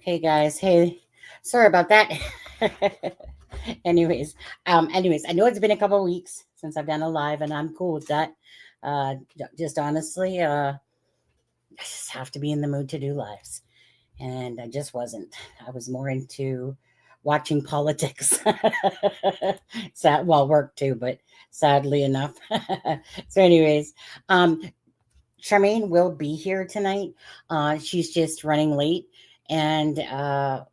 Hey guys, hey, sorry about that. anyways, anyways, I know it's been a couple of weeks since I've done a live, and I'm cool with that. Just honestly, I just have to be in the mood to do lives, and I just wasn't. I was more into watching politics. Sad, well, work too, but sadly enough. so, anyways, um, Charmaine will be here tonight. She's just running late. And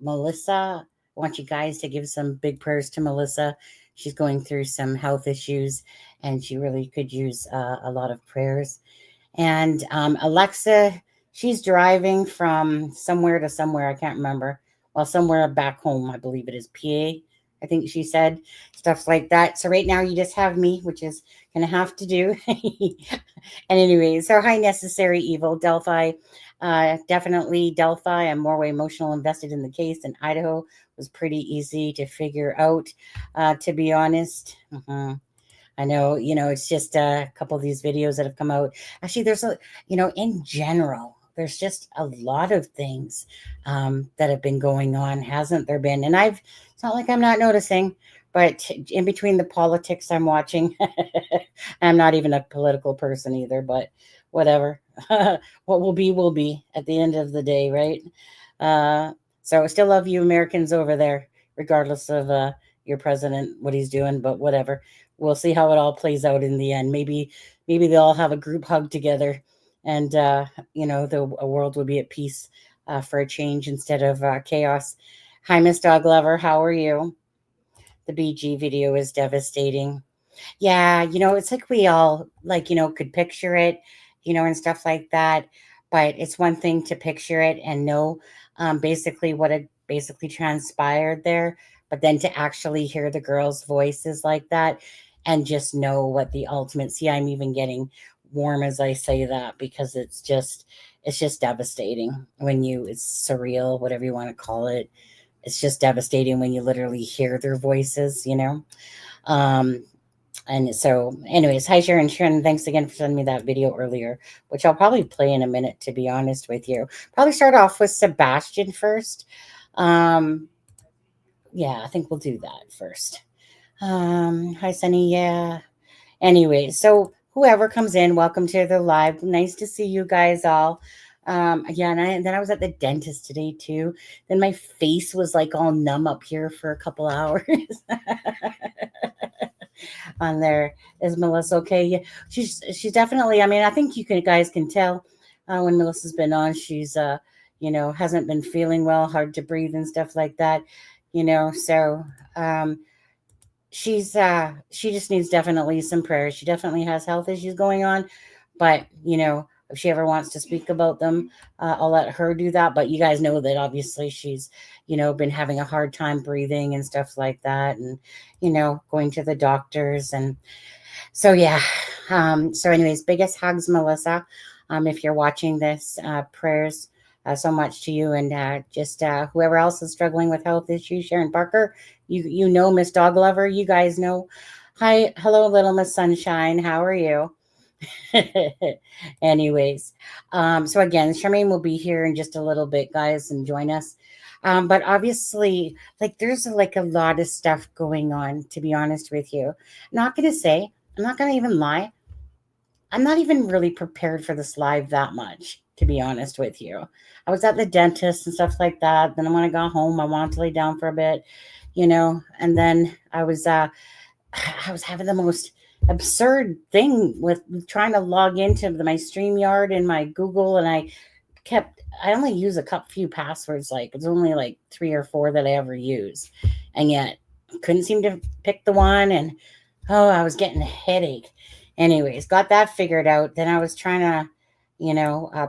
Melissa, I want you guys to give some big prayers to Melissa. She's going through some health issues and she really could use a lot of prayers. And Alexa, she's driving from somewhere to somewhere. I can't remember. Well, somewhere back home, I believe it is PA. I think she said stuff like that. So right now you just have me, which is gonna have to do. and anyways, so high necessary evil, Delphi. Definitely Delphi. I'm more way emotional invested in the case, and Idaho was pretty easy to figure out. To be honest. I know, it's just a couple of these videos that have come out. Actually, there's in general, there's just a lot of things that have been going on, hasn't there been? And it's not like I'm not noticing, but in between the politics I'm watching, I'm not even a political person either, but whatever. what will be at the end of the day, right? So I still love you Americans over there, regardless of your president, what he's doing, but whatever. We'll see how it all plays out in the end. Maybe they'll all have a group hug together, and the world will be at peace for a change instead of chaos. Hi, Miss Dog Lover. How are you? The BG video is devastating. Yeah, it's like we all could picture it, and stuff like that. But it's one thing to picture it and know basically what had basically transpired there, but then to actually hear the girls' voices like that and just know what the ultimate. See, I'm even getting warm as I say that because it's just devastating when it's surreal, whatever you want to call it. It's just devastating when you literally hear their voices. Um, and so, anyways, hi Sharon. Sharon, thanks again for sending me that video earlier, which I'll probably play in a minute, to be honest with you. Probably start off with Sebastian first. Um, yeah, I think we'll do that first. Hi Sunny. Yeah. Anyway, so whoever comes in, welcome to the live. Nice to see you guys all. Yeah, and then I was at the dentist today too. Then my face was like all numb up here for a couple hours. On there. Is Melissa okay? Yeah, she's definitely. I mean, I think guys can tell when Melissa's been on. She's hasn't been feeling well, hard to breathe and stuff like that. So um, she just needs definitely some prayers. She definitely has health issues going on, but if she ever wants to speak about them, I'll let her do that. But you guys know that obviously she's been having a hard time breathing and stuff like that, and going to the doctors. And so yeah. So anyways, biggest hugs, Melissa. If you're watching this, prayers so much to you, and just whoever else is struggling with health issues. Sharon Parker, Miss Dog Lover. You guys know. Hi, hello, little Miss Sunshine. How are you? Anyways, so again, Charmaine will be here in just a little bit, guys, and join us. But obviously, like there's like a lot of stuff going on, to be honest with you. Not gonna say, I'm not gonna even lie. I'm not even really prepared for this live that much, to be honest with you. I was at the dentist and stuff like that. Then when I got home, I wanted to lay down for a bit, and then I was having the most absurd thing with trying to log into my StreamYard and my Google, and I only use a couple few passwords, like it's only like 3 or 4 that I ever use, and yet couldn't seem to pick the one, and I was getting a headache. Anyways, got that figured out. Then I was trying to, I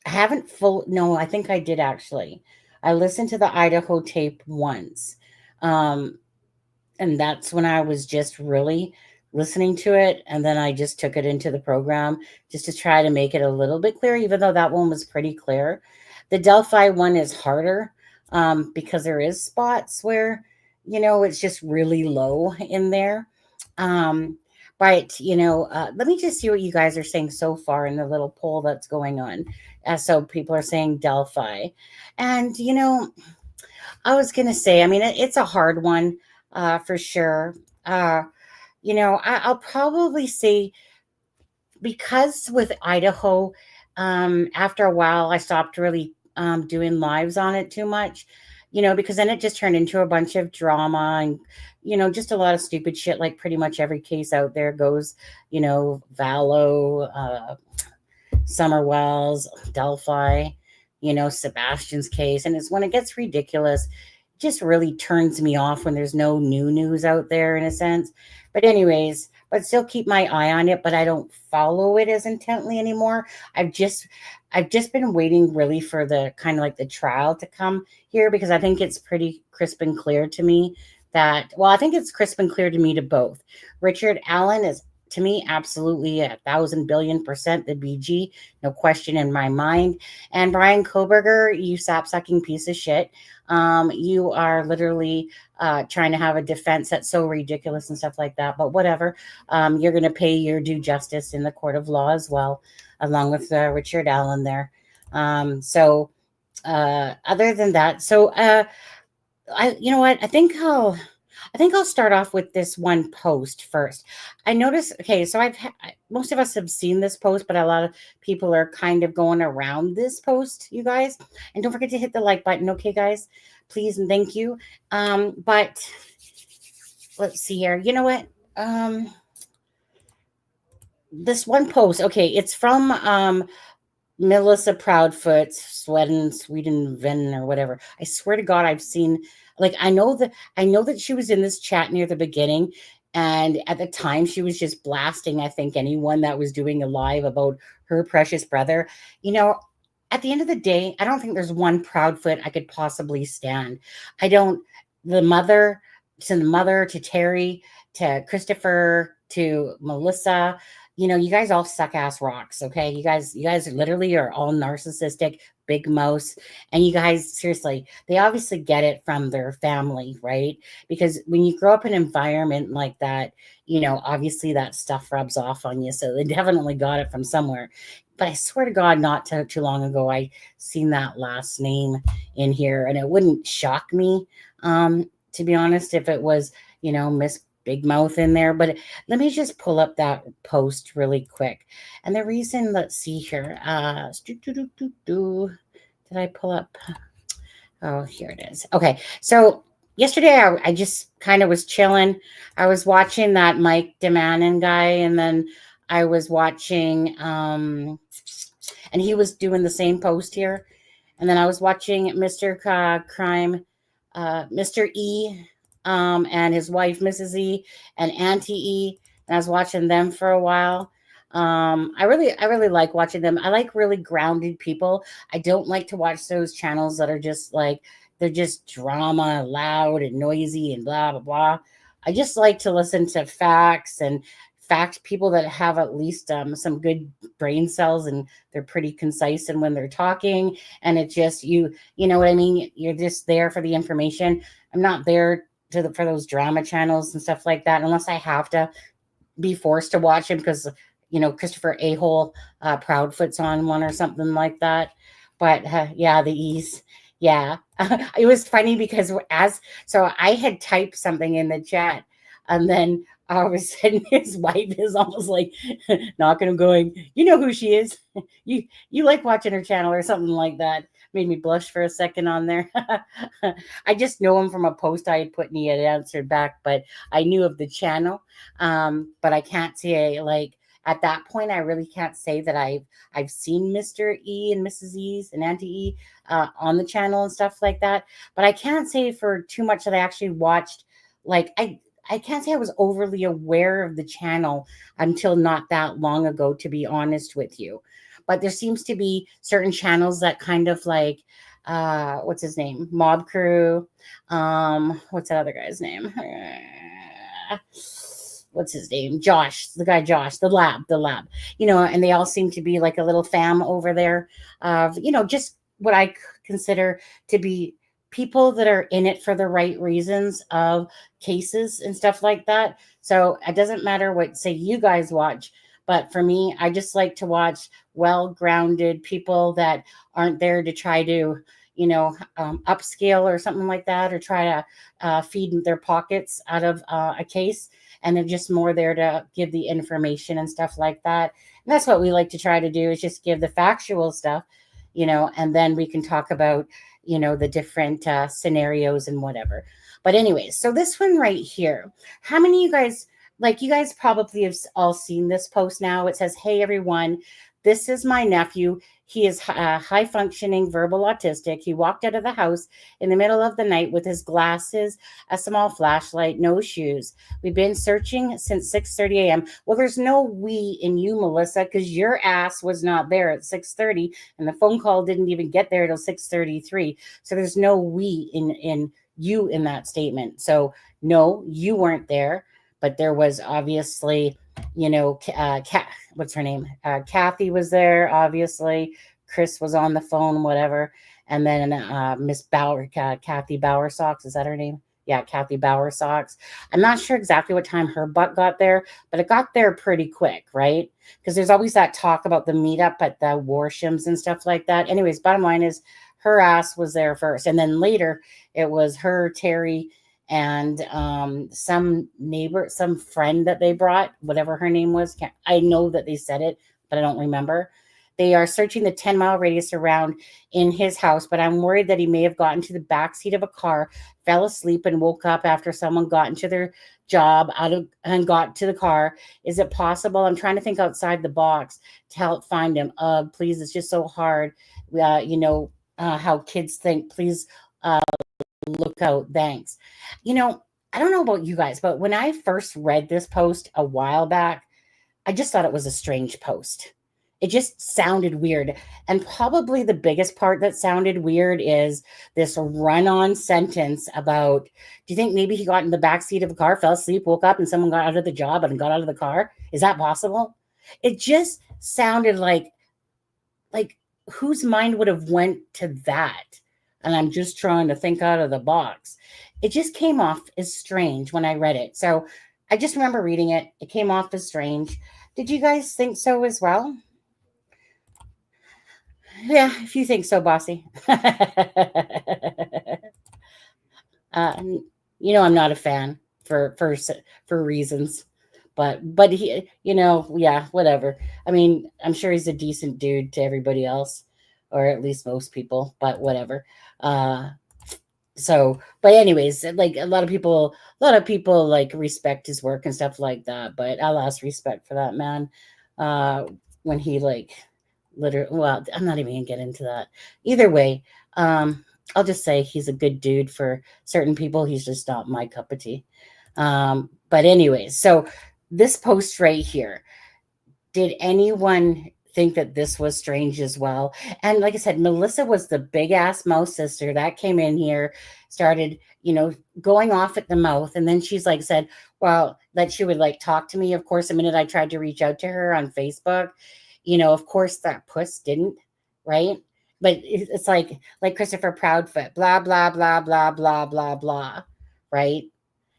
haven't full. No, I think I did actually. I listened to the Idaho tape once. Um, and that's when I was just really listening to it. And then I just took it into the program just to try to make it a little bit clear, even though that one was pretty clear. The Delphi one is harder because there is spots where, it's just really low in there. Um, But, let me just see what you guys are saying so far in the little poll that's going on. So people are saying Delphi. And, I was going to say, I mean, it's a hard one for sure. Uh, I'll probably say because with Idaho, after a while, I stopped really doing lives on it too much, because then it just turned into a bunch of drama and, just a lot of stupid shit. Like pretty much every case out there goes, Valo, Summer Wells, Delphi, Sebastian's case. And it's when it gets ridiculous, it just really turns me off when there's no new news out there in a sense. But anyways, but still keep my eye on it, but I don't follow it as intently anymore. I've just I've just been waiting really for the kind of like the trial to come here because I think it's pretty crisp and clear to me that, well, I think it's crisp and clear to me to both. Richard Allen is to me absolutely 1,000 billion% the BG, no question in my mind. And Brian Koberger, you sap sucking piece of shit. You are literally trying to have a defense that's so ridiculous and stuff like that. But whatever, you're going to pay your due justice in the court of law as well, along with Richard Allen there. Other than that, you know what? I think I'll start off with this one post first. I noticed, okay, so most of us have seen this post, but a lot of people are kind of going around this post, you guys. And don't forget to hit the like button, okay, guys? Please and thank you. But let's see here. You know what? This one post, okay, it's from Melissa Proudfoot, Sweden, Ven, or whatever. I swear to God, I've seen, like, I know that she was in this chat near the beginning, and at the time she was just blasting, I think, anyone that was doing a live about her precious brother. At the end of the day, I don't think there's one Proudfoot I could possibly stand. I don't, the mother, to Terry, to Christopher, to Melissa, you guys all suck ass rocks, okay? You guys literally are all narcissistic, big mouths, and you guys seriously, they obviously get it from their family, right? Because when you grow up in an environment like that, obviously that stuff rubs off on you. So they definitely got it from somewhere. But I swear to God, not too long ago, I seen that last name in here, and it wouldn't shock me, to be honest, if it was, Miss Big Mouth in there. But let me just pull up that post really quick. And the reason, let's see here. Did I pull up? Oh, here it is. Okay. So yesterday I just kind of was chilling. I was watching that Mike DeMannon guy, and then I was watching and he was doing the same post here. And then I was watching Mr. Crime, Mr. E, and his wife, Mrs. E, and Auntie E, and I was watching them for a while. I really like watching them. I like really grounded people. I don't like to watch those channels that are just like, they're just drama, loud and noisy and blah blah blah. I just like to listen to facts and fact people that have at least some good brain cells, and they're pretty concise and when they're talking, and it just, you know what I mean, you're just there for the information. I'm not there for those drama channels and stuff like that unless I have to be forced to watch him because Christopher A-hole Proudfoot's on one or something like that. But yeah, the E's, yeah. It was funny because so I had typed something in the chat, and then all of a sudden his wife is almost like knocking him, going, "You know who she is? You like watching her channel," or something like that. Made me blush for a second on there. I just know him from a post I had put, and he had answered back, but I knew of the channel. But I can't say, like, at that point, I really can't say that I've seen Mr. E and Mrs. E's and Auntie E on the channel and stuff like that. But I can't say for too much that I actually watched. Like, I can't say I was overly aware of the channel until not that long ago, to be honest with you. But there seems to be certain channels that kind of like, what's his name? Mob Crew. What's that other guy's name? What's his name? Josh, the guy Josh, the lab, and they all seem to be like a little fam over there of, just what I consider to be people that are in it for the right reasons of cases and stuff like that. So it doesn't matter what, say, you guys watch, but for me, I just like to watch well-grounded people that aren't there to try to, upscale or something like that, or try to feed their pockets out of a case. And they're just more there to give the information and stuff like that. And that's what we like to try to do, is just give the factual stuff, and then we can talk about, the different scenarios and whatever. But anyways, so this one right here, how many of you guys, like, you guys probably have all seen this post now. It says, "Hey everyone, this is my nephew. He is high functioning verbal autistic. He walked out of the house in the middle of the night with his glasses, a small flashlight, no shoes. We've been searching since 6:30 a.m. Well, there's no we in you, Melissa, because your ass was not there at 6:30, and the phone call didn't even get there till 6:33. So there's no we in you in that statement. So no, you weren't there, but there was obviously, what's her name? Kathy was there, obviously. Chris was on the phone, whatever. And then Miss Bauer, Kathy Bowersox, is that her name? Yeah, Kathy Bowersox. I'm not sure exactly what time her butt got there, but it got there pretty quick, right? Because there's always that talk about the meetup at the Warshims and stuff like that. Anyways, bottom line is her ass was there first. And then later it was her, Terry, and some neighbor, some friend that they brought, whatever her name was. I know that they said it, but I don't remember. They are searching the 10-mile radius around in his house, but I'm worried that he may have gotten to the back seat of a car, fell asleep, and woke up after someone got into their job and got to the car. Is it possible? I'm trying to think outside the box to help find him. Please, it's just so hard. How kids think. Please look out. Thanks. I don't know about you guys, but when I first read this post a while back, I just thought it was a strange post. It just sounded weird. And probably the biggest part that sounded weird is this run-on sentence about, do you think maybe he got in the backseat of a car, fell asleep, woke up, and someone got out of the job and got out of the car? Is that possible? It just sounded like whose mind would have went to that? And I'm just trying to think out of the box. It just came off as strange when I read it. So I just remember reading it. It came off as strange. Did you guys think so as well? Yeah, if you think so, bossy. I'm not a fan for reasons, but he, yeah, whatever. I mean, I'm sure he's a decent dude to everybody else, or at least most people, but whatever. But anyways, like a lot of people like respect his work and stuff like that, but I lost respect for that man when he like literally, well, I'm not even gonna get into that. Either way, I'll just say he's a good dude for certain people. He's just not my cup of tea. But anyways, so this post right here, did anyone think that this was strange as well? And like I said, Melissa was the big ass mouse sister that came in here, started, going off at the mouth. And then she's like said, well, that she would like talk to me. Of course, the minute I tried to reach out to her on Facebook, of course that puss didn't, right? But it's like Christopher Proudfoot, blah, blah, blah, blah, blah, blah, blah, right?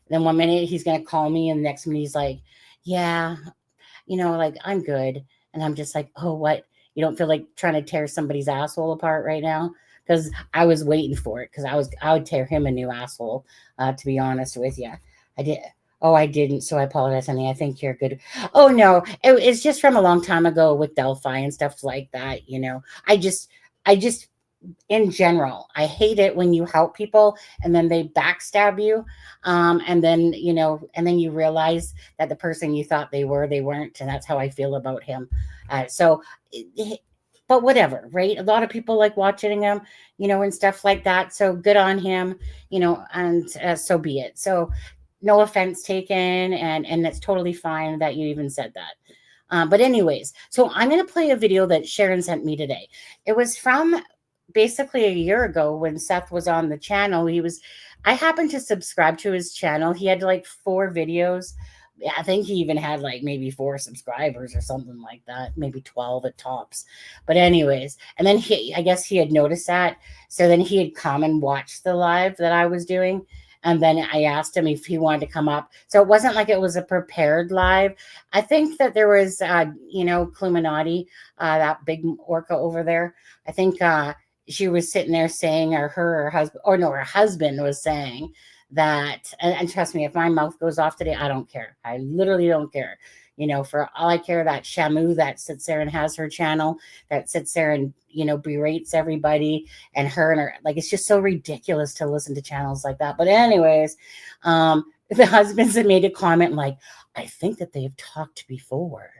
Then one minute he's going to call me, and the next minute he's like, yeah, like, I'm good. And I'm just like, oh, what? You don't feel like trying to tear somebody's asshole apart right now? Because I was waiting for it, because I would tear him a new asshole, to be honest with you. I did. Oh, I didn't. So I apologize, honey. I think you're good. Oh, no. It's just from a long time ago with Delphi and stuff like that. I just, in general, I hate it when you help people and then they backstab you. And then you realize that the person you thought they weren't. And that's how I feel about him. But whatever, right? A lot of people like watching him, and stuff like that. So good on him, and so be it. So no offense taken. And that's totally fine that you even said that. But anyways, so I'm going to play a video that Sharon sent me today. It was from basically a year ago when Seth was on the channel. I happened to subscribe to his channel. He had like 4 videos I think he even had like maybe 4 subscribers or something like that, maybe 12 at tops. But anyways, and then I guess he had noticed that, so then he had come and watched the live that I was doing, and then I asked him if he wanted to come up. So it wasn't like it was a prepared live. I think that there was, Cluminati, that big orca over there. I think she was sitting there saying, or her husband, or no, her husband was saying that, and trust me, if my mouth goes off today, I don't care. I literally don't care. For all I care, that Shamu that sits there and has her channel, that sits there and, berates everybody, and her, like, it's just so ridiculous to listen to channels like that. But anyways, the husbands had made a comment like, I think that they've talked before.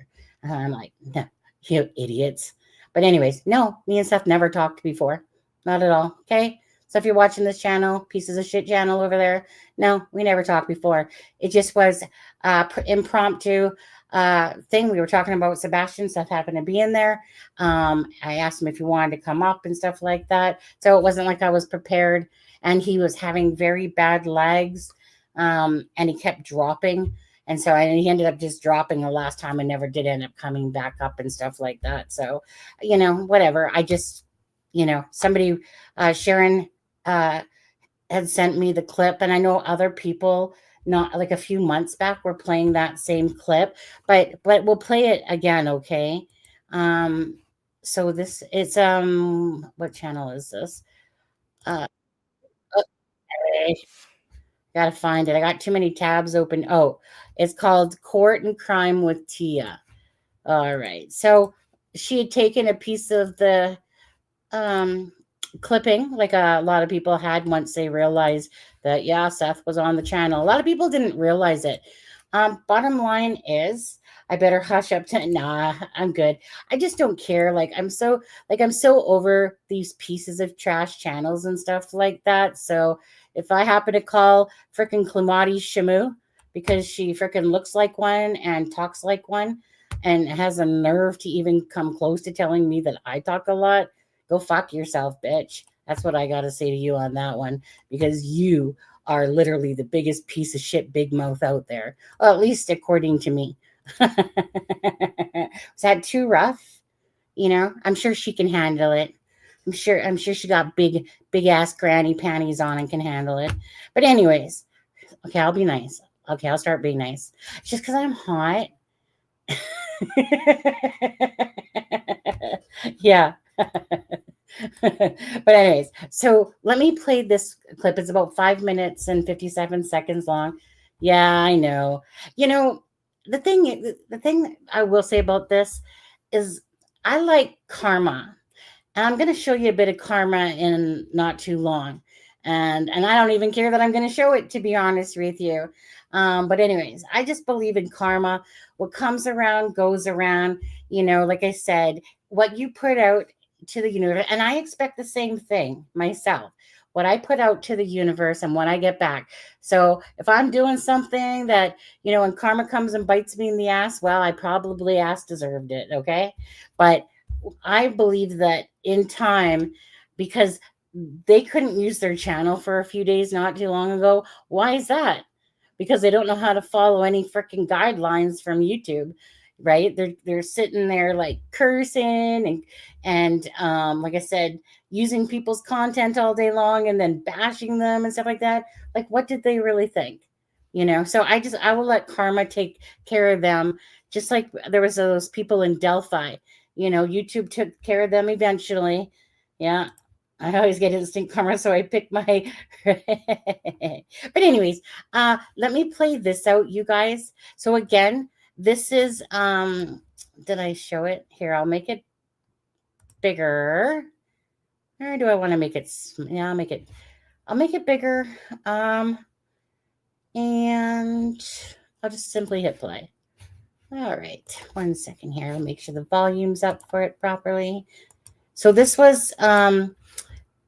And I'm like, no, you idiots. But anyways, no, me and Seth never talked before. Not at all. Okay. So if you're watching this channel, pieces of shit channel over there, no, we never talked before. It just was impromptu thing. We were talking about Sebastian. Seth happened to be in there. I asked him if he wanted to come up and stuff like that. So it wasn't like I was prepared. And he was having very bad legs, and he kept dropping. And so he ended up just dropping the last time and never did end up coming back up and stuff like that. So, whatever. I just, somebody, Sharon, had sent me the clip, and I know other people, not like a few months back, were playing that same clip, but we'll play it again. Okay. So it's what channel is this? Okay. Gotta find it. I got too many tabs open. Oh, it's called Court and Crime with Tia. All right. So she had taken a piece of the um clipping, like a lot of people had, once they realized that, yeah, Seth was on the channel. A lot of people didn't realize it. Bottom line is, I better hush up to, nah, I'm good. I just don't care. I'm so over these pieces of trash channels and stuff like that. So if I happen to call freaking Clamati Shamu because she freaking looks like one and talks like one and has a nerve to even come close to telling me that I talk a lot, go fuck yourself, bitch. That's what I got to say to you on that one, because you are literally the biggest piece of shit big mouth out there. Well, at least according to me. Was that too rough? I'm sure she can handle it. I'm sure she got big ass granny panties on and can handle it. But anyways, okay, I'll be nice. Okay, I'll start being nice. Just because I'm hot. Yeah. But anyways, so let me play this clip. It's about 5 minutes and 57 seconds long. Yeah, I know. You know, the thing I will say about this is, I like karma. And I'm going to show you a bit of karma in not too long. And I don't even care that I'm going to show it, to be honest with you. But anyways, I just believe in karma. What comes around goes around. Like I said, what you put out to the universe, and I expect the same thing myself. What I put out to the universe and what I get back. So if I'm doing something that, when karma comes and bites me in the ass, well, I probably ass deserved it. Okay. But I believe that in time, because they couldn't use their channel for a few days not too long ago. Why is that? Because they don't know how to follow any freaking guidelines from YouTube, right? They're sitting there like cursing and like I said, using people's content all day long and then bashing them and stuff like that. Like, what did they really think? So I will let karma take care of them. Just like there was those people in Delphi. YouTube took care of them eventually. Yeah. I always get instant karma, so I pick my. But anyways, let me play this out, you guys. So again, this is did I show it? Here, I'll make it bigger. Or do I want to make it? Yeah, I'll make it bigger. And I'll just simply hit play. All right, 1 second here. I'll make sure the volume's up for it properly. So this was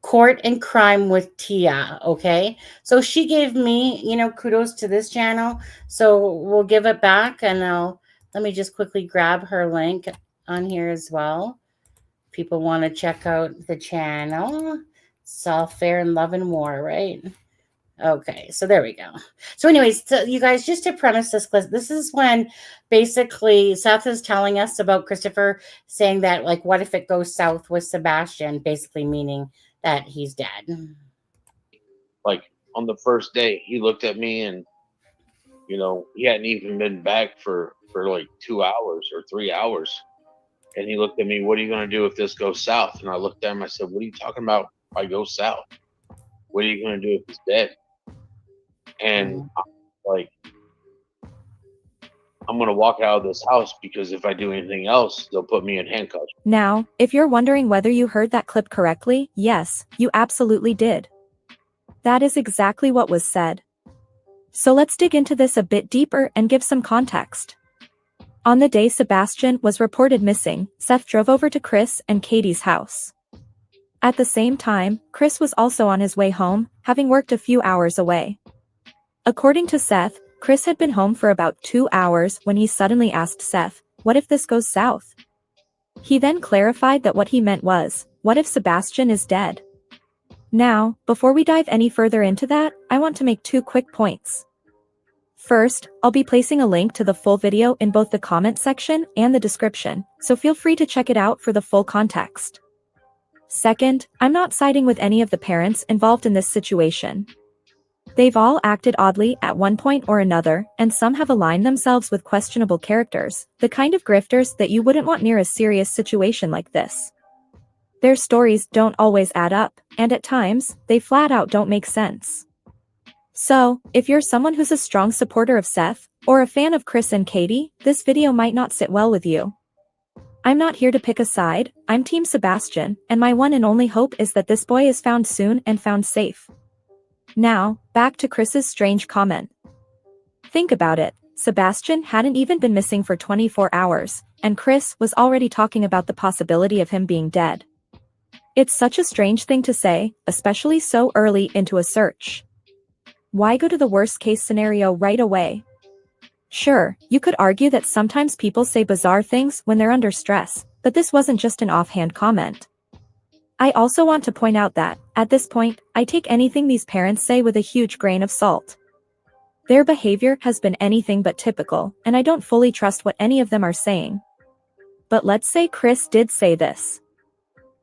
Court and Crime with Tia. Okay, so she gave me, kudos to this channel. So we'll give it back, and let me just quickly grab her link on here as well. People want to check out the channel. It's all fair in love and war, right? Okay, so there we go. So, anyways, so you guys, just to premise this clip, this is when basically Seth is telling us about Christopher saying that, like, what if it goes south with Sebastian, basically meaning that he's dead. Like on the first day, he looked at me and he hadn't even been back for like 2 hours or 3 hours. And he looked at me, what are you going to do if this goes south? And I looked at him, I said, what are you talking about if I go south? What are you going to do if he's dead? And like, I'm going to walk out of this house because if I do anything else, they'll put me in handcuffs. Now, if you're wondering whether you heard that clip correctly, yes, you absolutely did. That is exactly what was said. So let's dig into this a bit deeper and give some context. On the day Sebastian was reported missing, Seth drove over to Chris and Katie's house. At the same time, Chris was also on his way home, having worked a few hours away. According to Seth, Chris had been home for about 2 hours when he suddenly asked Seth, "What if this goes south?" He then clarified that what he meant was, "What if Sebastian is dead?" Now, before we dive any further into that, I want to make 2 quick points. First, I'll be placing a link to the full video in both the comment section and the description, so feel free to check it out for the full context. Second, I'm not siding with any of the parents involved in this situation. They've all acted oddly at one point or another, and some have aligned themselves with questionable characters, the kind of grifters that you wouldn't want near a serious situation like this. Their stories don't always add up, and at times, they flat out don't make sense. So, if you're someone who's a strong supporter of Seth, or a fan of Chris and Katie, this video might not sit well with you. I'm not here to pick a side, I'm Team Sebastian, and my one and only hope is that this boy is found soon and found safe. Now, back to Chris's strange comment. Think about it, Sebastian hadn't even been missing for 24 hours, and Chris was already talking about the possibility of him being dead. It's such a strange thing to say, especially so early into a search. Why go to the worst-case scenario right away? Sure, you could argue that sometimes people say bizarre things when they're under stress, but this wasn't just an offhand comment. I also want to point out that, at this point, I take anything these parents say with a huge grain of salt. Their behavior has been anything but typical, and I don't fully trust what any of them are saying. But let's say Chris did say this.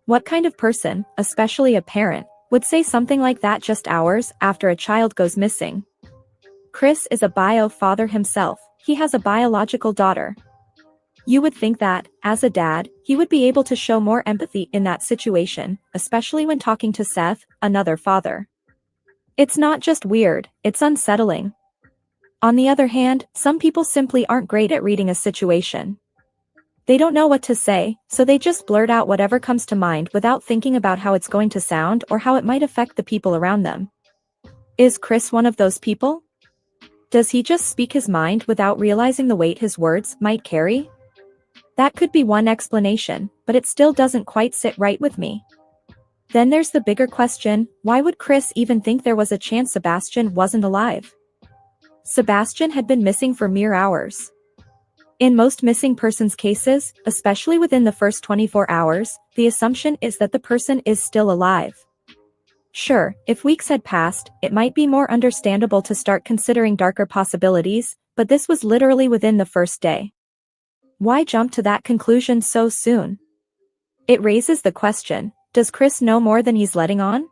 What kind of person, especially a parent, would say something like that just hours after a child goes missing? Chris is a bio father himself, he has a biological daughter. You would think that, as a dad, he would be able to show more empathy in that situation, especially when talking to Seth, another father. It's not just weird, it's unsettling. On the other hand, some people simply aren't great at reading a situation. They don't know what to say, so they just blurt out whatever comes to mind without thinking about how it's going to sound or how it might affect the people around them. Is Chris one of those people? Does he just speak his mind without realizing the weight his words might carry? That could be one explanation, but it still doesn't quite sit right with me. Then there's the bigger question, why would Chris even think there was a chance Sebastian wasn't alive? Sebastian had been missing for mere hours. In most missing persons cases, especially within the first 24 hours, the assumption is that the person is still alive. Sure, if weeks had passed, it might be more understandable to start considering darker possibilities, but this was literally within the first day. Why jump to that conclusion so soon? It raises the question, does Chris know more than he's letting on?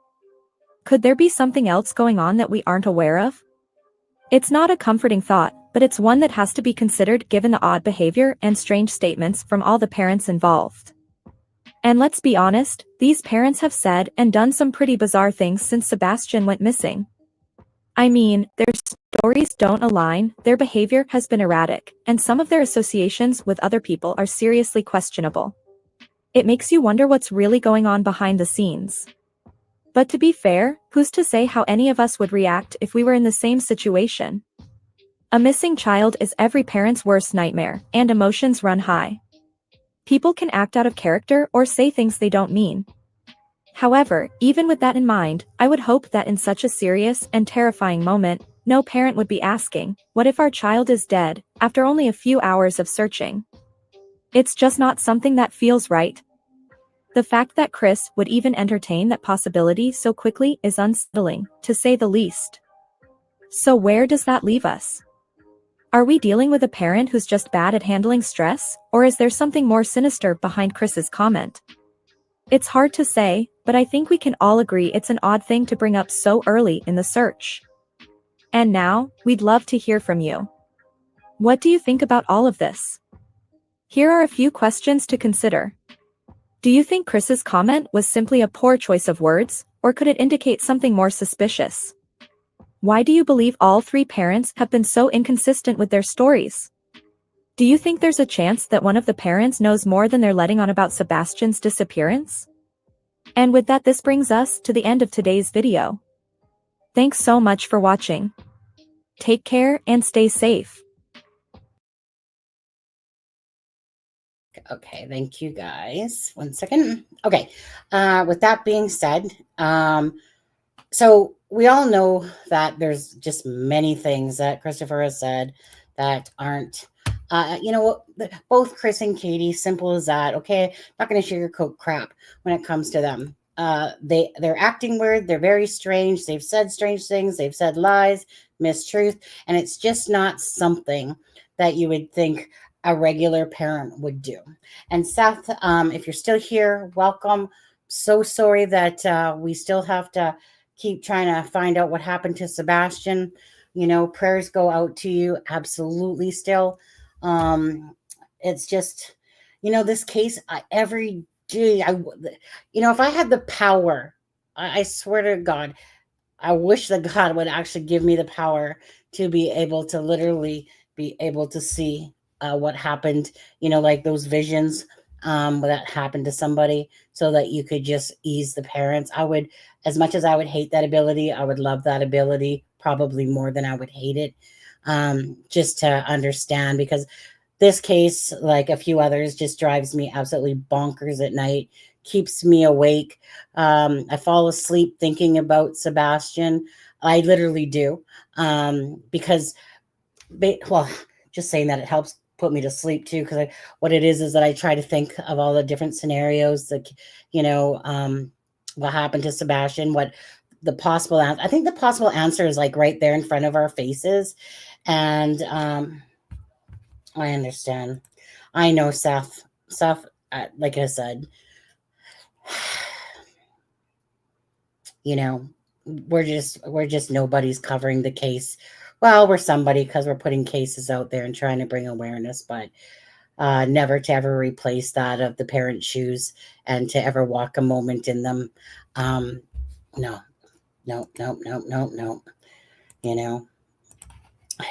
Could there be something else going on that we aren't aware of? It's not a comforting thought, but it's one that has to be considered given the odd behavior and strange statements from all the parents involved. And let's be honest, these parents have said and done some pretty bizarre things since Sebastian went missing. I mean, their stories don't align, their behavior has been erratic, and some of their associations with other people are seriously questionable. It makes you wonder what's really going on behind the scenes. But to be fair, who's to say how any of us would react if we were in the same situation? A missing child is every parent's worst nightmare, and emotions run high. People can act out of character or say things they don't mean. However, even with that in mind, I would hope that in such a serious and terrifying moment, no parent would be asking, "What if our child is dead?" after only a few hours of searching. It's just not something that feels right. The fact that Chris would even entertain that possibility so quickly is unsettling, to say the least. So where does that leave us? Are we dealing with a parent who's just bad at handling stress, or is there something more sinister behind Chris's comment? It's hard to say, but I think we can all agree it's an odd thing to bring up so early in the search. And now, we'd love to hear from you. What do you think about all of this? Here are a few questions to consider. Do you think Chris's comment was simply a poor choice of words, or could it indicate something more suspicious? Why do you believe all three parents have been so inconsistent with their stories? Do you think there's a chance that one of the parents knows more than they're letting on about Sebastian's disappearance? And with that, this brings us to the end of today's video. Thanks so much for watching. Take care and stay safe. Okay, thank you guys. One second. Okay, with that being said, so we all know that there's just many things that Christopher has said that aren't, both Chris and Katie, simple as that. Okay, not going to sugarcoat crap when it comes to them. They're acting weird. They're very strange. They've said strange things. They've said lies, mistruth, and it's just not something that you would think a regular parent would do. And Seth, if you're still here, welcome. So sorry that we still have to keep trying to find out what happened to Sebastian. Prayers go out to you. Absolutely still. It's just, this case, every day, if I had the power, I swear to God, I wish that God would actually give me the power to be able to literally be able to see what happened, like those visions that happened to somebody, so that you could just ease the parents. I would, as much as I would hate that ability, I would love that ability probably more than I would hate it, just to understand, because this case, like a few others, just drives me absolutely bonkers at night, keeps me awake. I fall asleep thinking about Sebastian. I literally do, because, well, just saying that, it helps put me to sleep too, because what it is that I try to think of all the different scenarios, that what happened to Sebastian, what the possible answer. I think the possible answer is like right there in front of our faces, and I understand. I know, Seth, like I said, we're just nobody's covering the case. Well, we're somebody because we're putting cases out there and trying to bring awareness, but never to ever replace that of the parents' shoes and to ever walk a moment in them. No.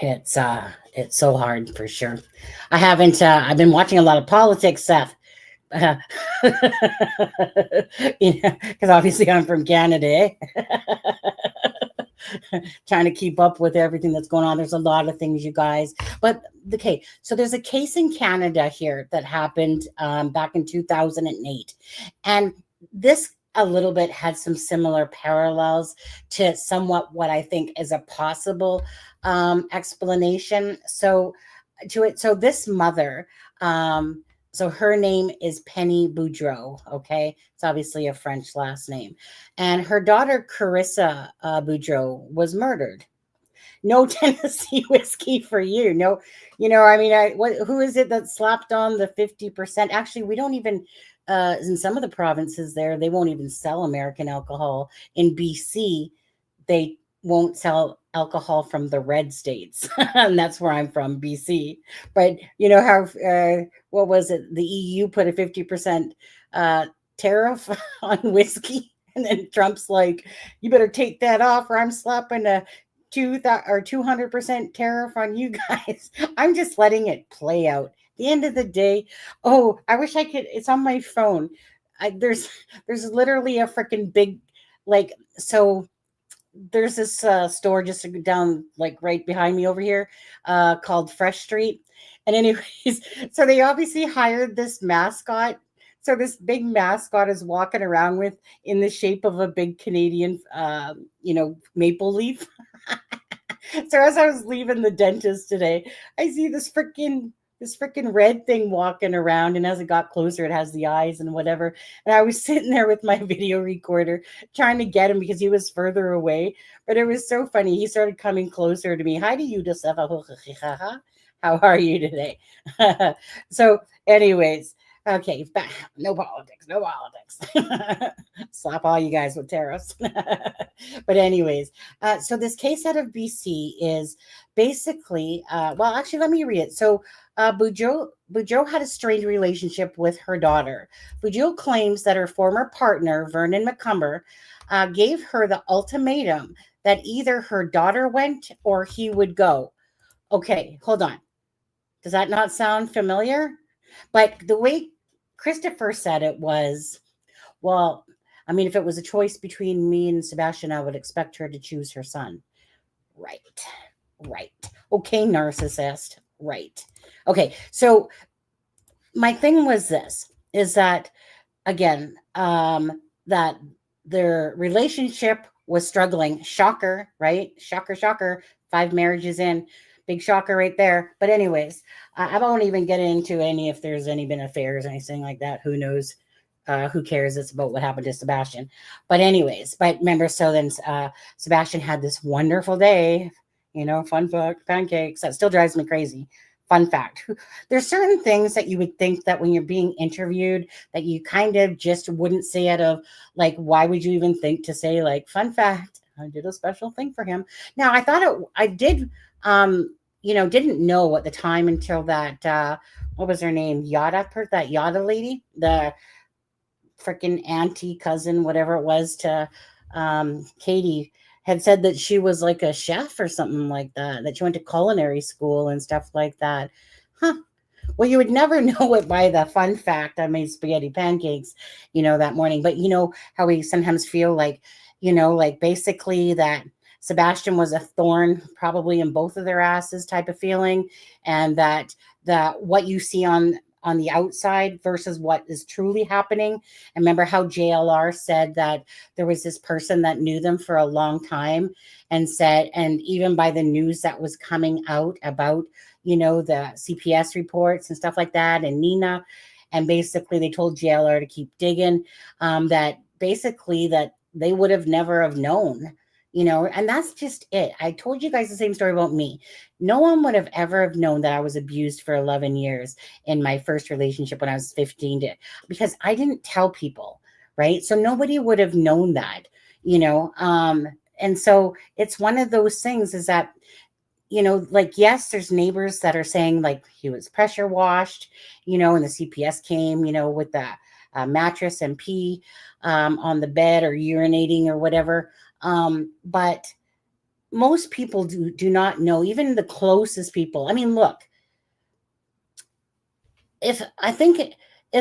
It's so hard for sure. I've been watching a lot of politics, Seth. Because obviously I'm from Canada, eh? Trying to keep up with everything that's going on. There's a lot of things, you guys. But okay, so there's a case in Canada here that happened back in 2008, and this a little bit had some similar parallels to somewhat what I think is a possible explanation. So this mother, so her name is Penny Boudreau. Okay, it's obviously a French last name, and her daughter Carissa Boudreau was murdered. No Tennessee whiskey for you. No, who is it that slapped on the 50%? Actually, we don't even. In some of the provinces there, they won't even sell American alcohol. In BC, they won't sell alcohol from the red states. And that's where I'm from, BC. But you know how, what was it? The EU put a 50% tariff on whiskey. And then Trump's like, you better take that off or I'm slapping a 200% tariff on you guys. I'm just letting it play out. The end of the day, I wish I could. It's on my phone. There's literally a freaking big, so there's this store just down, right behind me over here, called Fresh Street. And anyways, so they obviously hired this mascot. So this big mascot is walking around with in the shape of a big Canadian, maple leaf. So as I was leaving the dentist today, I see this freaking this freaking red thing walking around, and as it got closer, it has the eyes and whatever. And I was sitting there with my video recorder trying to get him because he was further away. But it was so funny. He started coming closer to me. Hi to you, Josefa. How are you today? So, anyways, okay, no politics, no politics. Slap all you guys with tariffs. But anyways, so this case out of BC is basically, well, actually, let me read it. So Bujo had a strained relationship with her daughter. Bujo claims that her former partner, Vernon McCumber, gave her the ultimatum that either her daughter went or he would go. Okay, hold on. Does that not sound familiar? But the way Christopher said it was, well, I mean, if it was a choice between me and Sebastian, I would expect her to choose her son. Right. Okay, narcissist. Right. Okay, so my thing was this, is that, again, that their relationship was struggling. Shocker, right? Shocker. 5 marriages in. Big shocker right there. But anyways, I won't even get into any if there's any been affairs or anything like that. Who knows? Who cares? It's about what happened to Sebastian. But anyways, but remember, so then Sebastian had this wonderful day, fun fact, pancakes. That still drives me crazy. Fun fact. There's certain things that you would think that when you're being interviewed that you kind of just wouldn't say out of, like, why would you even think to say, like, fun fact, I did a special thing for him. Now, I did, didn't know at the time until that, what was her name? That Yada lady, the freaking auntie, cousin, whatever it was to Katie, had said that she was like a chef or something like that she went to culinary school and stuff like that. Well, you would never know it by the fun fact, I made spaghetti pancakes, that morning. But how we sometimes feel like, like basically that Sebastian was a thorn probably in both of their asses type of feeling. And that what you see on the outside versus what is truly happening. And remember how JLR said that there was this person that knew them for a long time and said, and even by the news that was coming out about, the CPS reports and stuff like that, and Nina, and basically they told JLR to keep digging, that basically that they would have never have known, and that's just it. I told you guys the same story about me. No one would have ever have known that I was abused for 11 years in my first relationship when I was 15, because I didn't tell people, right? So nobody would have known that, and so it's one of those things is that, like, yes, there's neighbors that are saying like he was pressure washed, and the CPS came, with the mattress and pee on the bed or urinating or whatever. But most people do not know, even the closest people. I mean, look, if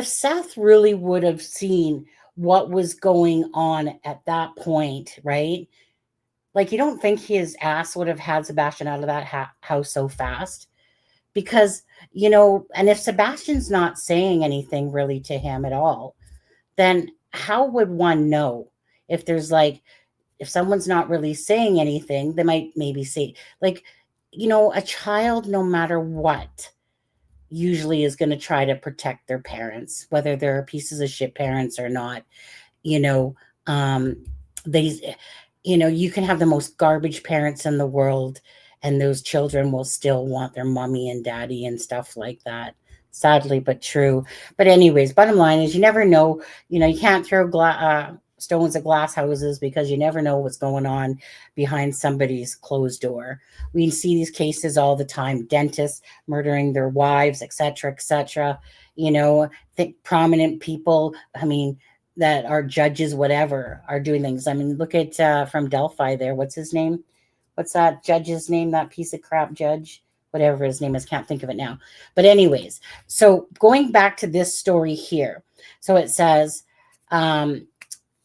Seth really would have seen what was going on at that point, right? Like, you don't think his ass would have had Sebastian out of that house so fast? Because, and if Sebastian's not saying anything really to him at all, then how would one know? If there's like, if someone's not really saying anything, they might maybe say, like, a child, no matter what, usually is going to try to protect their parents, whether they're pieces of shit parents or not. They, you can have the most garbage parents in the world, and those children will still want their mommy and daddy and stuff like that. Sadly, but true. But anyways, bottom line is you never know. You can't throw stones at glass houses, because you never know what's going on behind somebody's closed door. We see these cases all the time: dentists murdering their wives, etc., etc. Prominent people, I mean, that are judges, whatever, are doing things. I mean, look at from Delphi there. What's his name? What's that judge's name? That piece of crap judge, whatever his name is, can't think of it now. But anyways, so going back to this story here. So it says,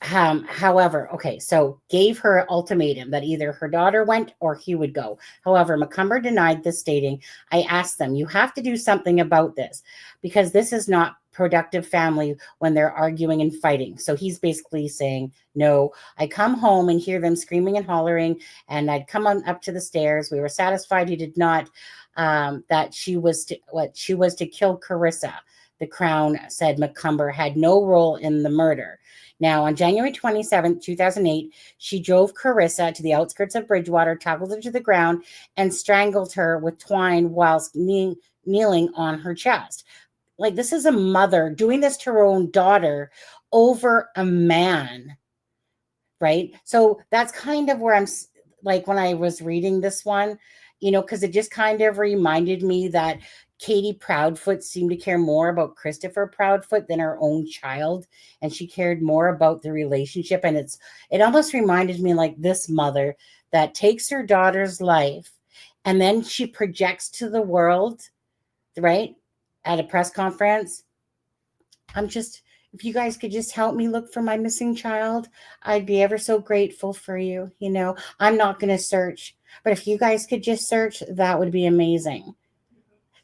however, okay, so gave her an ultimatum that either her daughter went or he would go. However, McCumber denied this, stating, I asked them, you have to do something about this, because this is not productive family when they're arguing and fighting. So he's basically saying, no, I come home and hear them screaming and hollering, and I'd come on up to the stairs. We were satisfied he did not, that she was to kill Carissa. The Crown said McCumber had no role in the murder. Now, on January 27, 2008, she drove Carissa to the outskirts of Bridgewater, tackled her to the ground, and strangled her with twine whilst kneeling on her chest. Like, this is a mother doing this to her own daughter over a man, right? So that's kind of where I'm like, when I was reading this one, because it just kind of reminded me that Katie Proudfoot seemed to care more about Christopher Proudfoot than her own child, and she cared more about the relationship. And it almost reminded me like this mother that takes her daughter's life and then she projects to the world, right, at a press conference. If you guys could just help me look for my missing child, I'd be ever so grateful for you. I'm not going to search, but if you guys could just search, that would be amazing.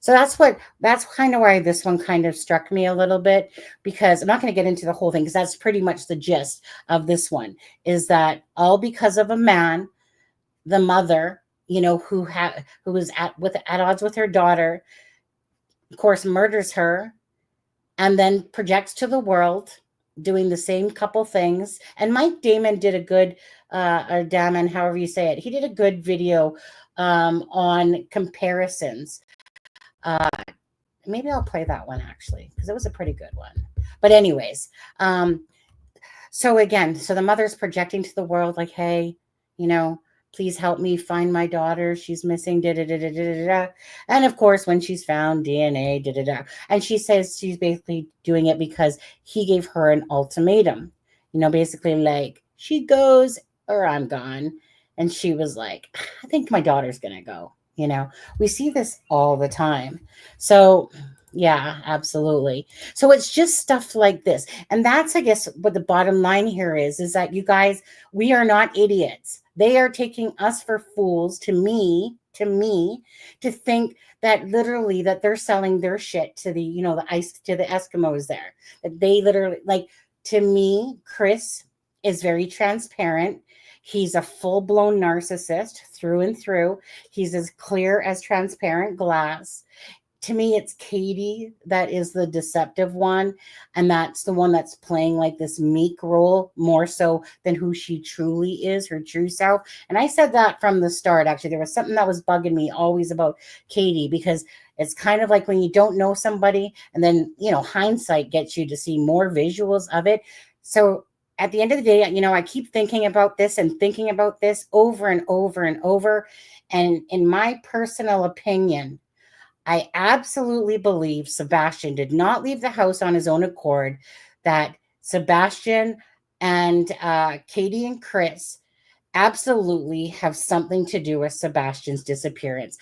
So that's kind of why this one kind of struck me a little bit, because I'm not going to get into the whole thing, because that's pretty much the gist of this one, is that all because of a man, the mother, who was at odds with her daughter, of course, murders her, and then projects to the world doing the same couple things. And Mike Damon did a good, or Damon, however you say it, he did a good video on comparisons. Maybe I'll play that one actually, because it was a pretty good one. But anyways, so the mother's projecting to the world like, hey, please help me find my daughter. She's missing. And of course, when she's found, DNA. And she says she's basically doing it because he gave her an ultimatum. Basically like, she goes or I'm gone. And she was like, I think my daughter's gonna go. We see this all the time. So yeah, absolutely. So it's just stuff like this. And that's, I guess, what the bottom line here is that you guys, we are not idiots. They are taking us for fools, to me, to think that literally that they're selling their shit to the, to the Eskimos there. That they literally, like, to me, Chris is very transparent. He's a full-blown narcissist through and through. He's as clear as transparent glass. To me, it's Katie that is the deceptive one. And that's the one that's playing like this meek role more so than who she truly is, her true self. And I said that from the start, actually. There was something that was bugging me always about Katie, because it's kind of like when you don't know somebody and then, hindsight gets you to see more visuals of it. So at the end of the day, I keep thinking about this and thinking about this over and over and over. And in my personal opinion, I absolutely believe Sebastian did not leave the house on his own accord, that Sebastian and Katie and Chris absolutely have something to do with Sebastian's disappearance.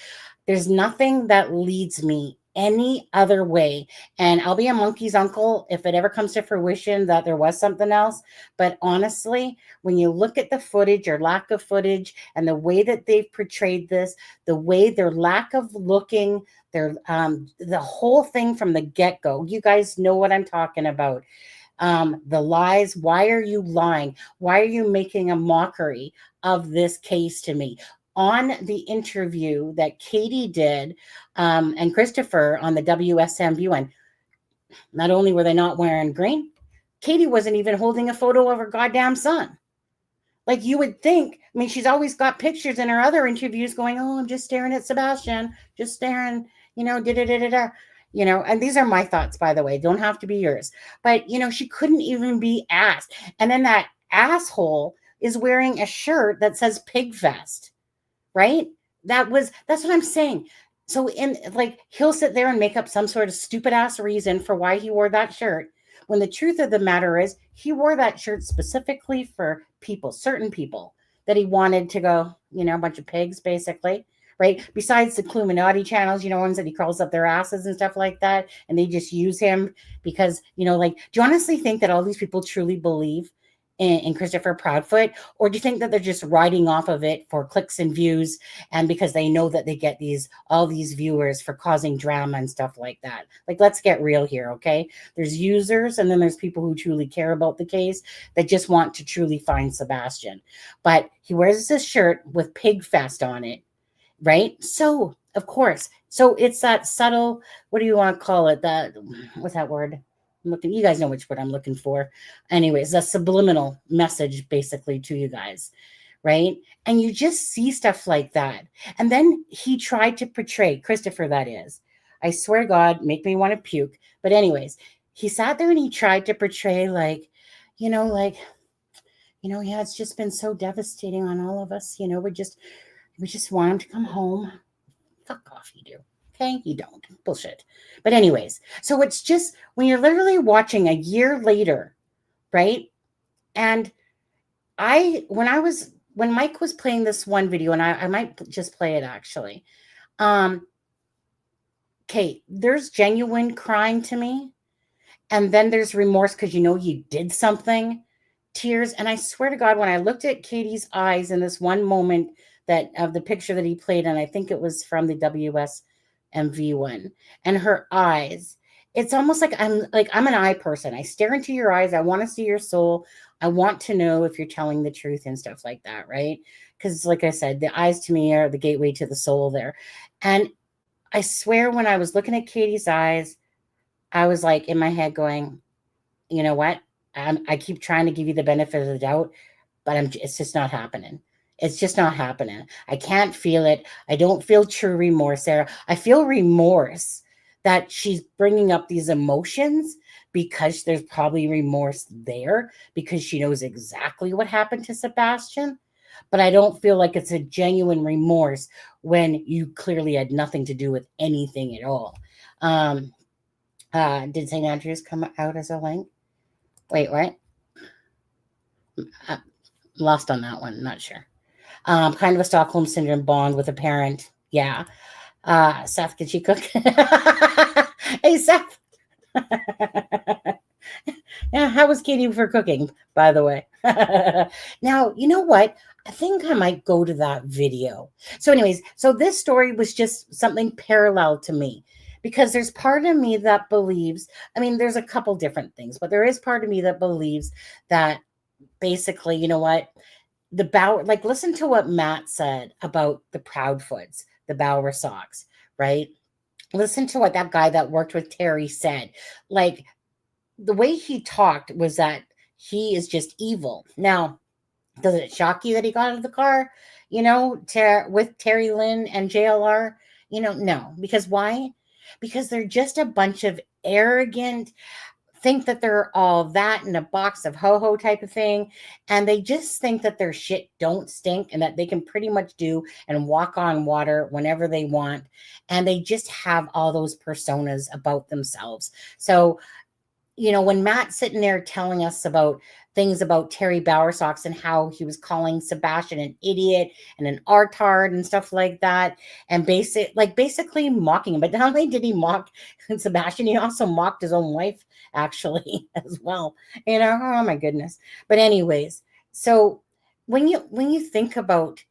There's nothing that leads me any other way. And I'll be a monkey's uncle if it ever comes to fruition that there was something else. But honestly, when you look at the footage or lack of footage and the way that they've portrayed this, the way their lack of looking, the whole thing from the get-go, you guys know what I'm talking about. The lies. Why are you lying? Why are you making a mockery of this case to me? On the interview that Katie did and Christopher on the WSMU, not only were they not wearing green, Katie wasn't even holding a photo of her goddamn son. Like, you would think, she's always got pictures in her other interviews going, oh, I'm just staring at Sebastian, just staring, and these are my thoughts, by the way, don't have to be yours. But, she couldn't even be asked. And then that asshole is wearing a shirt that says Pig Fest. Right? That's what I'm saying. So he'll sit there and make up some sort of stupid ass reason for why he wore that shirt, when the truth of the matter is he wore that shirt specifically for certain people that he wanted to go, a bunch of pigs, basically, right? Besides the Illuminati channels, ones that he crawls up their asses and stuff like that. And they just use him because, do you honestly think that all these people truly believe in Christopher Proudfoot, or do you think that they're just riding off of it for clicks and views, and because they know that they get all these viewers for causing drama and stuff like that? Like, let's get real here, okay? There's users, and then there's people who truly care about the case that just want to truly find Sebastian. But he wears this shirt with Pig Fest on it, right? So, of course, so it's that subtle, what do you want to call it? What's that word? You guys know which word I'm looking for. Anyways, a subliminal message basically to you guys, right? And you just see stuff like that. And then he tried to portray, Christopher, that is, I swear to God, make me want to puke. But anyways, he sat there and he tried to portray like, yeah, it's just been so devastating on all of us. We just want him to come home. Fuck off, you do. Okay, you don't. Bullshit. But anyways, so it's just when you're literally watching a year later, right? And when Mike was playing this one video, and I might just play it actually. Okay, there's genuine crying to me. And then there's remorse because you did something. Tears. And I swear to God, when I looked at Katie's eyes in this one moment that of the picture that he played, and I think it was from the WSMV one, and her eyes, it's almost like I'm an eye person. I stare into your eyes. I want to see your soul. I want to know if you're telling the truth and stuff like that, right? Because like I said, the eyes to me are the gateway to the soul there. And I swear when I was looking at Katie's eyes, I was like in my head going, you know what? I keep trying to give you the benefit of the doubt, but it's just not happening. It's just not happening. I can't feel it. I don't feel true remorse, Sarah. I feel remorse that she's bringing up these emotions because there's probably remorse there because she knows exactly what happened to Sebastian. But I don't feel like it's a genuine remorse when you clearly had nothing to do with anything at all. Did St. Andrews come out as a link? Wait, what? Lost on that one. Not sure. Kind of a Stockholm Syndrome bond with a parent. Yeah. Seth, did she cook? Hey, Seth. Yeah, how was Katie for cooking, by the way? Now, you know what? I think I might go to that video. So anyways, so this story was just something parallel to me. Because there's part of me that believes, there's a couple different things, but there is part of me that believes that basically, you know what, listen to what Matt said about the Proudfoots, the Bower Sox, right? Listen to what that guy that worked with Terry said. Like, the way he talked was that he is just evil. Now, does it shock you that he got out of the car, with Terry Lynn and JLR? No. Because why? Because they're just a bunch of arrogant, think that they're all that in a box of ho-ho type of thing. And they just think that their shit don't stink and that they can pretty much do and walk on water whenever they want. And they just have all those personas about themselves. So, when Matt's sitting there telling us about things about Terry Bowersox and how he was calling Sebastian an idiot and an artard and stuff like that, and basically mocking him. But not only did he mock Sebastian, he also mocked his own wife, actually, as well. Oh my goodness. But anyways, so when you think about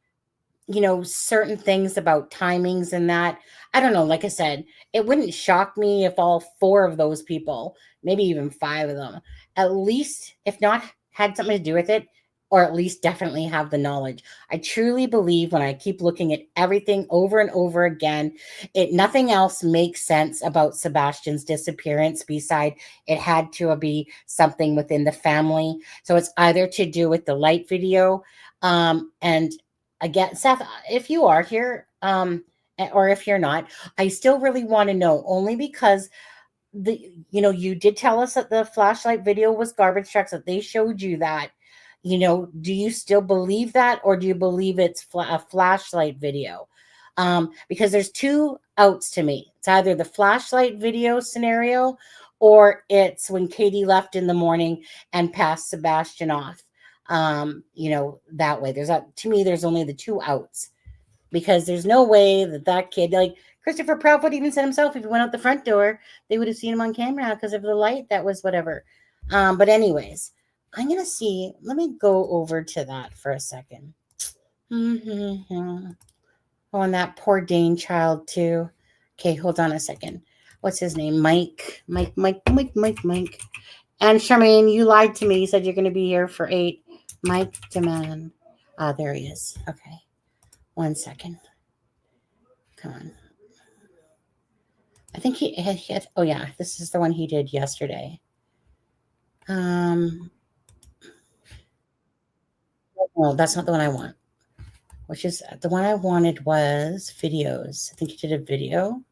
certain things about timings and that, I don't know, like I said, it wouldn't shock me if all 4 of those people, maybe even 5 of them, at least, if not had something to do with it, or at least definitely have the knowledge. I truly believe when I keep looking at everything over and over again, nothing else makes sense about Sebastian's disappearance beside it had to be something within the family. So it's either to do with the light video, and again, Seth, if you are here, or if you're not, I still really want to know, only because you did tell us that the flashlight video was garbage trucks, that they showed you that. Do you still believe that, or do you believe it's a flashlight video? Because there's 2 outs to me. It's either the flashlight video scenario, or it's when Katie left in the morning and passed Sebastian off. That way. To me, there's only the 2 outs, because there's no way that kid, like Christopher Proudfoot even said himself, if he went out the front door, they would have seen him on camera because of the light that was whatever. But anyways, I'm going to see. Let me go over to that for a second. Oh, and that poor Dane child, too. Okay, hold on a second. What's his name? Mike. And Charmaine, you lied to me. You said you're going to be here for 8. Mike Demand. Ah, there he is. Okay. 1 second. Come on. I think he had, oh yeah, this is the one he did yesterday. No, that's not the one I want. Which is the one I wanted was videos. I think he did a video.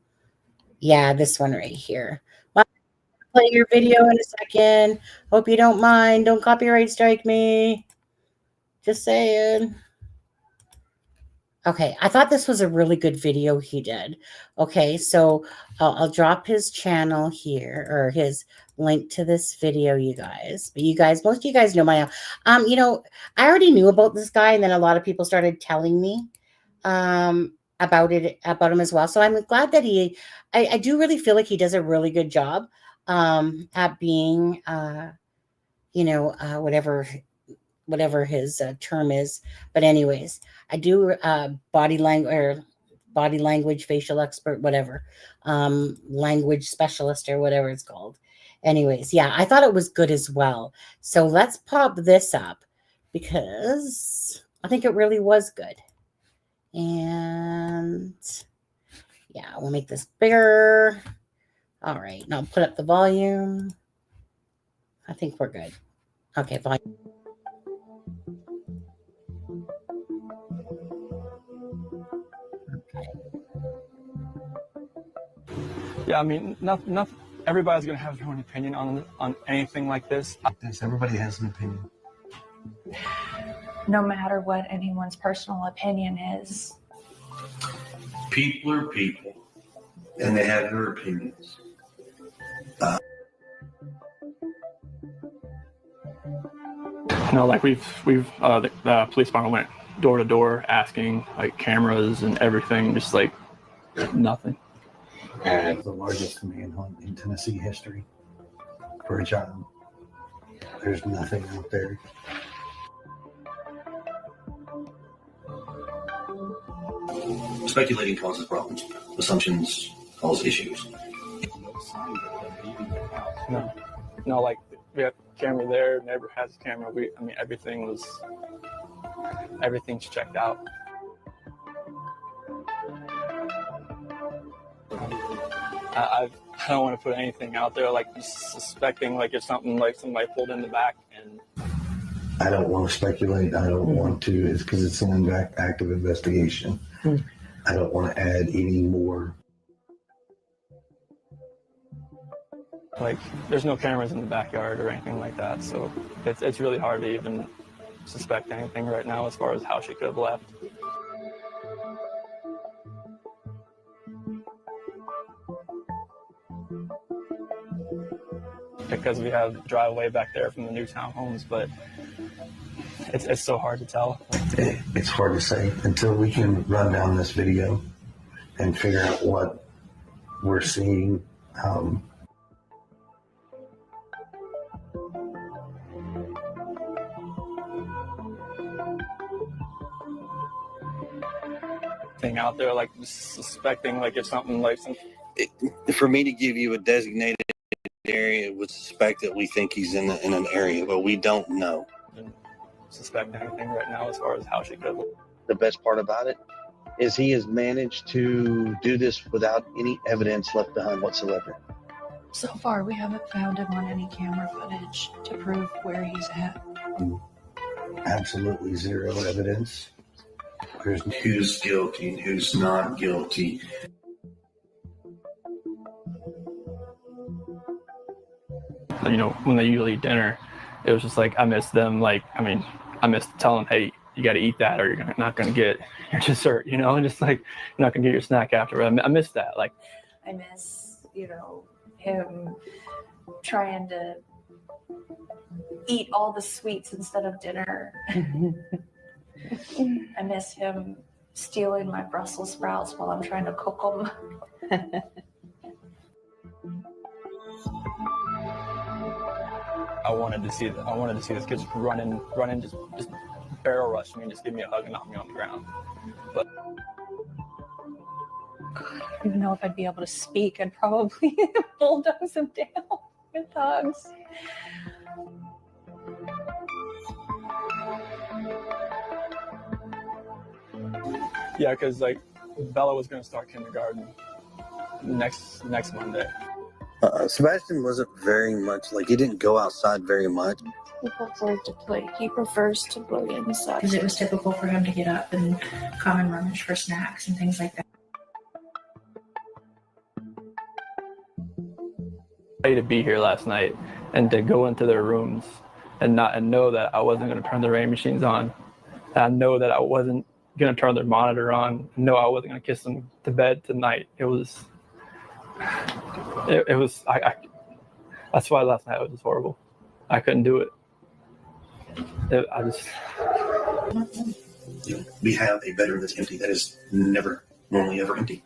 Yeah, this one right here. Well, I'll play your video in a second. Hope you don't mind. Don't copyright strike me. Just saying. Okay, I thought this was a really good video he did. Okay, so I'll drop his channel here, or his link to this video, you guys. But you guys, most of you guys know my, you know, I already knew about this guy, and then a lot of people started telling me about him as well. So I'm glad that I do really feel like he does a really good job at being, you know, whatever his term is. But anyways, I do body language, facial expert, whatever, language specialist or whatever it's called. Anyways, yeah, I thought it was good as well. So let's pop this up because I think it really was good. And yeah, we'll make this bigger. All right, now put up the volume. I think we're good. Okay, volume. Yeah, I mean, not everybody's gonna have their own opinion on anything like this. Everybody has an opinion. No matter what anyone's personal opinion is. People are people, and they have their opinions. Like the police department went door to door asking like cameras and everything, just like nothing. And the largest manhunt in Tennessee history for a child. There's nothing out there. Speculating causes problems. Assumptions cause issues. No, like we have a camera there, neighbor has a camera. Everything's checked out. I don't want to put anything out there, like suspecting like if something like somebody pulled in the back. And I don't want to speculate. I don't want to. It's because it's an active investigation. I don't want to add any more. Like there's no cameras in the backyard or anything like that, so it's really hard to even suspect anything right now as far as how she could have left. Because we have the driveway back there from the new townhomes, but it's so hard to tell. It's hard to say until we can run down this video and figure out what we're seeing. Thing out there, like suspecting, like if something like some. For me to give you a designated area, would suspect that we think he's in an area, but we don't know. Suspect anything right now as far as how she could. The best part about it is he has managed to do this without any evidence left behind whatsoever. So far, we haven't found him on any camera footage to prove where he's at. Absolutely zero evidence. There's Who's guilty and who's not guilty. You know, when they usually eat dinner, it was just like I miss them. Like, I mean, I miss telling, hey, you got to eat that, or you're not going to get your dessert. You know, and just like you're not going to get your snack after. I miss that. Like, I miss, you know, him trying to eat all the sweets instead of dinner. I miss him stealing my Brussels sprouts while I'm trying to cook them. I wanted to see this kid just run in, just barrel rush me and just give me a hug and knock me on the ground. But I don't even know if I'd be able to speak. I'd probably bulldoze him down with hugs. yeah, because like Bella was going to start kindergarten next Monday. Sebastian wasn't very much like he didn't go outside very much. He prefers to play. He prefers to play inside. Because it was typical for him to get up and come and rummage for snacks and things like that. To be here last night and to go into their rooms and know that I wasn't going to turn the rain machines on. And I know that I wasn't going to turn their monitor on. No, I wasn't going to kiss them to bed tonight. It was that's why last night was just horrible. I couldn't do it. We have a bedroom that's empty that is never normally ever empty.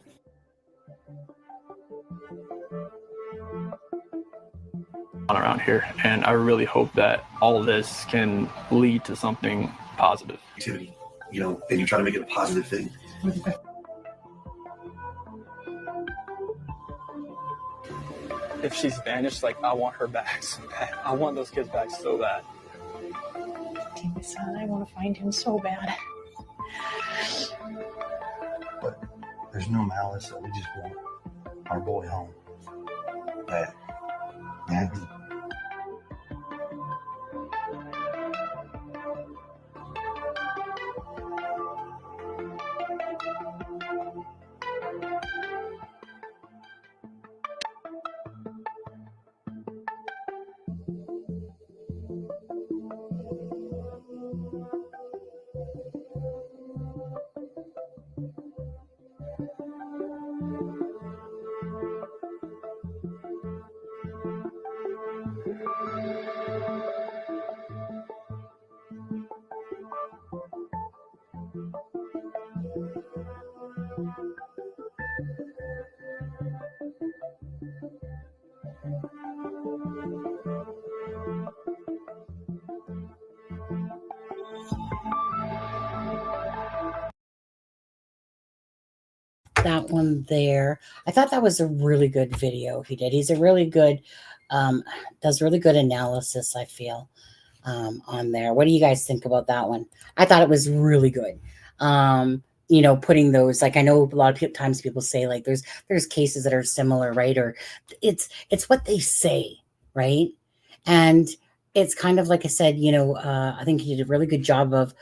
Around here, and I really hope that all of this can lead to something positive. Activity, and you try to make it a positive thing. If she's vanished, like I want her back so bad. I want those kids back so bad. Damn, my son, I want to find him so bad. But there's no malice that we just want our boy home. That. That one there. I thought that was a really good video he did. He's a really good, does really good analysis, I feel, on there. What do you guys think about that one? I thought it was really good. Putting those, like, I know a lot of times people say like there's cases that are similar, right? Or it's what they say, right? And it's kind of like I said, I think he did a really good job of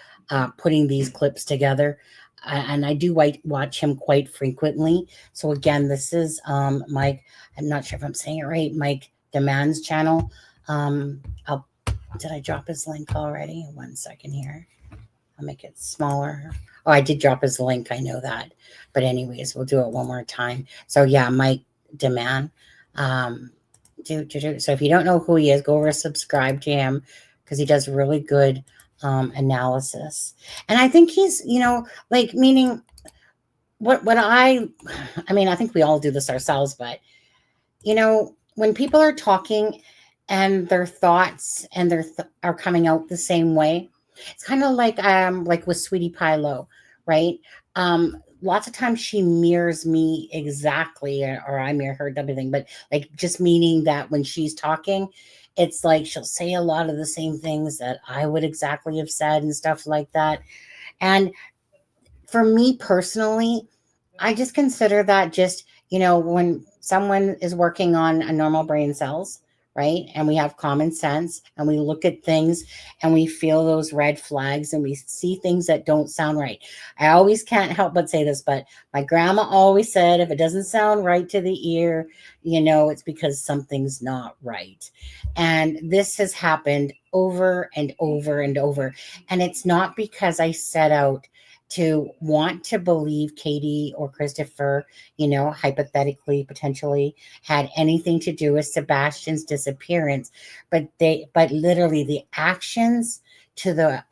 putting these clips together. And I do watch him quite frequently. So again, this is Mike. I'm not sure if I'm saying it right. Mike Demand's channel. Did I drop his link already? 1 second here. I'll make it smaller. Oh, I did drop his link. I know that. But anyways, we'll do it one more time. So yeah, Mike Demand. So if you don't know who he is, go over and subscribe to him because he does really good analysis. And I think he's, meaning what I think we all do this ourselves, but when people are talking and their thoughts and are coming out the same way, it's kind of like with Sweetie Pie Low, right? Lots of times she mirrors me exactly, or I mirror her, everything, but like just meaning that when she's talking, it's like she'll say a lot of the same things that I would exactly have said and stuff like that. And for me personally, I just consider that just, when someone is working on a normal brain cells, right? And we have common sense and we look at things and we feel those red flags and we see things that don't sound right. I always can't help but say this, but my grandma always said, if it doesn't sound right to the ear, it's because something's not right. And this has happened over and over and over. And it's not because I set out to want to believe Katie or Christopher, hypothetically, potentially had anything to do with Sebastian's disappearance, but literally the actions to the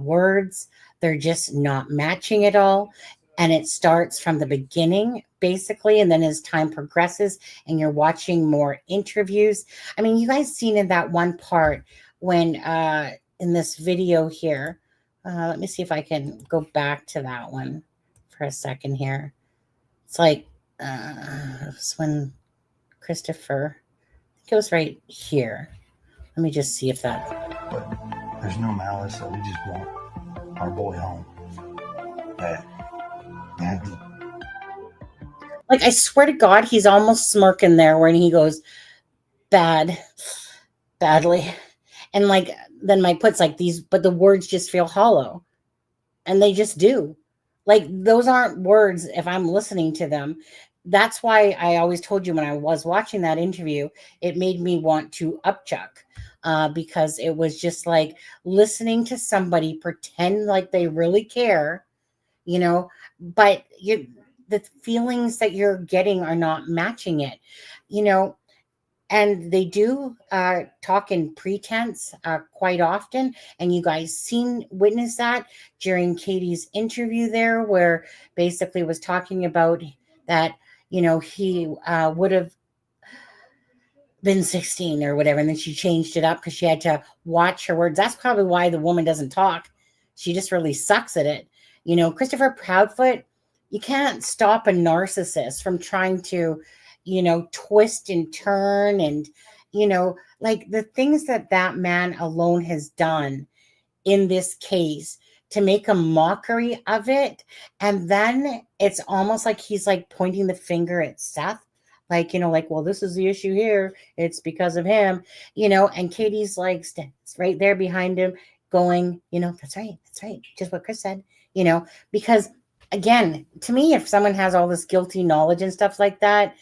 words, they're just not matching at all. And it starts from the beginning basically, and then as time progresses and you're watching more interviews, I mean, you guys seen in that one part when in this video here, let me see if I can go back to that one for a second here. It's like it's when Christopher, I think it was right here. Let me just see if that. But there's no malice, so we just want our boy home. Yeah. Like, I swear to God, he's almost smirking there when he goes, badly. And like, then Mike puts like these, but the words just feel hollow. And they just do. Like, those aren't words if I'm listening to them. That's why I always told you when I was watching that interview, it made me want to upchuck. Because it was just like listening to somebody pretend like they really care, you know, but the feelings that you're getting are not matching it, you know. And they do talk in pretense quite often. And you guys witness that during Katie's interview there, where basically was talking about that, you know, he would have been 16 or whatever. And then she changed it up because she had to watch her words. That's probably why the woman doesn't talk. She just really sucks at it. You know, Christopher Proudfoot, you can't stop a narcissist from trying to, you know, twist and turn and, you know, like the things that man alone has done in this case to make a mockery of it. And then it's almost like he's like pointing the finger at Seth. Like, you know, like, well, this is the issue here. It's because of him, you know, and Katie's like right there behind him going, you know, that's right. That's right. Just what Chris said, you know, because again, to me, if someone has all this guilty knowledge and stuff like that,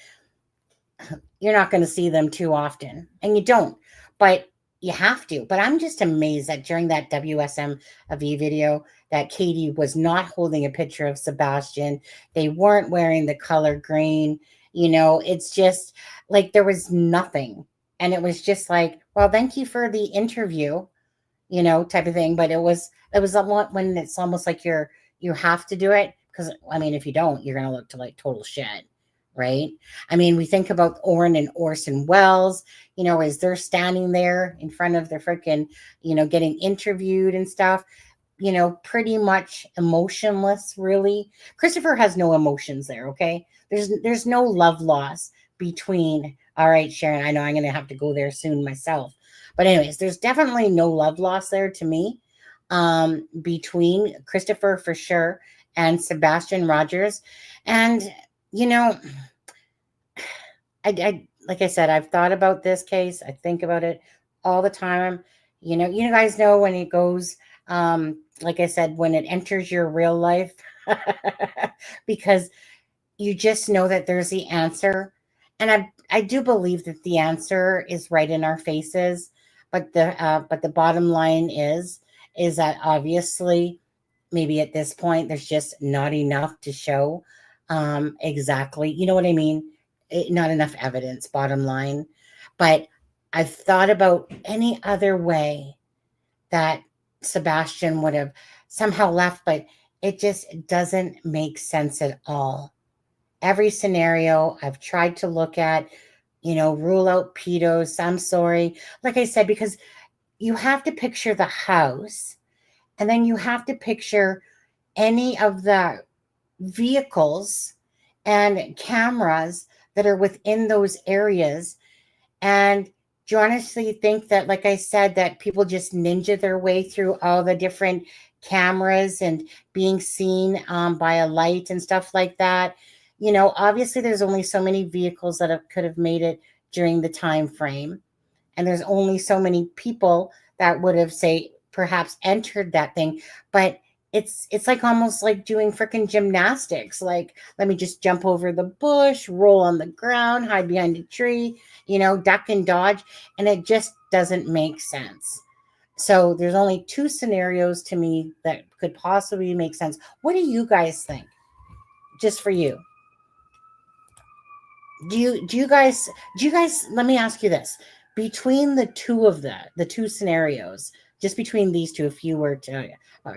you're not going to see them too often, and you don't, but you have to. But I'm just amazed that during that WSMV video that Katie was not holding a picture of Sebastian. They weren't wearing the color green. You know, it's just like there was nothing. And it was just like, well, thank you for the interview, you know, type of thing. But it was a lot when it's almost like you have to do it. Because, I mean, if you don't, you're going to look to like total shit. Right. I mean, we think about Orrin and Orson Welles, you know, as they're standing there in front of their freaking, you know, getting interviewed and stuff, you know, pretty much emotionless, really. Christopher has no emotions there. Okay. There's no love loss between. All right, Sharon, I know I'm going to have to go there soon myself. But anyways, there's definitely no love loss there to me between Christopher for sure and Sebastian Rogers. And, you know, I like I said, I've thought about this case. I think about it all the time. You know, you guys know when it goes, like I said, when it enters your real life, because you just know that there's the answer. And I do believe that the answer is right in our faces. But the bottom line is that obviously maybe at this point there's just not enough to show exactly, you know what I mean? Not enough evidence, bottom line. But I've thought about any other way that Sebastian would have somehow left, but it just doesn't make sense at all. Every scenario I've tried to look at, you know, rule out pedos. I'm sorry. Like I said, because you have to picture the house, and then you have to picture any of the vehicles and cameras that are within those areas. And do you honestly think that, like I said, that people just ninja their way through all the different cameras and being seen by a light and stuff like that? You know, obviously there's only so many vehicles that could have made it during the time frame. And there's only so many people that would have, say, perhaps entered that thing. But it's like almost like doing freaking gymnastics. Like, let me just jump over the bush, roll on the ground, hide behind a tree, you know, duck and dodge. And it just doesn't make sense. So there's only two scenarios to me that could possibly make sense. What do you guys think? Just for you. Do you guys, let me ask you this. Between the two of the two scenarios, just between these two, if you were to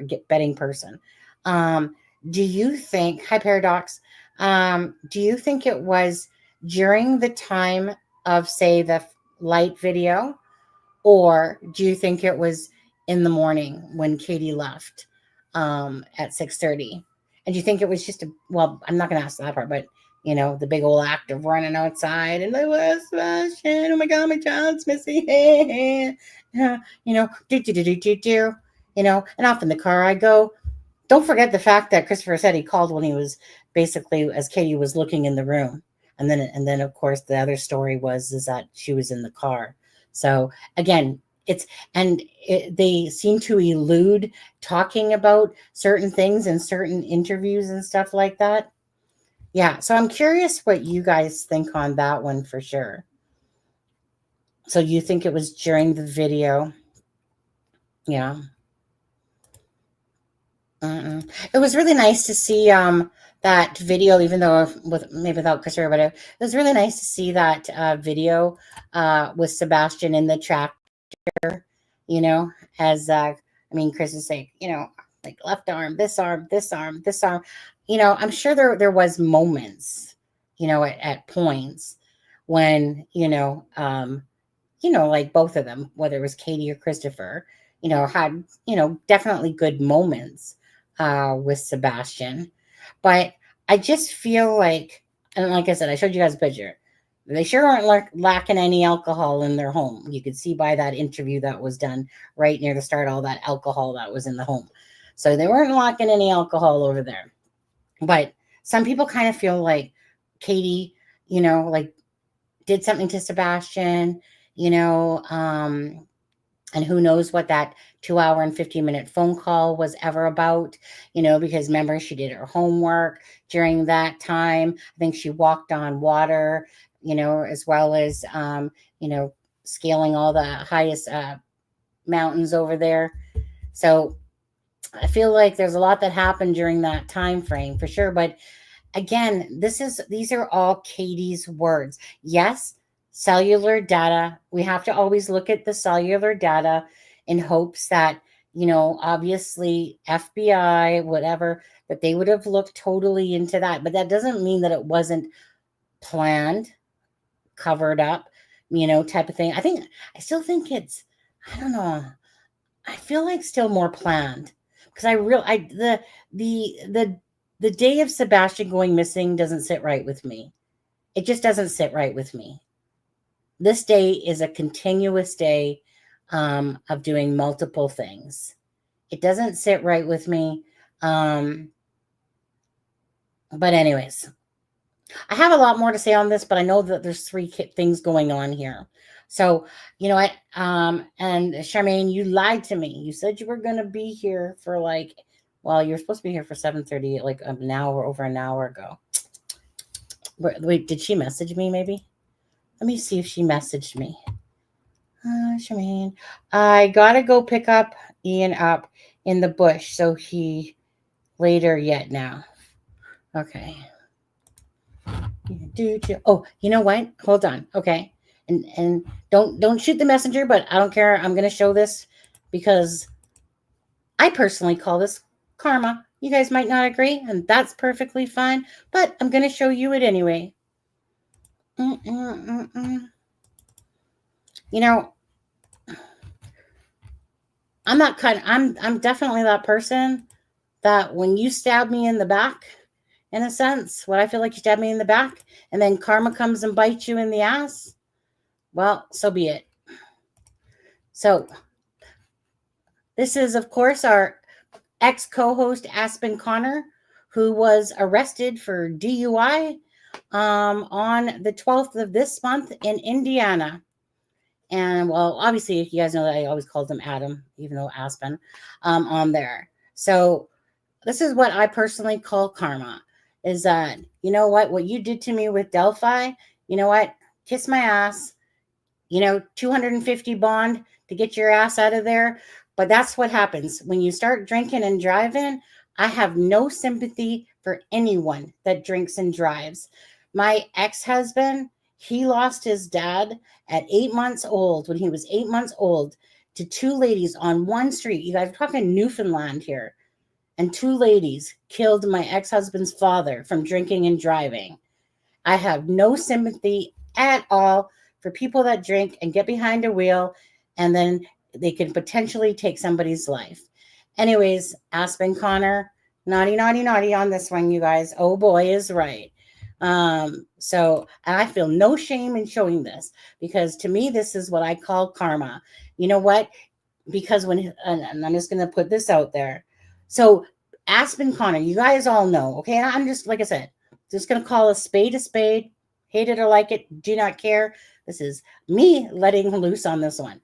get betting person, do you think, hi Paradox, Do you think it was during the time of, say, the light video, or do you think it was in the morning when Katie left at 6:30? And do you think it was just well, I'm not going to ask that part, but the big old act of running outside and like, where's Sebastian? Oh my God, my child's missing. Do. And off in the car I go. Don't forget the fact that Christopher said he called when he was basically as Katie was looking in the room. And then of course the other story is that she was in the car. So again, they seem to elude talking about certain things in certain interviews and stuff like that. Yeah. So I'm curious what you guys think on that one for sure. So you think it was during the video? Yeah. It was really nice to see that video, even though maybe without Christopher, but it was really nice to see that video with Sebastian in the tractor. As Chris is saying, like left arm, this arm, this arm, this arm. I'm sure there was moments, at points when like both of them, whether it was Katie or Christopher, had definitely good moments with Sebastian. But I just feel like, and like I said, I showed you guys a picture. They sure aren't lacking any alcohol in their home. You could see by that interview that was done right near the start, all that alcohol that was in the home. So they weren't lacking any alcohol over there. But some people kind of feel like Katie, like did something to Sebastian, and who knows what that 2-hour and 15-minute phone call was ever about, because remember, she did her homework during that time. I think she walked on water, as well as, scaling all the highest mountains over there. So I feel like there's a lot that happened during that time frame for sure. But again, these are all Katie's words. Yes, cellular data. We have to always look at the cellular data in hopes that, obviously FBI, whatever, that they would have looked totally into that. But that doesn't mean that it wasn't planned, covered up, type of thing. I still think it's, I don't know. I feel like still more planned because the day of Sebastian going missing doesn't sit right with me. It just doesn't sit right with me. This day is a continuous day of doing multiple things. It doesn't sit right with me. But anyways, I have a lot more to say on this, but I know that there's 3 things going on here. So, and Charmaine, you lied to me. You said you were going to be here for you're supposed to be here for 7:30, like an hour, over an hour ago. Wait, did she message me maybe? Let me see if she messaged me. Charmaine, I got to go pick up Ian up in the bush. So he later yet now. Okay. Oh, you know what? Hold on. Okay. And don't shoot the messenger, but I don't care. I'm going to show this because I personally call this karma. You guys might not agree, and that's perfectly fine, but I'm going to show you it anyway. I'm definitely that person that when you stab me in the back, in a sense, what I feel like you stabbed me in the back, and then karma comes and bites you in the ass, well, so be it. So this is, of course, our ex-co-host Aspen Connor, who was arrested for DUI on the 12th of this month in Indiana. And well, obviously, you guys know that I always called him Adam, even though Aspen, on there. So this is what I personally call karma, is that, what you did to me with Delphi, kiss my ass, 250 bond to get your ass out of there. But that's what happens when you start drinking and driving. I have no sympathy for anyone that drinks and drives. My ex-husband, he lost his dad at 8 months old, when he was 8 months old, to 2 ladies on one street. You guys are talking Newfoundland here. and 2 ladies killed my ex-husband's father from drinking and driving. I have no sympathy at all for people that drink and get behind a wheel and then they can potentially take somebody's life. Anyways, Aspen Connor, naughty, naughty, naughty on this one, you guys. Oh boy is right. So I feel no shame in showing this because to me, this is what I call karma. You know what? Because and I'm just going to put this out there. So Aspen Connor, you guys all know, okay? I'm just, like I said, just going to call a spade, hate it or like it, do not care. This is me letting loose on this one.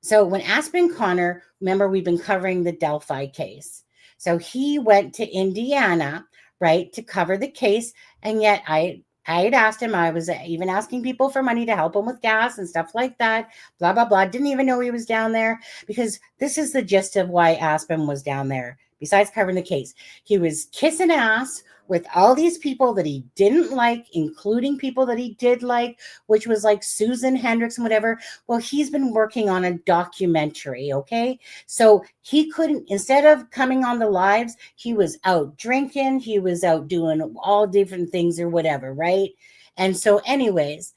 So when Aspen Connor, remember we've been covering the Delphi case. So he went to Indiana, right, to cover the case. And yet I had asked him, I was even asking people for money to help him with gas and stuff like that, blah, blah, blah. Didn't even know he was down there because this is the gist of why Aspen was down there. Besides covering the case, he was kissing ass with all these people that he didn't like, including people that he did like, which was like Susan Hendricks and whatever. Well, he's been working on a documentary, okay? So he couldn't, instead of coming on the lives, he was out drinking, he was out doing all different things or whatever, right? And so anyways,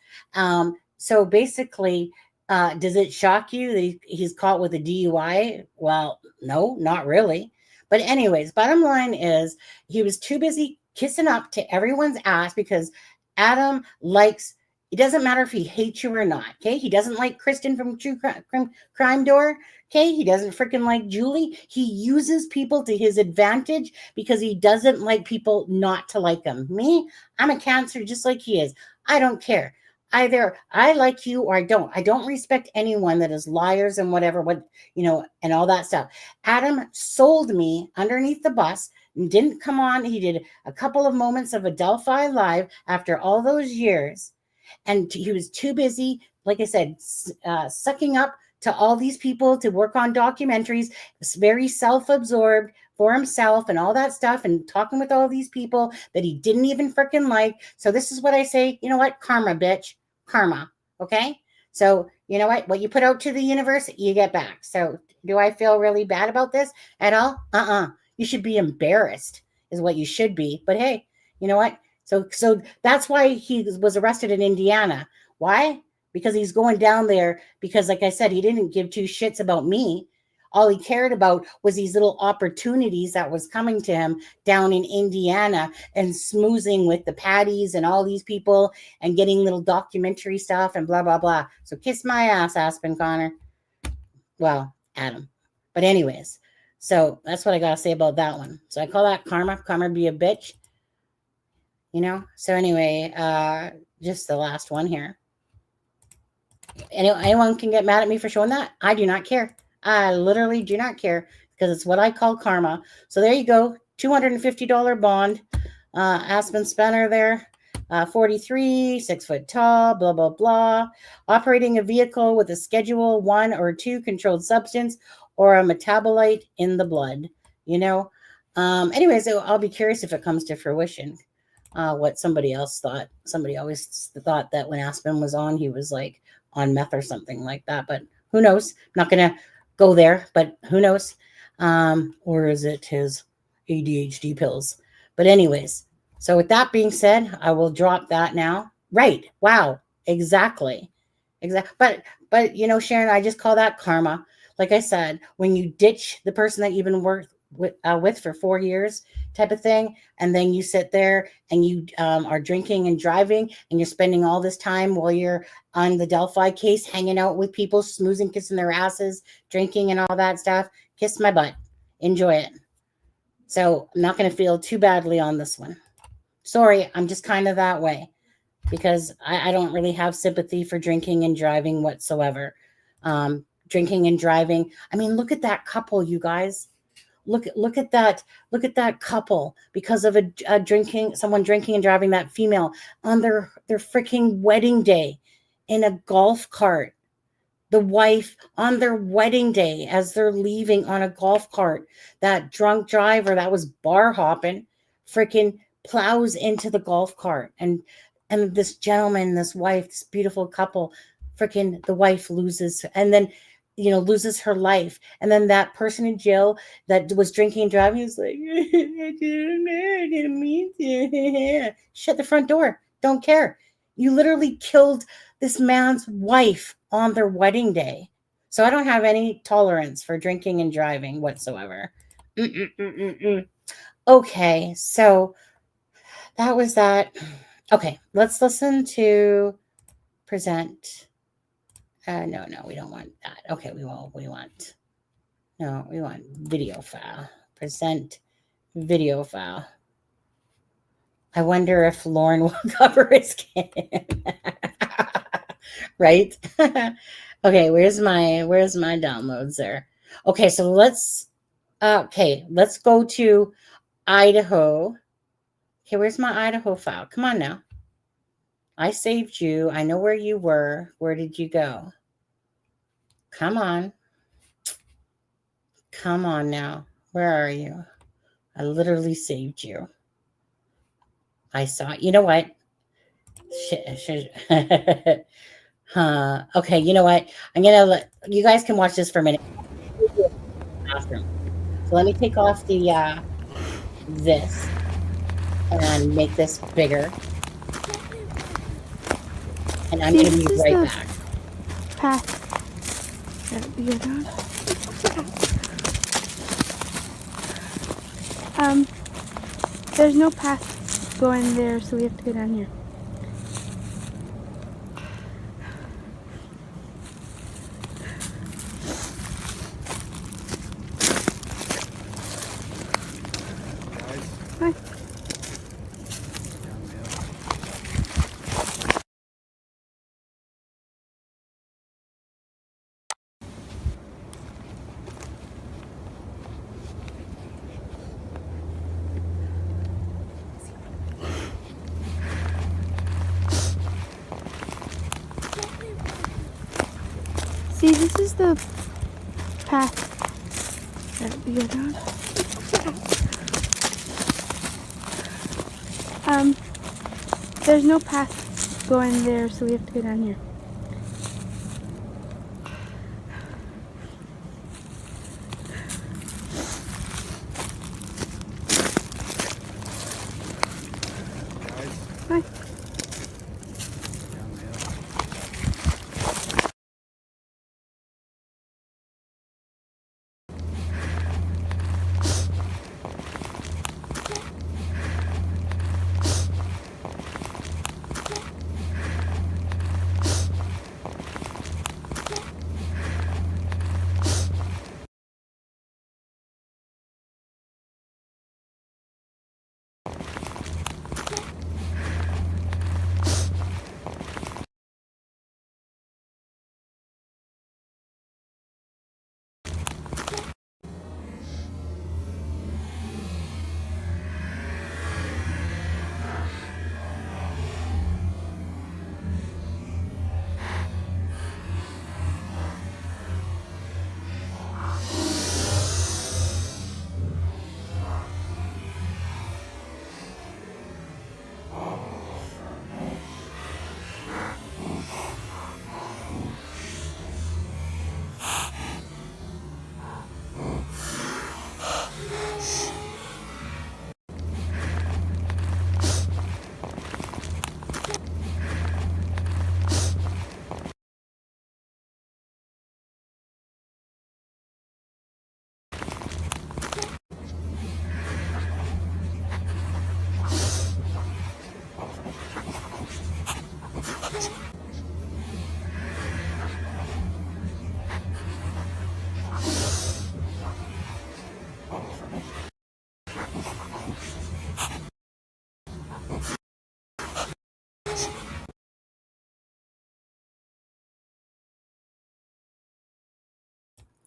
so basically, does it shock you that he's caught with a DUI? Well, no, not really. But anyways, bottom line is he was too busy kissing up to everyone's ass because Adam likes, it doesn't matter if he hates you or not, okay? He doesn't like Kristen from True Crime Door, okay? He doesn't freaking like Julie. He uses people to his advantage because he doesn't like people not to like him. Me, I'm a Cancer just like he is. I don't care. Either I like you or I don't. I don't respect anyone that is liars and whatever, and all that stuff. Adam sold me underneath the bus and didn't come on. He did a couple of moments of a Delphi Live after all those years. And he was too busy, like I said, sucking up to all these people to work on documentaries, very self-absorbed for himself and all that stuff and talking with all these people that he didn't even freaking like. So this is what I say, you know what? Karma, bitch. Karma. Okay? So you know what? What you put out to the universe, you get back. So do I feel really bad about this at all? You should be embarrassed is what you should be. But hey, you know what? So that's why he was arrested in Indiana. Why? Because he's going down there because, like I said, he didn't give 2 shits about me. All he cared about was these little opportunities that was coming to him down in Indiana and smoozing with the Patties and all these people and getting little documentary stuff and blah, blah, blah. So kiss my ass, Aspen Connor. Well, Adam. But anyways, so that's what I got to say about that one. So I call that karma. Karma be a bitch. So anyway, just the last one here. Anyone can get mad at me for showing that. I do not care. I literally do not care because it's what I call karma. So there you go. $250 bond. Aspen Spanner there. 43, 6 foot tall, blah, blah, blah. Operating a vehicle with a Schedule 1 or 2 controlled substance or a metabolite in the blood. Anyways, I'll be curious if it comes to fruition. What somebody else thought. Somebody always thought that when Aspen was on, he was like on meth or something like that. But who knows? I'm not going to go there, but who knows? Or is it his ADHD pills? But anyways, so with that being said, I will drop that now. Right. Wow. Exactly. But Sharon, I just call that karma. Like I said, when you ditch the person that you've been worked with for 4 years type of thing, and then you sit there and you are drinking and driving and you're spending all this time while you're on the Delphi case hanging out with people, smoozing, kissing their asses, drinking and all that stuff. Kiss my butt. Enjoy it. So I'm not going to feel too badly on this one. Sorry, I'm just kind of that way because I don't really have sympathy for drinking and driving whatsoever. Drinking and driving. I mean, look at that couple, you guys. Look at that couple because of someone drinking and driving, that female on their freaking wedding day in a golf cart. The wife on their wedding day as they're leaving on a golf cart, that drunk driver that was bar hopping freaking plows into the golf cart. And this gentleman, this wife, this beautiful couple, freaking the wife loses. And then loses her life. And then that person in jail that was drinking and driving is like, I didn't mean to. Shut the front door. Don't care. You literally killed this man's wife on their wedding day. So I don't have any tolerance for drinking and driving whatsoever. Okay, so that was that. Okay, let's listen to present. No, we don't want that. Okay, we want video file. Present video file. I wonder if Lauren will cover his game. Right? Okay, where's my downloads there? Okay, so let's go to Idaho. Okay, where's my Idaho file? Come on now. I saved you. I know where you were. Where did you go? Come on. Come on now. Where are you? I literally saved you. I saw. You know what? Okay, you know what? I'm going to let you guys can watch this for a minute. Awesome. So let me take off the this and make this bigger. And I'm going to be right back. Path that we go down. There's no path going there, so we have to go down here. Hi. See, this is the path that we go down. There's no path going there, so we have to go down here. Hi.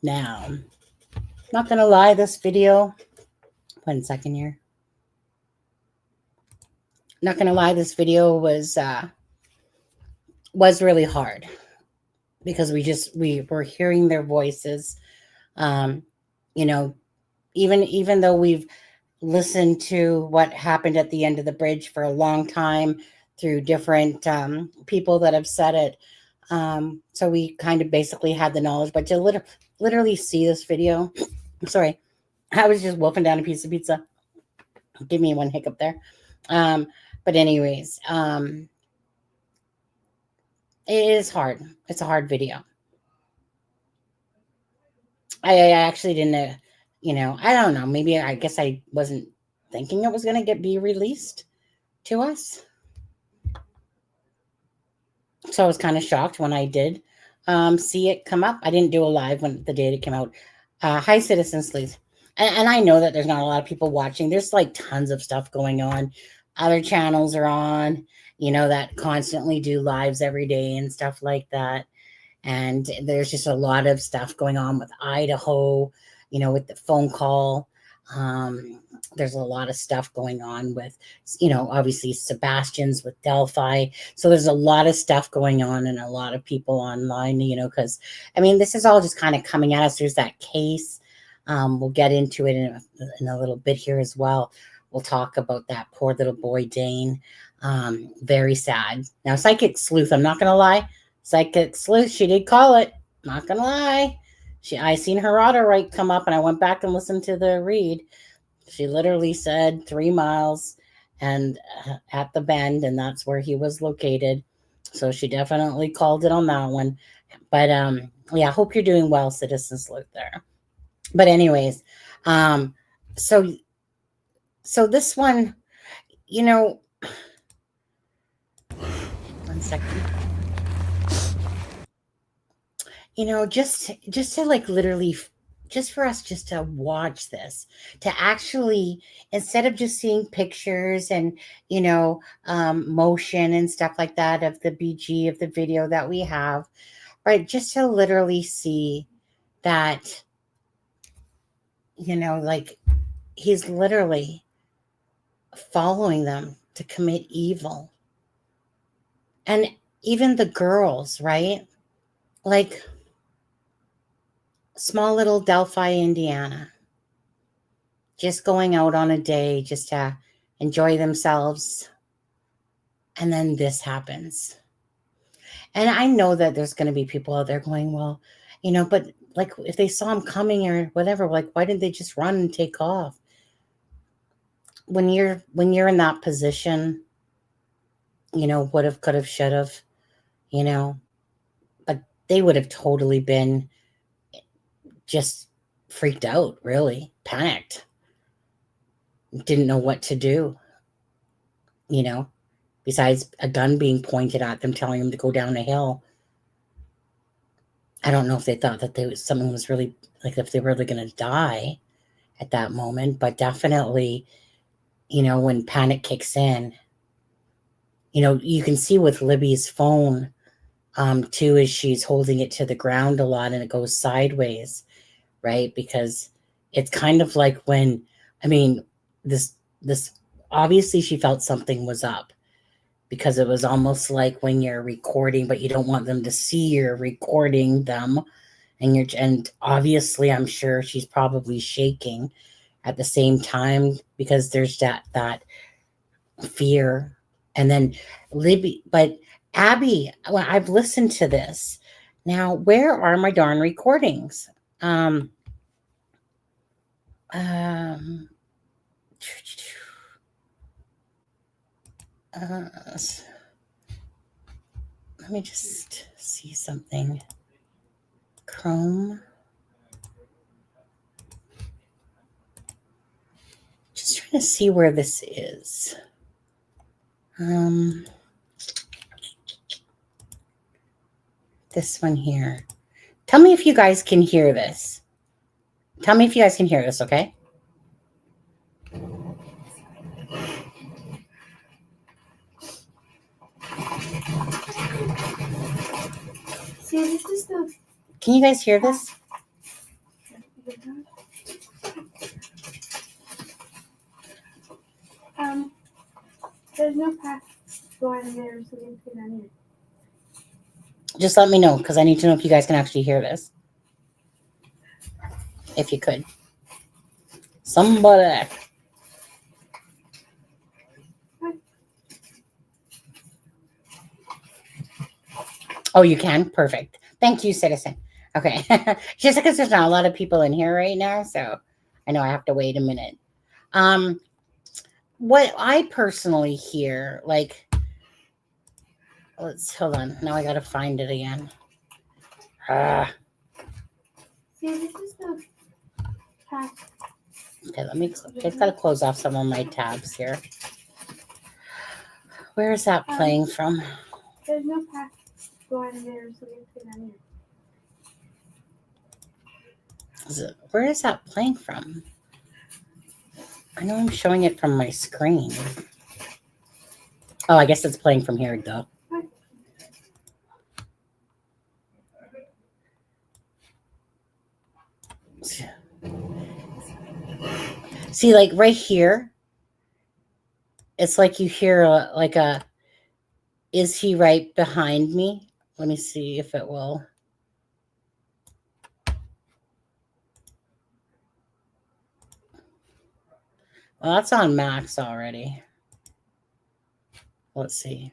Now, not gonna lie, this video, 1 second here. Not gonna lie, this video was really hard because we were hearing their voices. Even though we've listened to what happened at the end of the bridge for a long time through different people that have said it, So we kind of basically had the knowledge, but to literally see this video, I'm sorry, I was just wolfing down a piece of pizza. Give me one hiccup there. But anyways, it is hard. It's a hard video. I actually didn't, I don't know. Maybe I guess I wasn't thinking it was going to be released to us. So I was kind of shocked when I did see it come up. I didn't do a live when the day it came out. Hi, Citizen Sleuth. And I know that there's not a lot of people watching. There's like tons of stuff going on. Other channels are on, that constantly do lives every day and stuff like that. And there's just a lot of stuff going on with Idaho, with the phone call. There's a lot of stuff going on with, obviously Sebastian's with Delphi. So there's a lot of stuff going on and a lot of people online, because, this is all just kind of coming at us. There's that case. We'll get into it in a little bit here as well. We'll talk about that poor little boy, Dane. Very sad. Now, Psychic Sleuth, I'm not going to lie. Psychic Sleuth, she did call it. Not going to lie. I seen her auto right come up, and I went back and listened to the read. She literally said 3 miles and at the bend, and that's where he was located. So she definitely called it on that one. But yeah, I hope you're doing well, Citizen Sleuth there. But anyways, so this one, one second. Just to like literally, just for us just to watch this, to actually, instead of just seeing pictures and, motion and stuff like that of the BG of the video that we have, right? Just to literally see that, like he's literally following them to commit evil. And even the girls, right? Like, small little Delphi, Indiana, just going out on a day just to enjoy themselves. And then this happens. And I know that there's going to be people out there going, well, but like if they saw him coming or whatever, like, why didn't they just run and take off? When you're in that position, would have, could have, should have, but they would have totally been just freaked out, really panicked, didn't know what to do, besides a gun being pointed at them, telling them to go down a hill. I don't know if they thought that someone was really, like, if they were really going to die at that moment, but definitely, when panic kicks in, you can see with Libby's phone, too, as she's holding it to the ground a lot and it goes sideways. Right? Because it's kind of like when, this obviously she felt something was up, because it was almost like when you're recording, but you don't want them to see you're recording them. And obviously I'm sure she's probably shaking at the same time, because there's that fear. And then Libby, but Abby, well, I've listened to this. Now, where are my darn recordings? Let me just see something. Chrome. Just trying to see where this is. This one here. Tell me if you guys can hear this. Tell me if you guys can hear this, okay? See, this is the... Can you guys hear this? There's no path going there, so we can put it on here. Just let me know, because I need to know if you guys can actually hear this. If you could. Somebody. Oh, you can? Perfect. Thank you, citizen. Okay. Just because there's not a lot of people in here right now, so I know I have to wait a minute. What I personally hear, like, let's hold on. Now I gotta find it again. See, this is the path. Okay, let me just gotta close off some of my tabs here. Where is that playing from? There's no path going there, so we have to go down here. Where is that playing from? I know I'm showing it from my screen. Oh, I guess it's playing from here, though. See, like right here, it's like you hear a, is he right behind me? Let me see if it will. Well, that's on max already. Let's see.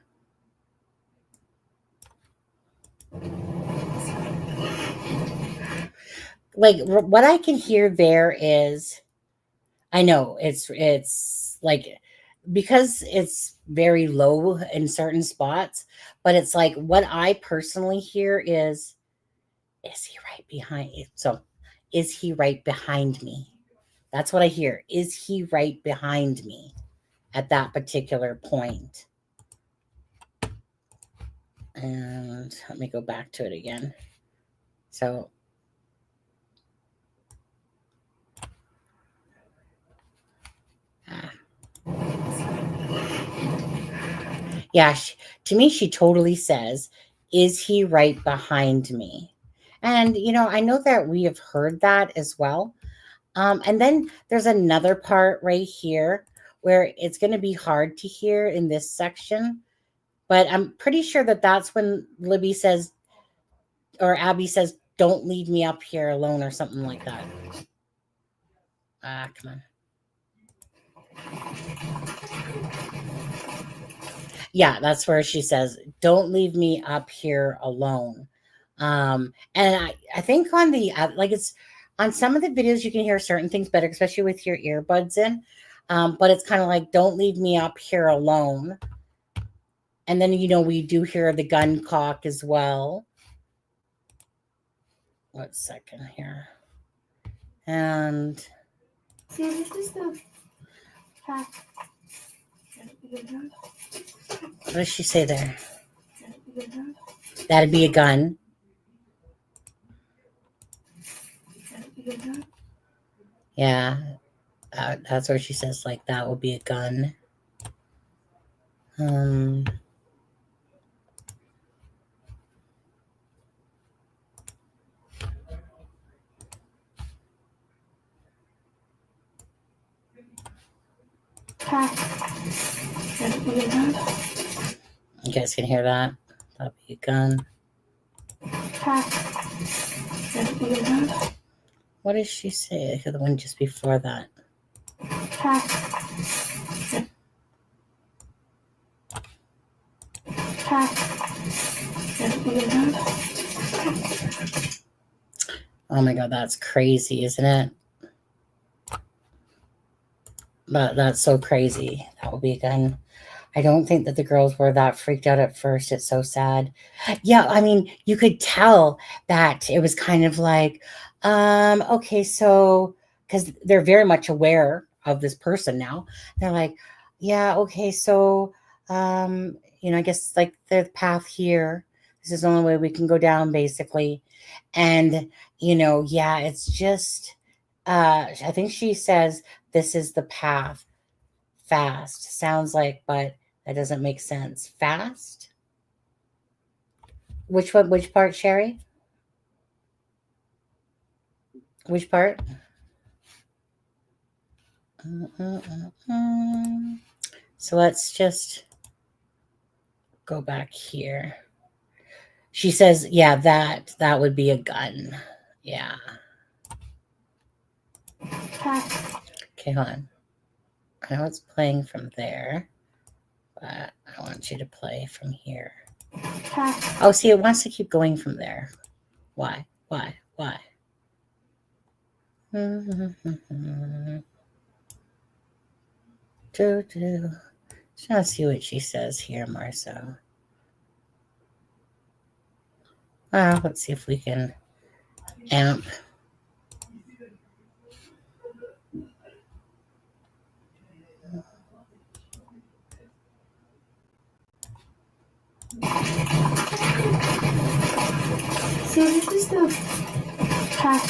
Like what I can hear there is, I know it's like, because it's very low in certain spots, but it's like what I personally hear is he right behind you? So is he right behind me? That's what I hear. Is he right behind me at that particular point? And let me go back to it again. So yeah, to me, she totally says, is he right behind me? And, I know that we have heard that as well. And then there's another part right here where it's going to be hard to hear in this section. But I'm pretty sure that that's when Libby says, or Abby says, don't leave me up here alone or something like that. Come on. Yeah, that's where she says, don't leave me up here alone. And I think on the, like it's on some of the videos, you can hear certain things better, especially with your earbuds in. But it's kind of like, don't leave me up here alone. And then, we do hear the gun cock as well. 1 second here. And see, this is the path. What does she say there? That'd be a gun. Yeah, that's where she says, like, that would be a gun. You guys can hear that? That'd be a gun. What does she say? The one just before that. Oh my God, that's crazy, isn't it? But that's so crazy. That would be a gun. I don't think that the girls were that freaked out at first. It's so sad. Yeah, I mean, you could tell that it was kind of like, okay, so, because they're very much aware of this person now. They're like, yeah, okay, so, I guess like the path here. This is the only way we can go down, basically. And, yeah, it's just, I think she says, this is the path. Fast sounds like, but that doesn't make sense. Fast? Which one? Which part, Sherry? Which part? So let's just go back here. She says, yeah, that would be a gun. Yeah. Okay, hold on. I know it's playing from there, but I want you to play from here. path. Oh, see, it wants to keep going from there. Why? Just want to see what she says here more so. Let's see if we can amp. See, this is the path.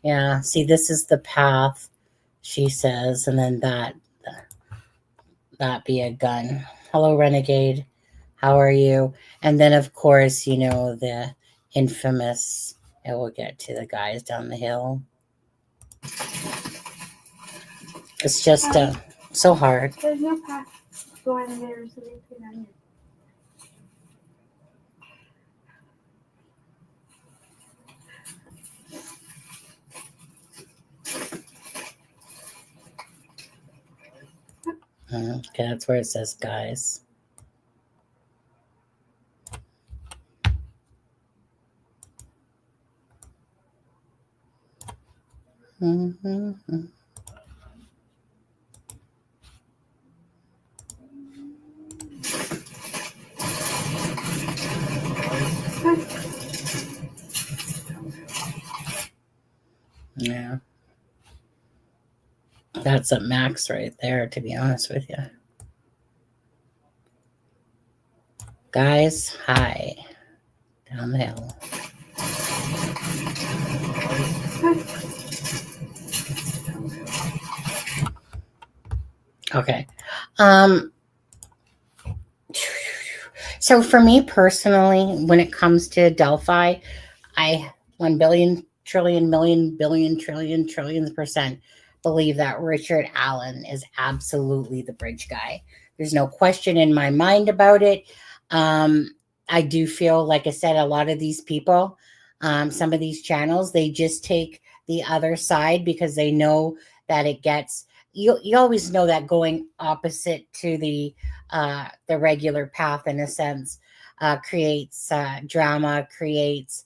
Yeah, see, this is the path, she says, and then that be a gun. Hello, Renegade. How are you? And then, of course, you know, the infamous, and we'll get to the guys down the hill. It's just so hard. There's no path going there, so they put it on here. Okay, that's where it says guys. Yeah. That's a max right there, to be honest with you. Guys, hi. Down the hill. Okay. So for me personally, when it comes to Delphi, I 1 billion, trillion, million, billion, trillion, trillions % believe that Richard Allen is absolutely the bridge guy. There's no question in my mind about it. I do feel, like I said, a lot of these people, some of these channels, they just take the other side because they know that it gets, you always know that going opposite to the regular path, in a sense, creates drama, creates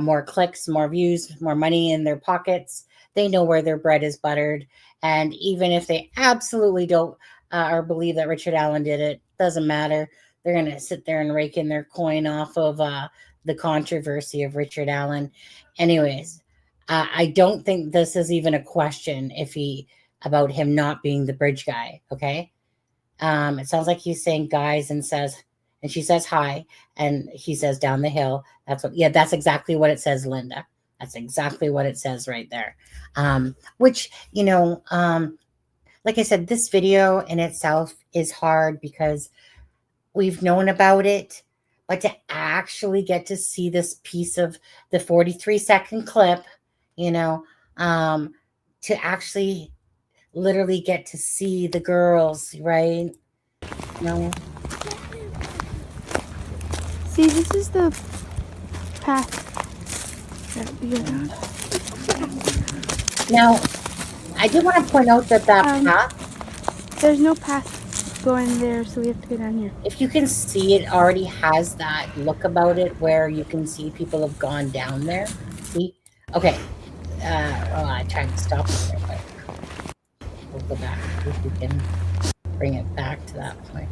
more clicks, more views, more money in their pockets. They know where their bread is buttered. And even if they absolutely don't or believe that Richard Allen did it, doesn't matter. They're going to sit there and rake in their coin off of the controversy of Richard Allen. Anyways, I don't think this is even a question about him not being the bridge guy. Okay. It sounds like he's saying guys and she says hi, and he says down the hill. That's exactly what it says, Linda. That's exactly what it says right there. Which, like I said, this video in itself is hard because we've known about it, but to actually get to see this piece of the 43-second clip, to actually literally get to see the girls, right? No. See, this is the path. Now, I do want to point out that path. There's no path going there, so we have to go down here. If you can see, it already has that look about it where you can see people have gone down there. See? Okay. I tried to stop it there, but we'll go back. See if we can bring it back to that point.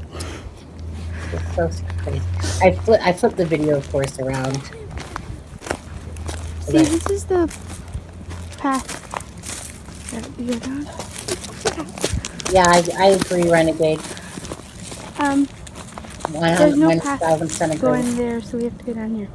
It's so crazy. I flipped the video, of course, around. See, this is the path that we go down. Yeah, I agree, Renegade. There's no path going there, so we have to go down here.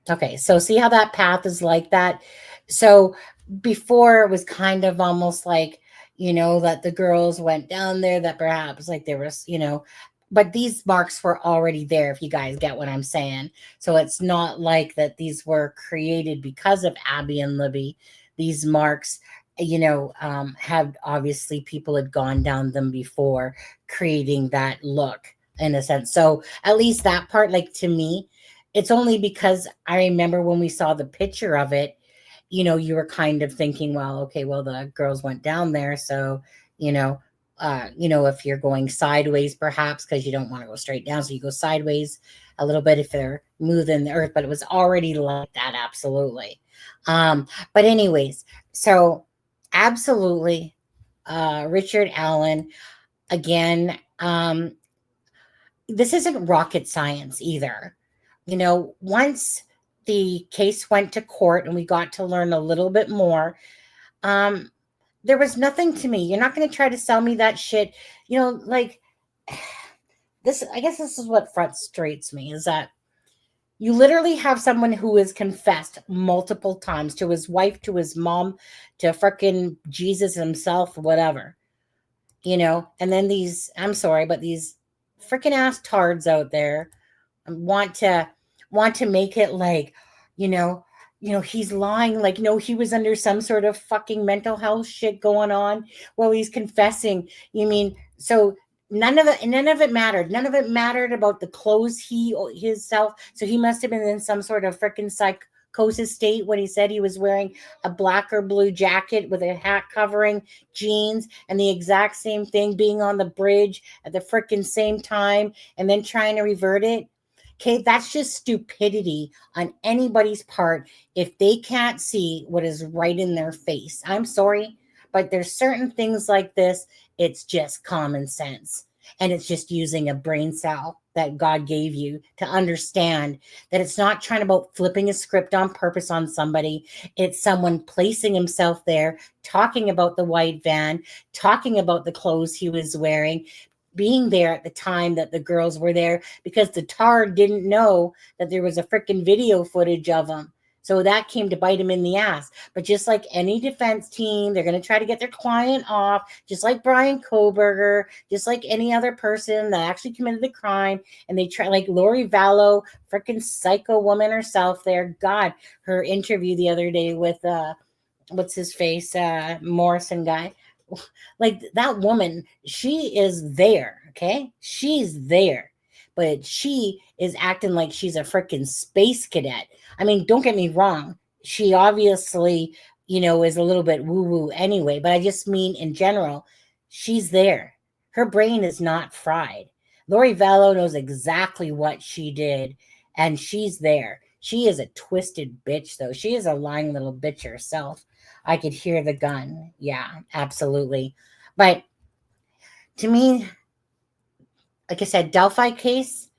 Okay, so see how that path is like that? So before it was kind of almost like, that the girls went down there, that perhaps like there was, but these marks were already there, if you guys get what I'm saying. So it's not like that these were created because of Abby and Libby. These marks, have obviously people had gone down them before, creating that look in a sense. So at least that part, like to me, it's only because I remember when we saw the picture of it, you were kind of thinking, well, okay, well, the girls went down there. So, if you're going sideways, perhaps because you don't want to go straight down. So you go sideways a little bit if they're moving the earth, but it was already like that. Absolutely. But anyways, so absolutely, Richard Allen, again, this isn't rocket science either. Once the case went to court and we got to learn a little bit more, there was nothing to me. You're not going to try to sell me that shit. This, I guess this is what frustrates me, is that you literally have someone who has confessed multiple times to his wife, to his mom, to frickin' Jesus himself, whatever, and then I'm sorry, but these frickin' ass tards out there want to make it like, he's lying, like, no, he was under some sort of fucking mental health shit going on while he's confessing. So none of it mattered. None of it mattered about the clothes himself. So he must have been in some sort of freaking psychosis state when he said he was wearing a black or blue jacket with a hat covering jeans, and the exact same thing being on the bridge at the freaking same time and then trying to revert it. Okay, that's just stupidity on anybody's part if they can't see what is right in their face. I'm sorry, but there's certain things like this, it's just common sense. And it's just using a brain cell that God gave you to understand that it's not trying about flipping a script on purpose on somebody. It's someone placing himself there, talking about the white van, talking about the clothes he was wearing, being there at the time that the girls were there, because the tard didn't know that there was a freaking video footage of him. So that came to bite him in the ass. But just like any defense team, they're going to try to get their client off, just like Brian Koberger, just like any other person that actually committed the crime. And they try, like Lori Vallow, freaking psycho woman herself there. God, her interview the other day with, what's his face, Morrison guy. Like, that woman, she is there, okay? She's there. But she is acting like she's a freaking space cadet. I mean, don't get me wrong. She obviously, is a little bit woo-woo anyway. But I just mean in general, she's there. Her brain is not fried. Lori Vallow knows exactly what she did, and she's there. She is a twisted bitch, though. She is a lying little bitch herself. I could hear the gun. Yeah, absolutely. But to me, like I said, Delphi case,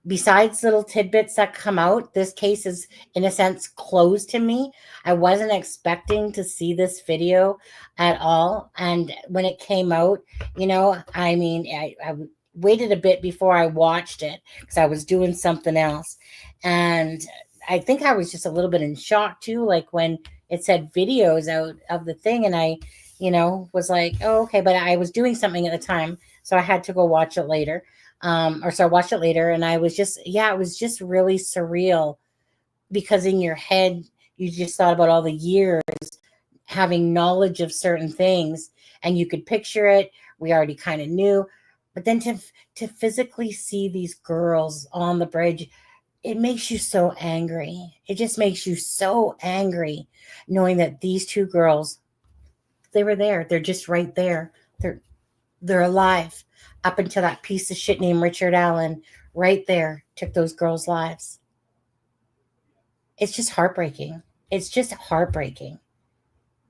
besides little tidbits that come out, this case is, in a sense, closed to me. I wasn't expecting to see this video at all. And when it came out, I waited a bit before I watched it because I was doing something else. And I think I was just a little bit in shock too, like when it said videos out of the thing, and I, was like, oh, okay, but I was doing something at the time, so I had to go watch it later. So I watched it later, and I was just, it was just really surreal, because in your head, you just thought about all the years having knowledge of certain things, and you could picture it. We already kind of knew, but then to physically see these girls on the bridge, it makes you so angry. It just makes you so angry knowing that these two girls, they were there. They're just right there. They're alive. Up until that piece of shit named Richard Allen right there took those girls' lives. It's just heartbreaking. It's just heartbreaking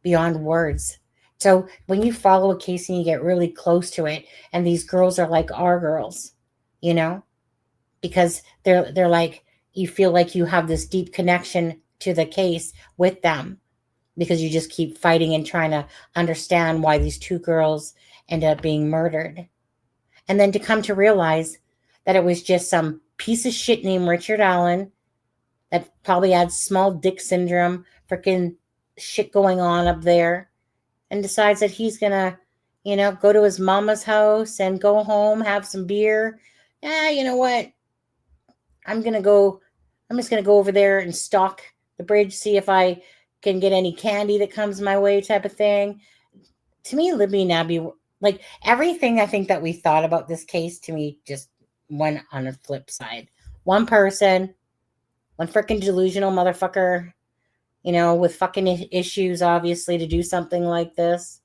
beyond words. So when you follow a case and you get really close to it, and these girls are like our girls, because they're like, you feel like you have this deep connection to the case with them, because you just keep fighting and trying to understand why these two girls ended up being murdered. And then to come to realize that it was just some piece of shit named Richard Allen that probably had small dick syndrome, freaking shit going on up there, and decides that he's going to, go to his mama's house and go home, have some beer. You know what? I'm just going to go over there and stalk the bridge, see if I can get any candy that comes my way, type of thing. To me, Libby and Abby, like, everything I think that we thought about this case, to me, just went on a flip side. One person, one freaking delusional motherfucker, with fucking issues, obviously, to do something like this,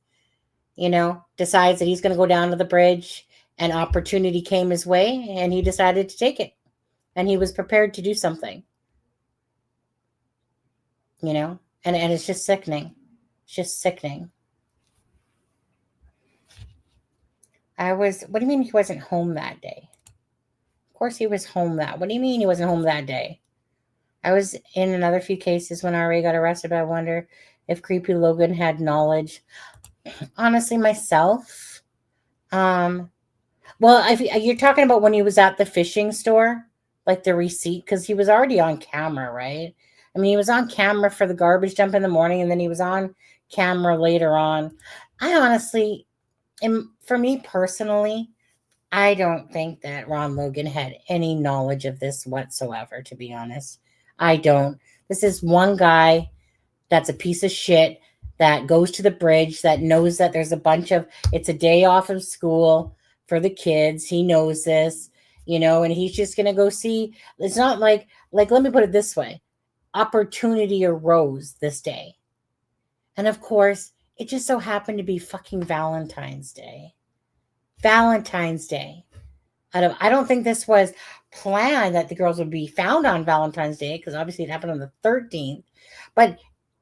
decides that he's going to go down to the bridge, and opportunity came his way and he decided to take it, and he was prepared to do something, and it's just sickening. It's just sickening. What do you mean he wasn't home that day? Of course he was home what do you mean he wasn't home that day? I was in another few cases when RA got arrested, but I wonder if Creepy Logan had knowledge. Honestly, myself, well, you're talking about when he was at the fishing store, like the receipt, because he was already on camera, right? I mean, he was on camera for the garbage dump in the morning, and then he was on camera later on. I honestly, for me personally, I don't think that Ron Logan had any knowledge of this whatsoever, to be honest. I don't. This is one guy that's a piece of shit that goes to the bridge, that knows that there's it's a day off of school for the kids. He knows this, and he's just going to go see. It's not like, let me put it this way. Opportunity arose this day. And of course, it just so happened to be fucking Valentine's Day. Valentine's Day. I don't think this was planned that the girls would be found on Valentine's Day, because obviously it happened on the 13th. But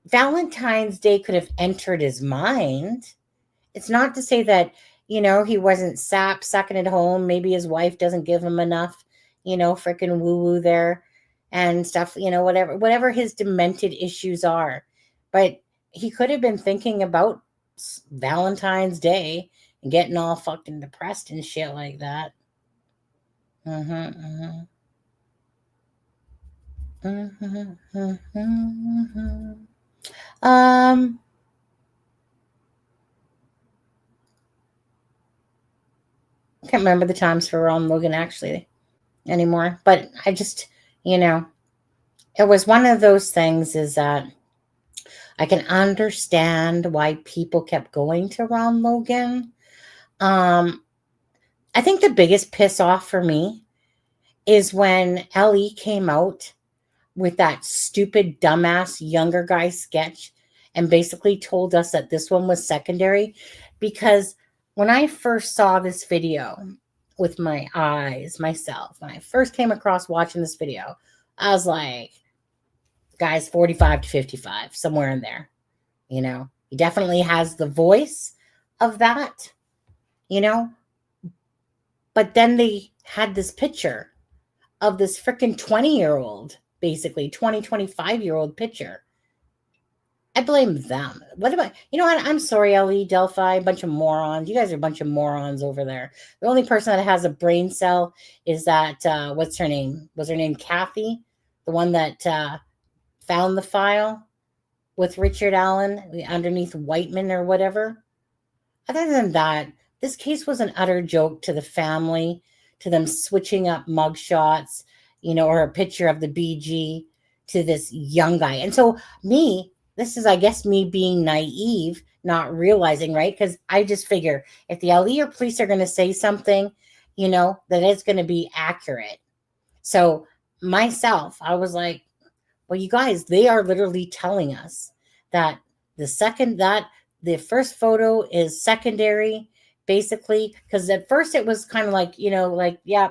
Valentine's Day could have entered his mind. It's not to say that, he wasn't sucking it home. Maybe his wife doesn't give him enough, freaking woo-woo there and stuff, whatever his demented issues are. But he could have been thinking about Valentine's Day and getting all fucking depressed and shit like that. I can't remember the times for Ron Logan actually anymore, but I just, it was one of those things is that I can understand why people kept going to Ron Logan. I think the biggest piss off for me is when LE came out with that stupid, dumbass younger guy sketch and basically told us that this one was secondary. Because when I first saw this video with my eyes myself, when I first came across watching this video, I was like, guy's 45 to 55, somewhere in there. He definitely has the voice of that, But then they had this picture of this freaking 20-year-old, basically 25-year-old picture. I blame them. What about, what? I'm sorry, LE, Delphi, a bunch of morons. You guys are a bunch of morons over there. The only person that has a brain cell is that, what's her name? Was her name Kathy? The one that found the file with Richard Allen underneath Whiteman or whatever. Other than that, this case was an utter joke to the family, to them switching up mugshots, or a picture of the BG to this young guy. And so this is, I guess, me being naive, not realizing, right? Because I just figure if the LE or police are going to say something, that it's going to be accurate. So myself, I was like, well, you guys, they are literally telling us that the first photo is secondary, basically, because at first it was kind of like, yeah,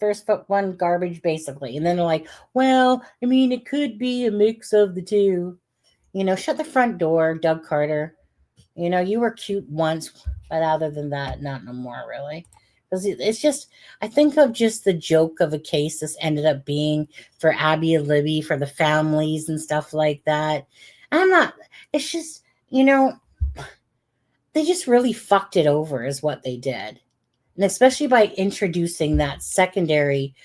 first one garbage, basically. And then they're like, well, I mean, it could be a mix of the two. Shut the front door, Doug Carter. You were cute once, but other than that, not no more, really. Because it's just, I think of just the joke of a case this ended up being for Abby and Libby, for the families and stuff like that. It's just, they just really fucked it over is what they did. And especially by introducing that secondary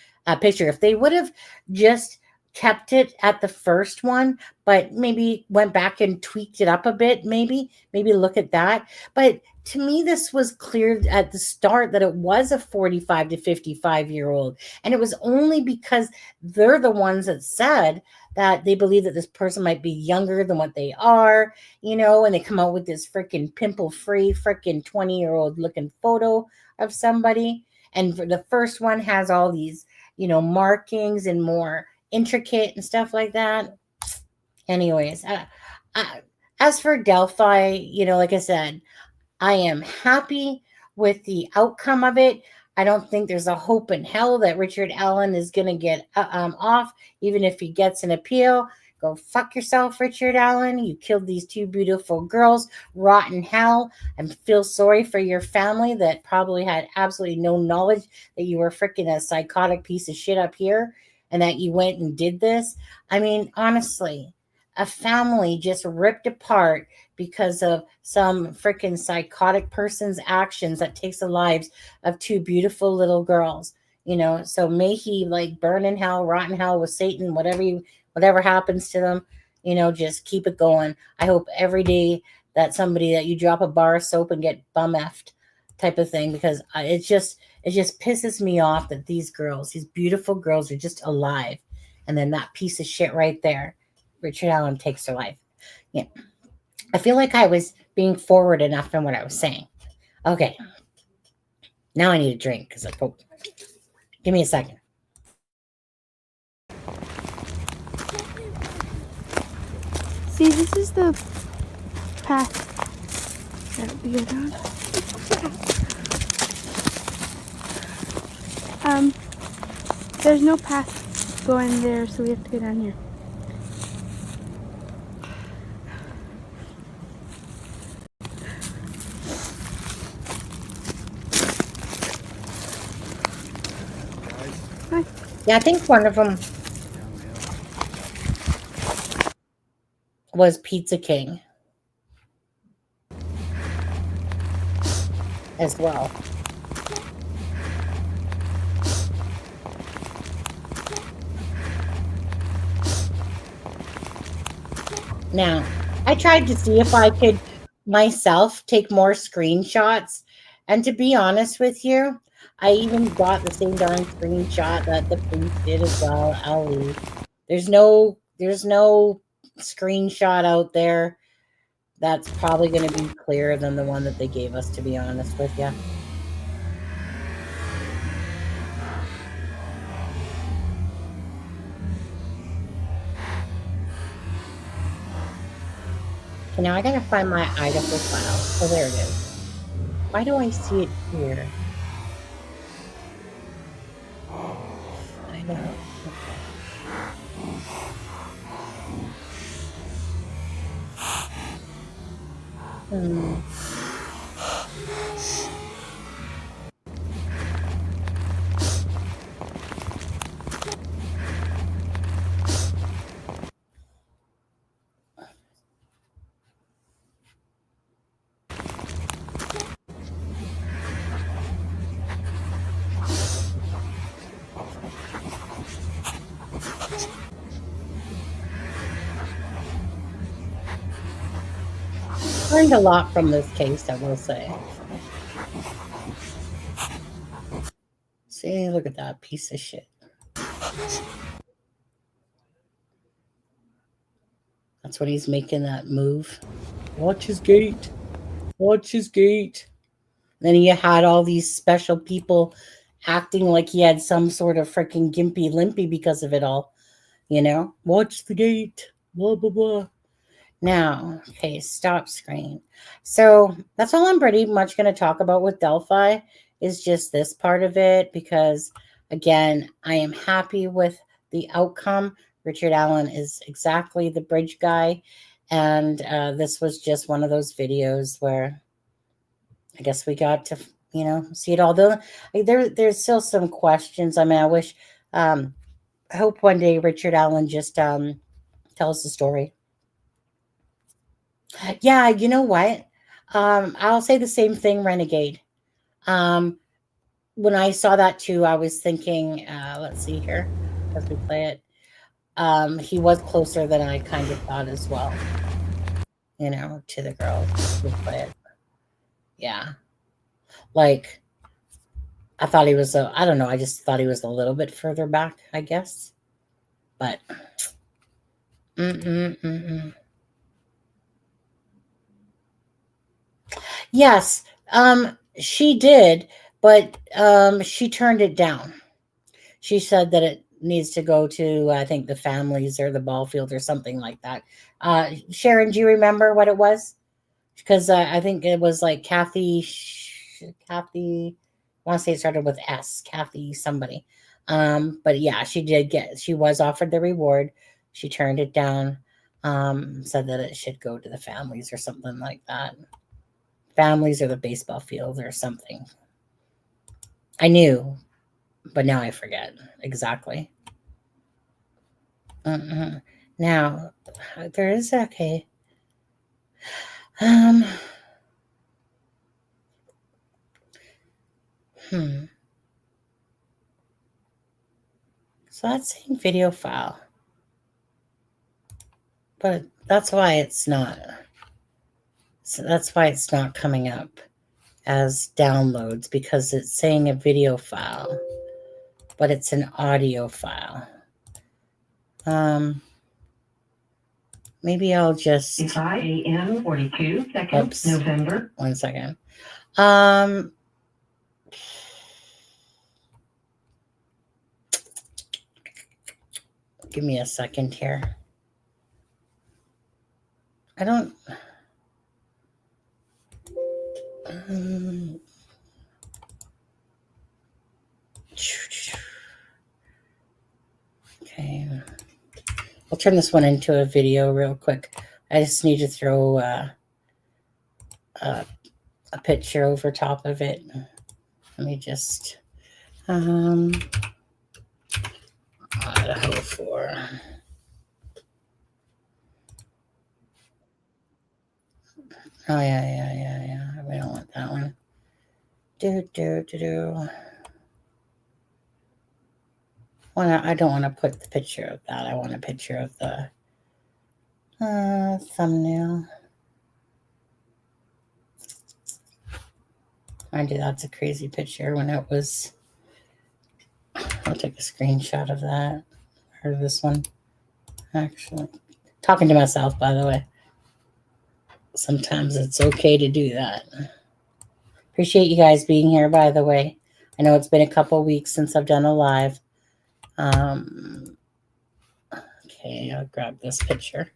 picture. If they would have just kept it at the first one, but maybe went back and tweaked it up a bit, maybe look at that. But to me, this was clear at the start that it was a 45 to 55-year-old. And it was only because they're the ones that said that they believe that this person might be younger than what they are, and they come out with this freaking pimple-free freaking 20-year-old looking photo of somebody. And the first one has all these, markings and more intricate and stuff like that. anyways, as for Delphi, like I said, I am happy with the outcome of it. I don't think there's a hope in hell that Richard Allen is going to get off, even if he gets an appeal. Go fuck yourself, Richard Allen. You killed these two beautiful girls. Rotten hell. I feel sorry for your family that probably had absolutely no knowledge that you were freaking a psychotic piece of shit up here and that you went and did this. I mean, honestly, a family just ripped apart because of some freaking psychotic person's actions that takes the lives of two beautiful little girls. So may he like burn in hell, rot in hell with Satan, whatever happens to them, just keep it going. I hope every day that you drop a bar of soap and get bum effed type of thing, because it just pisses me off that these beautiful girls are just alive. And then that piece of shit right there, Richard Allen, takes their life. Yeah. I feel like I was being forward enough in what I was saying. Okay. Now I need a drink because give me a second. See, this is the path that we go down. There's no path going there, so we have to go down here. Hi. Yeah, I think one of them was Pizza King as well. Now, I tried to see if I could myself take more screenshots, and to be honest with you, I even got the same darn screenshot that the police did as well. I'll leave. There's no screenshot out there that's probably going to be clearer than the one that they gave us, to be honest with you. Okay, now I gotta find my Idaho file. Oh, there it is. Why do I see it here? I know. Okay. Learned a lot from this case, I will say. See, look at that piece of shit. That's when he's making that move. Watch his gait. Watch his gait. Then he had all these special people acting like he had some sort of freaking gimpy limpy because of it all. Watch the gait. Blah, blah, blah. Now, okay, stop screen. So that's all I'm pretty much going to talk about with Delphi is just this part of it, because again, I am happy with the outcome. Richard Allen is exactly the bridge guy. And this was just one of those videos where I guess we got to, see it all. There's still some questions. I mean, I hope one day Richard Allen just tells the story. Yeah, you know what? I'll say the same thing, Renegade. When I saw that too, I was thinking, let's see here, as we play it. He was closer than I kind of thought as well, to the girl who play it. Yeah. Like, I thought he was, I don't know, I just thought he was a little bit further back, I guess. But, yes, she did, but she turned it down. She said that needs to go to, I think, the families or the ball field or something like that. Sharon, do you remember what it was? Because I think it was like Kathy, I want to say it started with S, Kathy somebody. But yeah, she was offered the reward. She turned it down, said that it should go to the families or something like that. Families or the baseball field or something. I knew, but now I forget exactly. Now, there is, okay. So that's saying video file. But that's why it's not. So that's why it's not coming up as downloads, because it's saying a video file, but it's an audio file. Maybe I'll just 5 a.m. 42 seconds, November. 1 second. Give me a second here. I don't. Okay. I'll turn this one into a video real quick. I just need to throw a picture over top of it. Let me just Idaho 4. Oh yeah. We don't want that one. I don't want to put the picture of that. I want a picture of the thumbnail. Mind you, that's a crazy picture when it was. I'll take a screenshot of that. Or this one. Actually. Talking to myself, by the way. Sometimes it's okay to do that. Appreciate you guys being here, by the way. I know it's been a couple weeks since I've done a live. Okay, I'll grab this picture.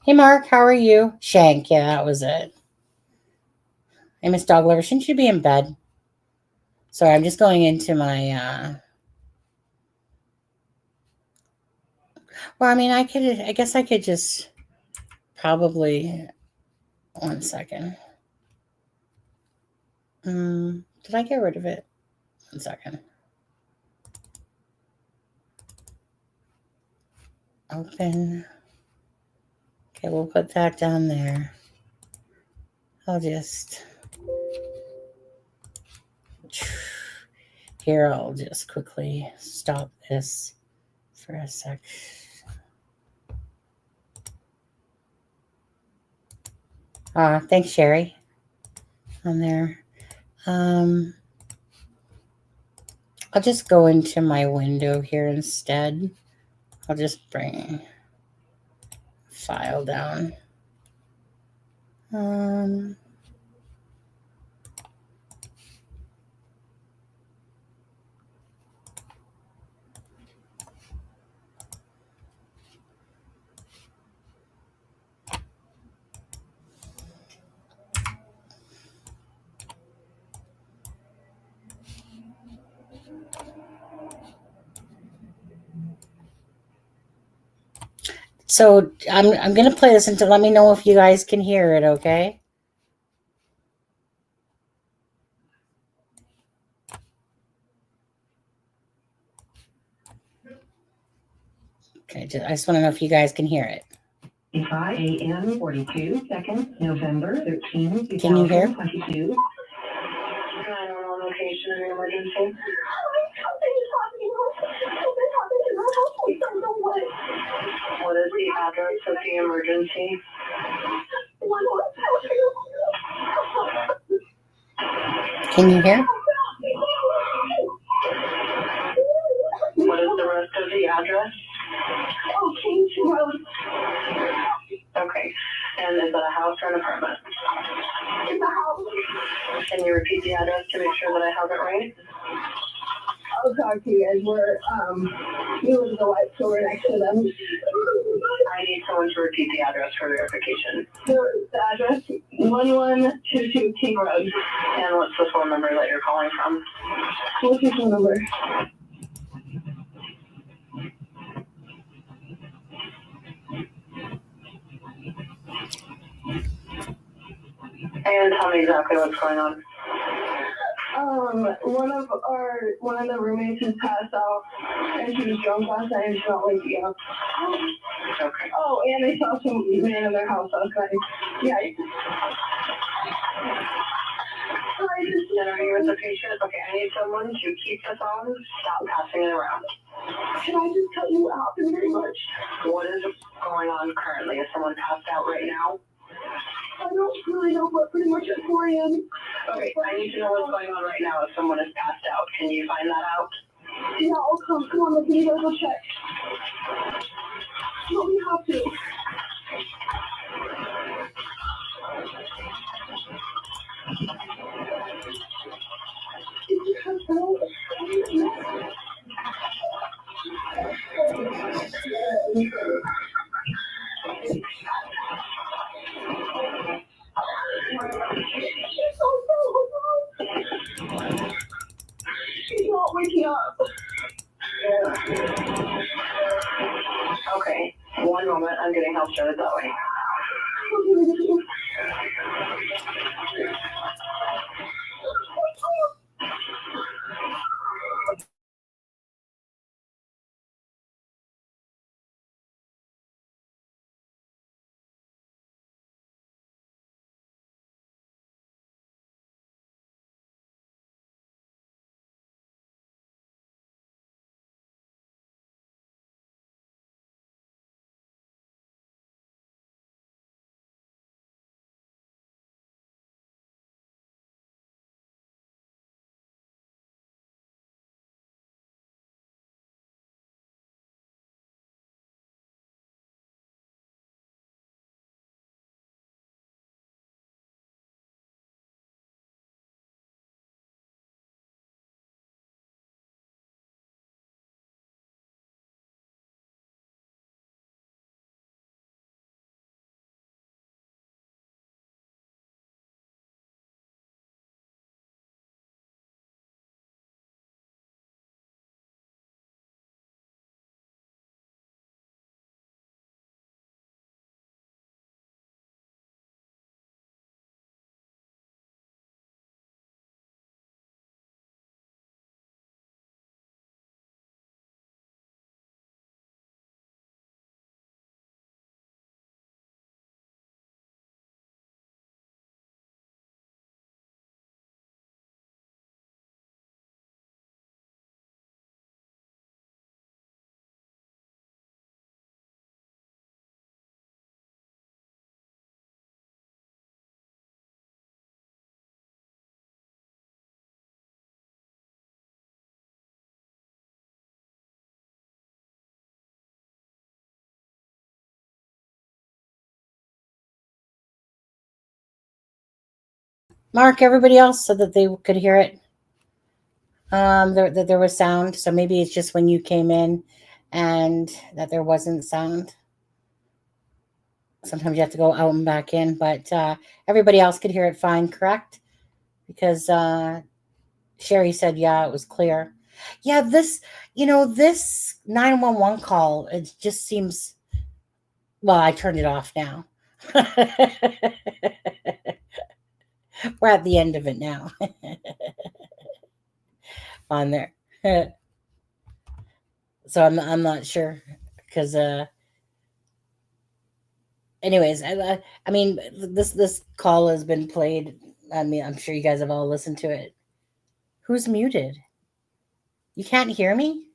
Hey, Mark, how are you? Shank, yeah, that was it. Hey, Miss Dog Lover, shouldn't you be in bed? Sorry, I'm just going into my, well, I mean, I guess I could just probably, 1 second. Did I get rid of it? 1 second. Open. Okay, we'll put that down there. I'll just, here, I'll just quickly stop this for a sec. Thanks, Sherry. On there. I'll just go into my window here instead. I'll just bring file down. So I'm gonna play this until let me know if you guys can hear it, okay? Okay, I just want to know if you guys can hear it. 5 a.m. 42 seconds, November 13, 2022. Can you hear? 911 location of emergency. What is the address of the emergency? Can you hear? What is the rest of the address? Oh, Kings Road. Okay. And is that a house or an apartment? It's a house. Can you repeat the address to make sure that I have it right? I'll talk to you guys. You live in the white store next to them. I need someone to repeat the address for verification. The address, 1122 King Road. And what's the phone number that you're calling from? What's your phone number? And tell me exactly what's going on. One of the roommates has passed out, and she was drunk last night, and she's not waking up. Okay. Oh, and they saw some man in their house last night. Yeah. And are you with the patient? Okay, I need someone to keep the phone, stop passing it around. Can I just tell you what happened very much? What is going on currently? Is someone passed out right now? I don't really know, but pretty much at 4 a.m. Okay, I need to know what's going on right now if someone is passed out. Can you find that out? Yeah, I'll come. Come on, let's go check. No, we have to. She's not waking up. Okay, one moment. I'm getting help started that way. Mark, everybody else said that they could hear it. That there was sound. So maybe it's just when you came in and that there wasn't sound. Sometimes you have to go out and back in, but everybody else could hear it fine, correct? Because Sherry said, yeah, it was clear. Yeah, this 911 call, it just seems, well, I turned it off now. We're at the end of it now. On there. So I'm not sure because anyways, I mean this call has been played. I mean, I'm sure you guys have all listened to it. Who's muted? You can't hear me?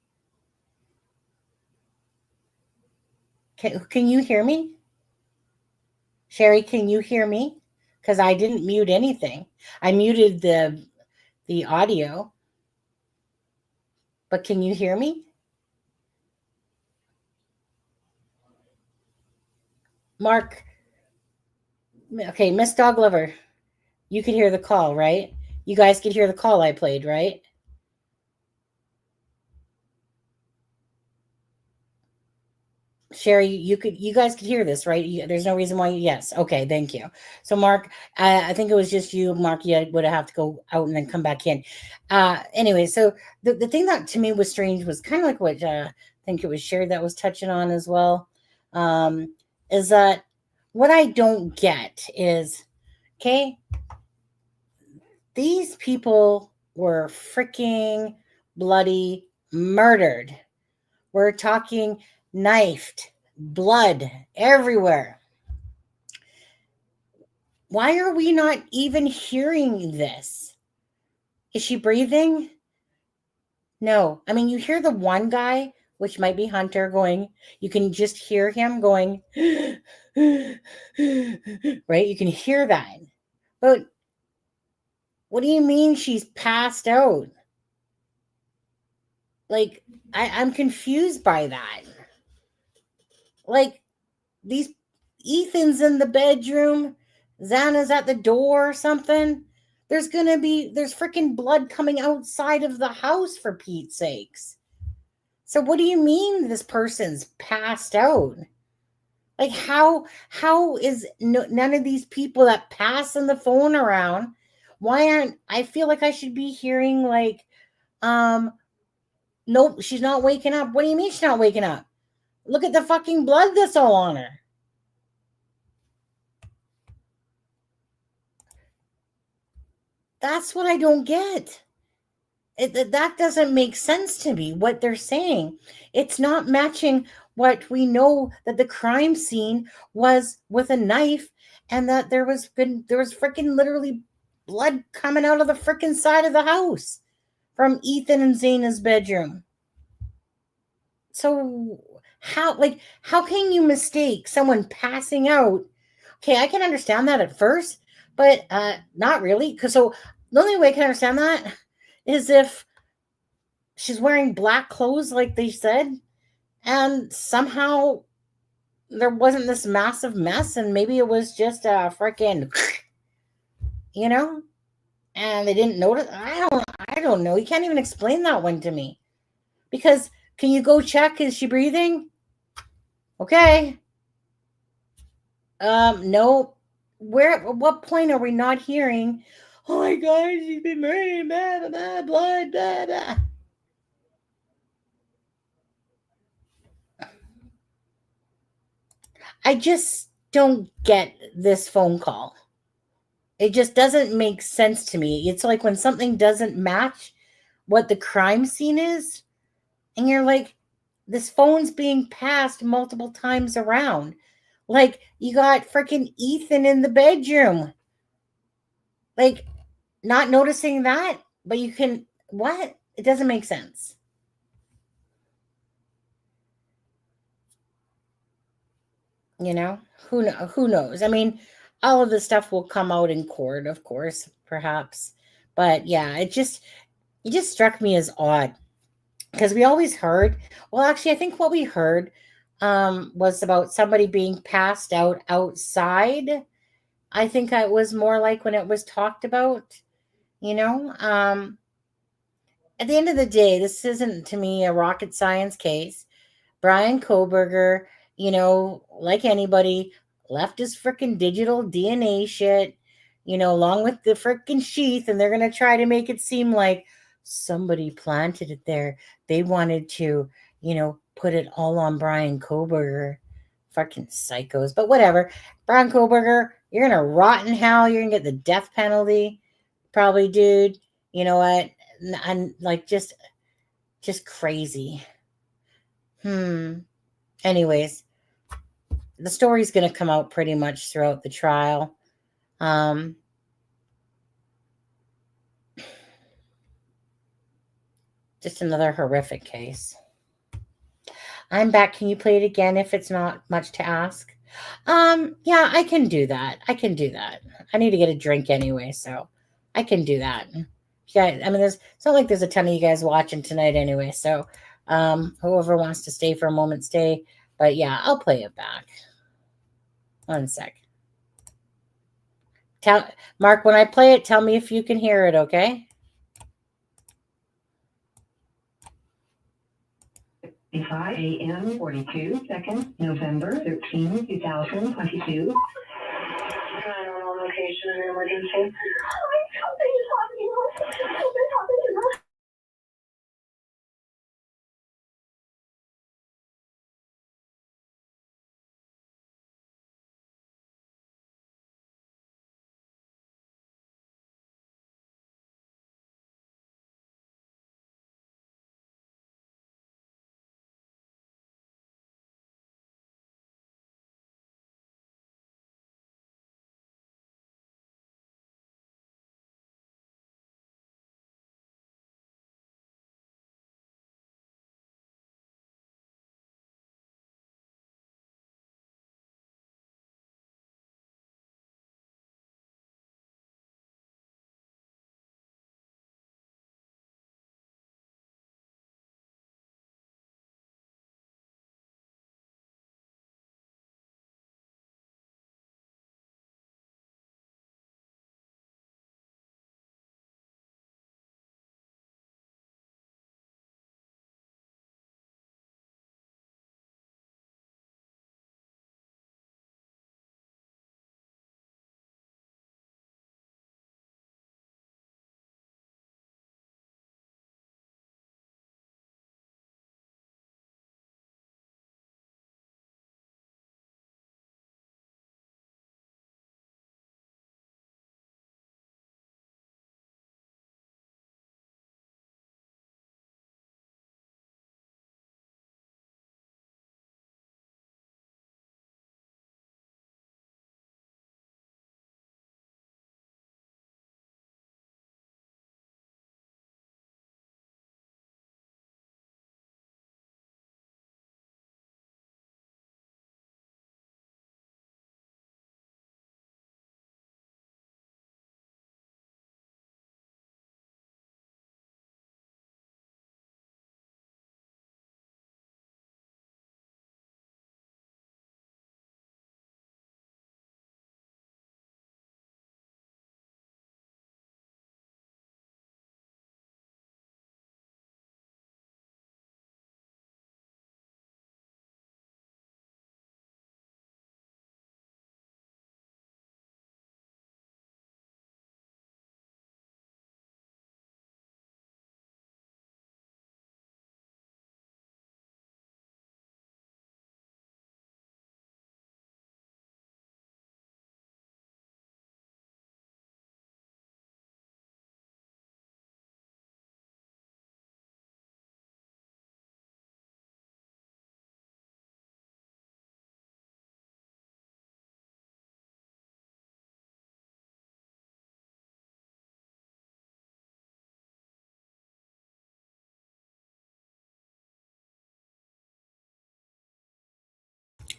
Can you hear me? Sherry, can you hear me? Because I didn't mute anything. I muted the audio. But can you hear me? Mark. Okay, Miss Dog Lover, you could hear the call, right? You guys could hear the call I played, right? Sherry, you guys could hear this, right? There's no reason why. Yes. Okay. Thank you. So Mark, I think it was just you, Mark. You would have to go out and then come back in. Anyway, so the thing that to me was strange was kind of like what I think it was Sherry that was touching on as well. Is that what I don't get is, okay, these people were freaking bloody murdered. We're talking knifed, blood everywhere. Why are we not even hearing this? Is she breathing? No. I mean, you hear the one guy, which might be Hunter, going, you can just hear him going, right? You can hear that. But what do you mean she's passed out? Like, I'm confused by that. Like, these Ethan's in the bedroom, Xana's at the door or something. There's freaking blood coming outside of the house, for Pete's sakes. So what do you mean this person's passed out? Like, how is none of these people that passing the phone around, why aren't, I feel like I should be hearing like, nope, she's not waking up. What do you mean she's not waking up? Look at the fucking blood that's all on her. That's what I don't get. That doesn't make sense to me, what they're saying. It's not matching what we know that the crime scene was with a knife, and that there was freaking literally blood coming out of the freaking side of the house from Ethan and Zaina's bedroom. So how can you mistake someone passing out? Okay, I can understand that at first, but not really. Because so the only way I can understand that is if she's wearing black clothes, like they said, and somehow there wasn't this massive mess, and maybe it was just a freaking, and they didn't notice. I don't know. You can't even explain that one to me. Because can you go check? Is she breathing? Okay. No. At what point are we not hearing, oh my God, she's been murdered, blah, blah, blah, blood, blah, blah. I just don't get this phone call. It just doesn't make sense to me. It's like when something doesn't match what the crime scene is, and you're like, this phone's being passed multiple times around. Like, you got freaking Ethan in the bedroom. Like, not noticing that, but you can, what? It doesn't make sense. Who knows? I mean, all of this stuff will come out in court, of course, perhaps. But yeah, it just struck me as odd. Because we always heard, well, actually, I think what we heard was about somebody being passed out outside. I think it was more like when it was talked about, at the end of the day, this isn't to me a rocket science case. Brian Kohberger, like anybody, left his freaking digital DNA shit, along with the freaking sheath, and they're going to try to make it seem like somebody planted it there. They wanted to, put it all on Brian Kohberger. Fucking psychos. But whatever. Brian Kohberger, you're going to rot in hell. You're going to get the death penalty. Probably, dude. You know what? I'm like, just crazy. Anyways, the story's going to come out pretty much throughout the trial. Just another horrific case. I'm back. Can you play it again if it's not much to ask? Yeah, I can do that. I need to get a drink anyway, so I can do that. Yeah, I mean, it's not like there's a ton of you guys watching tonight anyway, so whoever wants to stay for a moment, stay. But yeah, I'll play it back. One sec. Mark, when I play it, tell me if you can hear it, okay? AM 42 seconds, November 13, 2022. On location of emergency.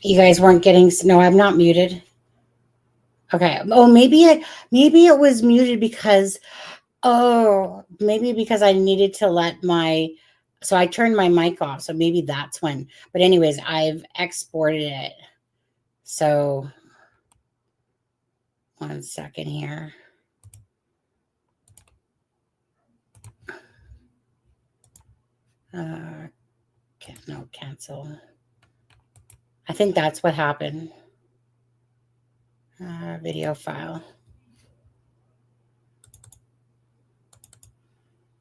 You guys weren't getting, no, I'm not muted. Okay. Oh, maybe it was muted because, maybe because I needed to let so I turned my mic off. So maybe that's when, but anyways, I've exported it. So 1 second here. No, cancel. I think that's what happened. Video file.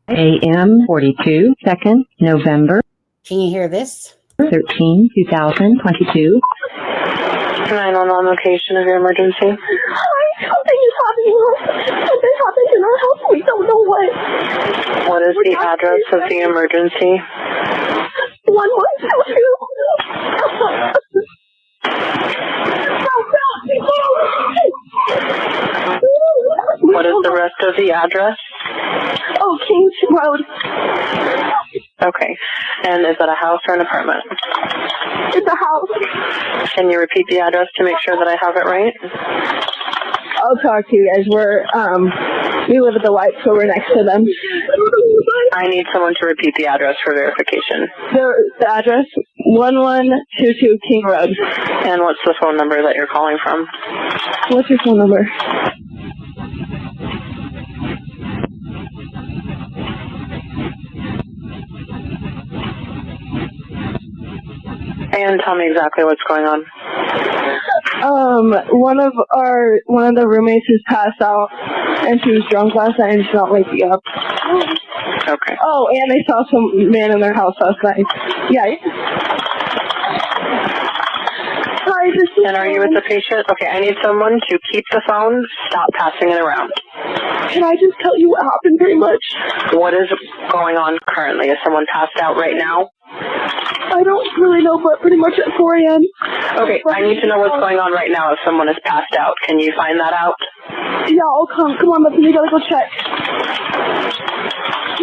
AM 42 seconds, November. Can you hear this? 13, 2022. 911 location of your emergency. Something is happening. Something happened in our house. We don't know what. What is the address of the emergency? 1122. What is the rest of the address? Oh, Kings Road. Okay. And is that a house or an apartment? It's a house. Can you repeat the address to make sure that I have it right? I'll talk to you guys. We live at the White, so we're next to them. I need someone to repeat the address for verification. The address, 1122 King Road. And what's the phone number that you're calling from? What's your phone number? And tell me exactly what's going on. One of the roommates has passed out, and she was drunk last night, and she's not waking up. Okay. Oh, and they saw some man in their house last night. Yeah. Hi, and are you with the patient? Okay, I need someone to keep the phone, stop passing it around. Can I just tell you what happened pretty much? What is going on currently? Is someone passed out right now? I don't really know, but pretty much at 4 a.m. Okay, I need to know what's going on right now if someone is passed out. Can you find that out? Yeah, I'll come. Come on, we gotta go check.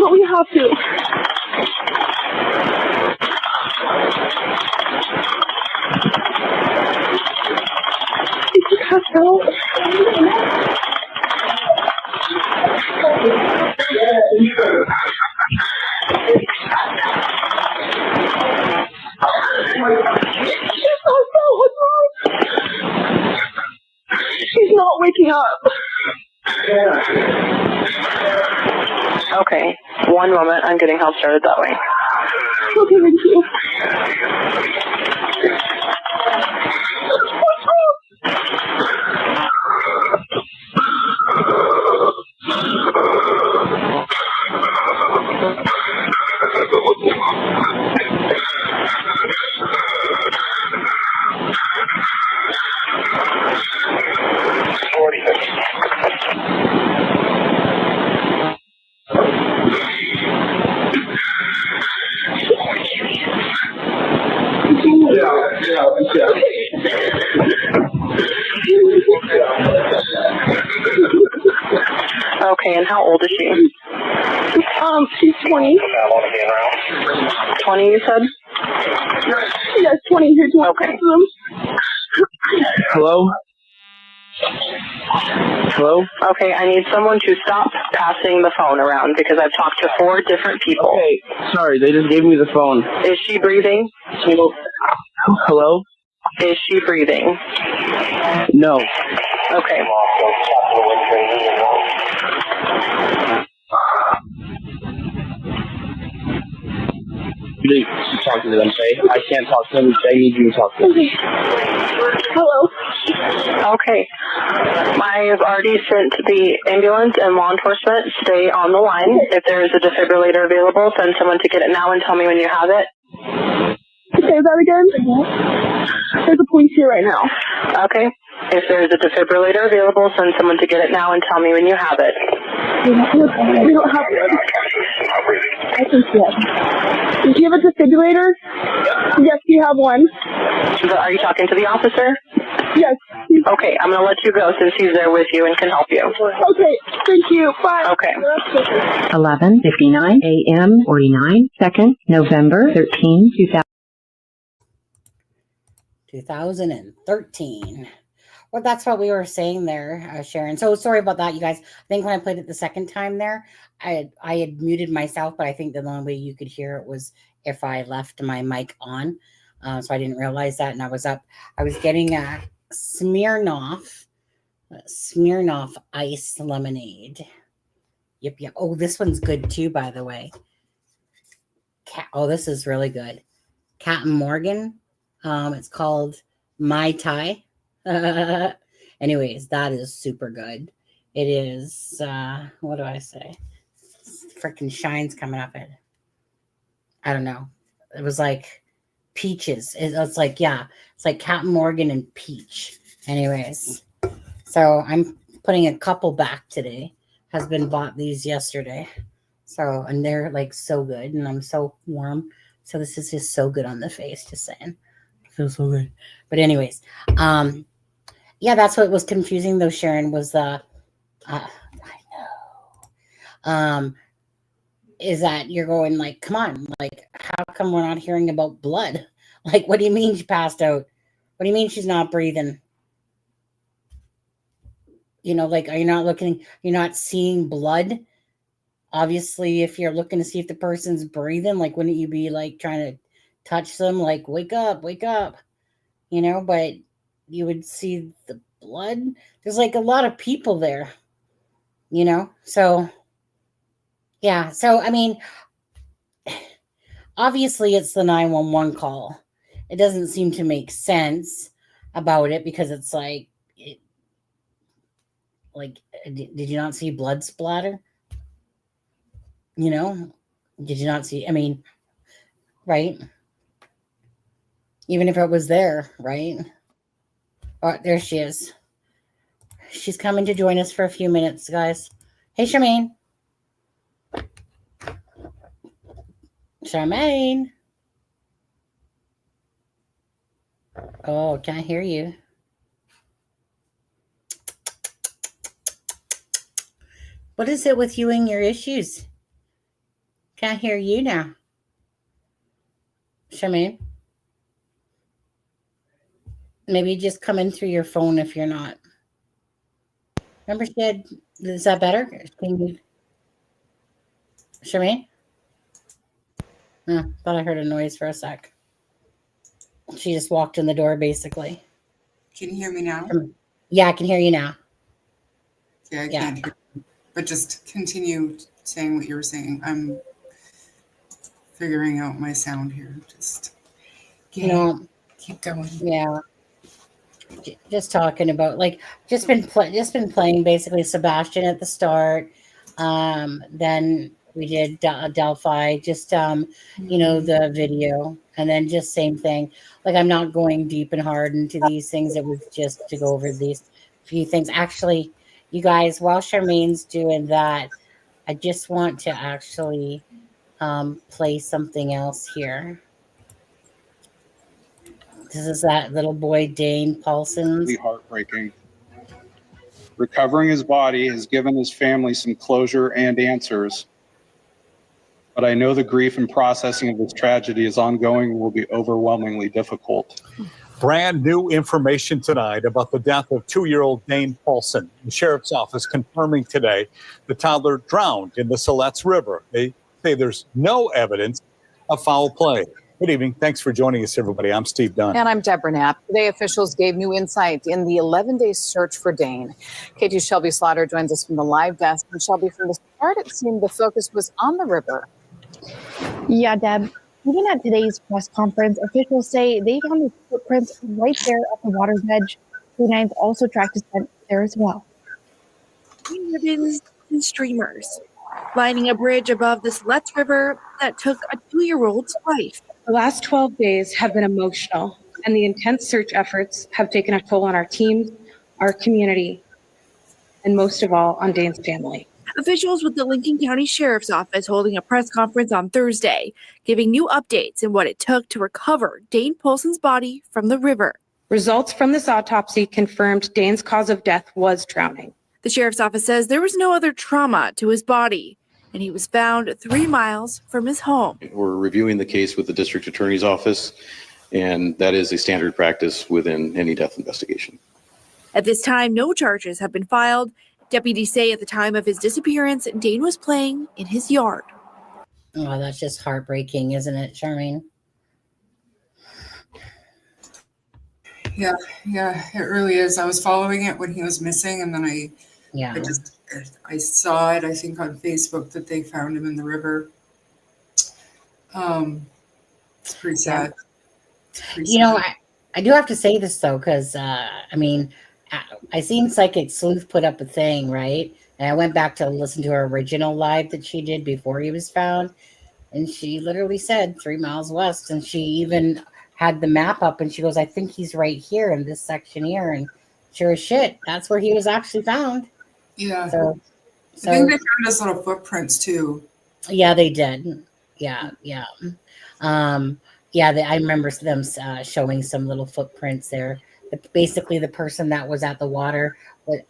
But we have to. Is she passed out? She's not waking up. Okay, one moment. I'm getting help started that way. Okay, thank you. Okay, and how old is she? She's 20. 20, you said? Yes, 20. Here's one. Okay. Hello? Hello? Okay, I need someone to stop passing the phone around because I've talked to 4 different people. Okay, sorry, they just gave me the phone. Is she breathing? Hello? Is she breathing? No. Okay. You need to talk to them, Faye. I can't talk to them. I need you to talk to them. Okay. Hello? Okay. I've already sent the ambulance and law enforcement. Stay on the line. If there is a defibrillator available, send someone to get it now and tell me when you have it. Say that again? There's a police here right now. Okay. If there is a defibrillator available, send someone to get it now and tell me when you have it. We don't have one. I think yes. Do you have a defibrillator? Yes, you have one. Are you talking to the officer? Yes. Okay, I'm going to let you go since he's there with you and can help you. Okay, thank you. Bye. Okay. 11:59 a.m. 49 seconds, November 13, 2013. Well, that's what we were saying there, Sharon. So sorry about that, you guys. I think when I played it the second time there, I had muted myself, but I think the only way you could hear it was if I left my mic on. So I didn't realize that, and I was getting a Smirnoff ice lemonade. Yep. Oh, this one's good too, by the way. This is really good. Captain Morgan. It's called Mai Tai. Anyways, that is super good. It is, what do I say? Freaking shine's coming up it. I don't know. It was like peaches. It's like, yeah, it's like Captain Morgan and peach. Anyways, so I'm putting a couple back today. Has been bought these yesterday. So, and they're like so good and I'm so warm. So this is just so good on the face, just saying. It feels so good. But anyways, yeah, that's what was confusing though, Sharon, was I know. Is that you're going like, come on, like, how come we're not hearing about blood? Like, what do you mean she passed out? What do you mean she's not breathing? You know, like, are you not looking, you're not seeing blood? Obviously, if you're looking to see if the person's breathing, like, wouldn't you be like trying to touch them, like, wake up, you know, but you would see the blood. There's like a lot of people there, you know? So, yeah. So, I mean, obviously it's the 911 call. It doesn't seem to make sense about it because it's like, did you not see blood splatter? You know, did you not see? I mean, right? Even if it was there, right? Oh, there she is. She's coming to join us for a few minutes, guys. Hey, Charmaine. Charmaine. Oh, can't hear you. What is it with you and your issues? Can't hear you now. Charmaine. Maybe just come in through your phone if you're not. Remember she had, is that better? Can you, Charmaine? Oh, thought I heard a noise for a sec. She just walked in the door, basically. Can you hear me now? Yeah, I can hear you now. Yeah, I can't hear you. But just continue saying what you were saying. I'm figuring out my sound here. Just You know, keep going. Yeah. Just talking about, like, just been playing basically Sebastian at the start. Then we did Delphi, just you know, the video, and then just same thing. Like, I'm not going deep and hard into these things. It was just to go over these few things. Actually, you guys, while Charmaine's doing that, I just want to actually play something else here. This is that little boy, Dane Paulson's. Heartbreaking. Recovering his body has given his family some closure and answers, but I know the grief and processing of this tragedy is ongoing and will be overwhelmingly difficult. Brand new information tonight about the death of 2-year-old Dane Paulson. The sheriff's office confirming today the toddler drowned in the Siletz River. They say there's no evidence of foul play. Good evening. Thanks for joining us, everybody. I'm Steve Dunn. And I'm Deborah Knapp. Today, officials gave new insight in the 11-day search for Dane. KT's Shelby Slaughter joins us from the live desk. And Shelby, from the start, it seemed the focus was on the river. Yeah, Deb. Even at today's press conference, officials say they found his footprints right there at the water's edge. Canines also tracked his scent there as well. Ribbons and streamers lining a bridge above the Siletz River that took a 2-year-old's life. The last 12 days have been emotional, and the intense search efforts have taken a toll on our teams, our community, and most of all, on Dane's family. Officials with the Lincoln County Sheriff's Office holding a press conference on Thursday, giving new updates in what it took to recover Dane Paulson's body from the river. Results from this autopsy confirmed Dane's cause of death was drowning. The Sheriff's Office says there was no other trauma to his body, and he was found 3 miles from his home. We're reviewing the case with the district attorney's office, and that is a standard practice within any death investigation. At this time, no charges have been filed. Deputies say at the time of his disappearance, Dane was playing in his yard. Oh, that's just heartbreaking, isn't it, Charmaine? Yeah, it really is. I was following it when he was missing, and then I saw it, I think, on Facebook that they found him in the river. It's pretty sad. You know, I do have to say this, though, because, I mean, I seen Psychic Sleuth put up a thing, right? And I went back to listen to her original live that she did before he was found. And she literally said 3 miles west. And she even had the map up, and she goes, I think he's right here in this section here. And sure as shit, that's where he was actually found. Yeah. So I think they found his little footprints too. Yeah, they did. Yeah. I remember them showing some little footprints there. Basically, the person that was at the water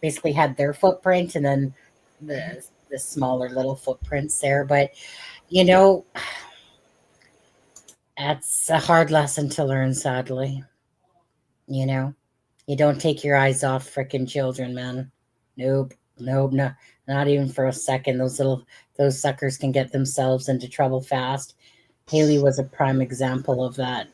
basically had their footprint, and then the smaller little footprints there. But, you know, that's a hard lesson to learn, sadly. You know, you don't take your eyes off freaking children, man. Nope, no, not even for a second. Those suckers can get themselves into trouble fast. Haley was a prime example of that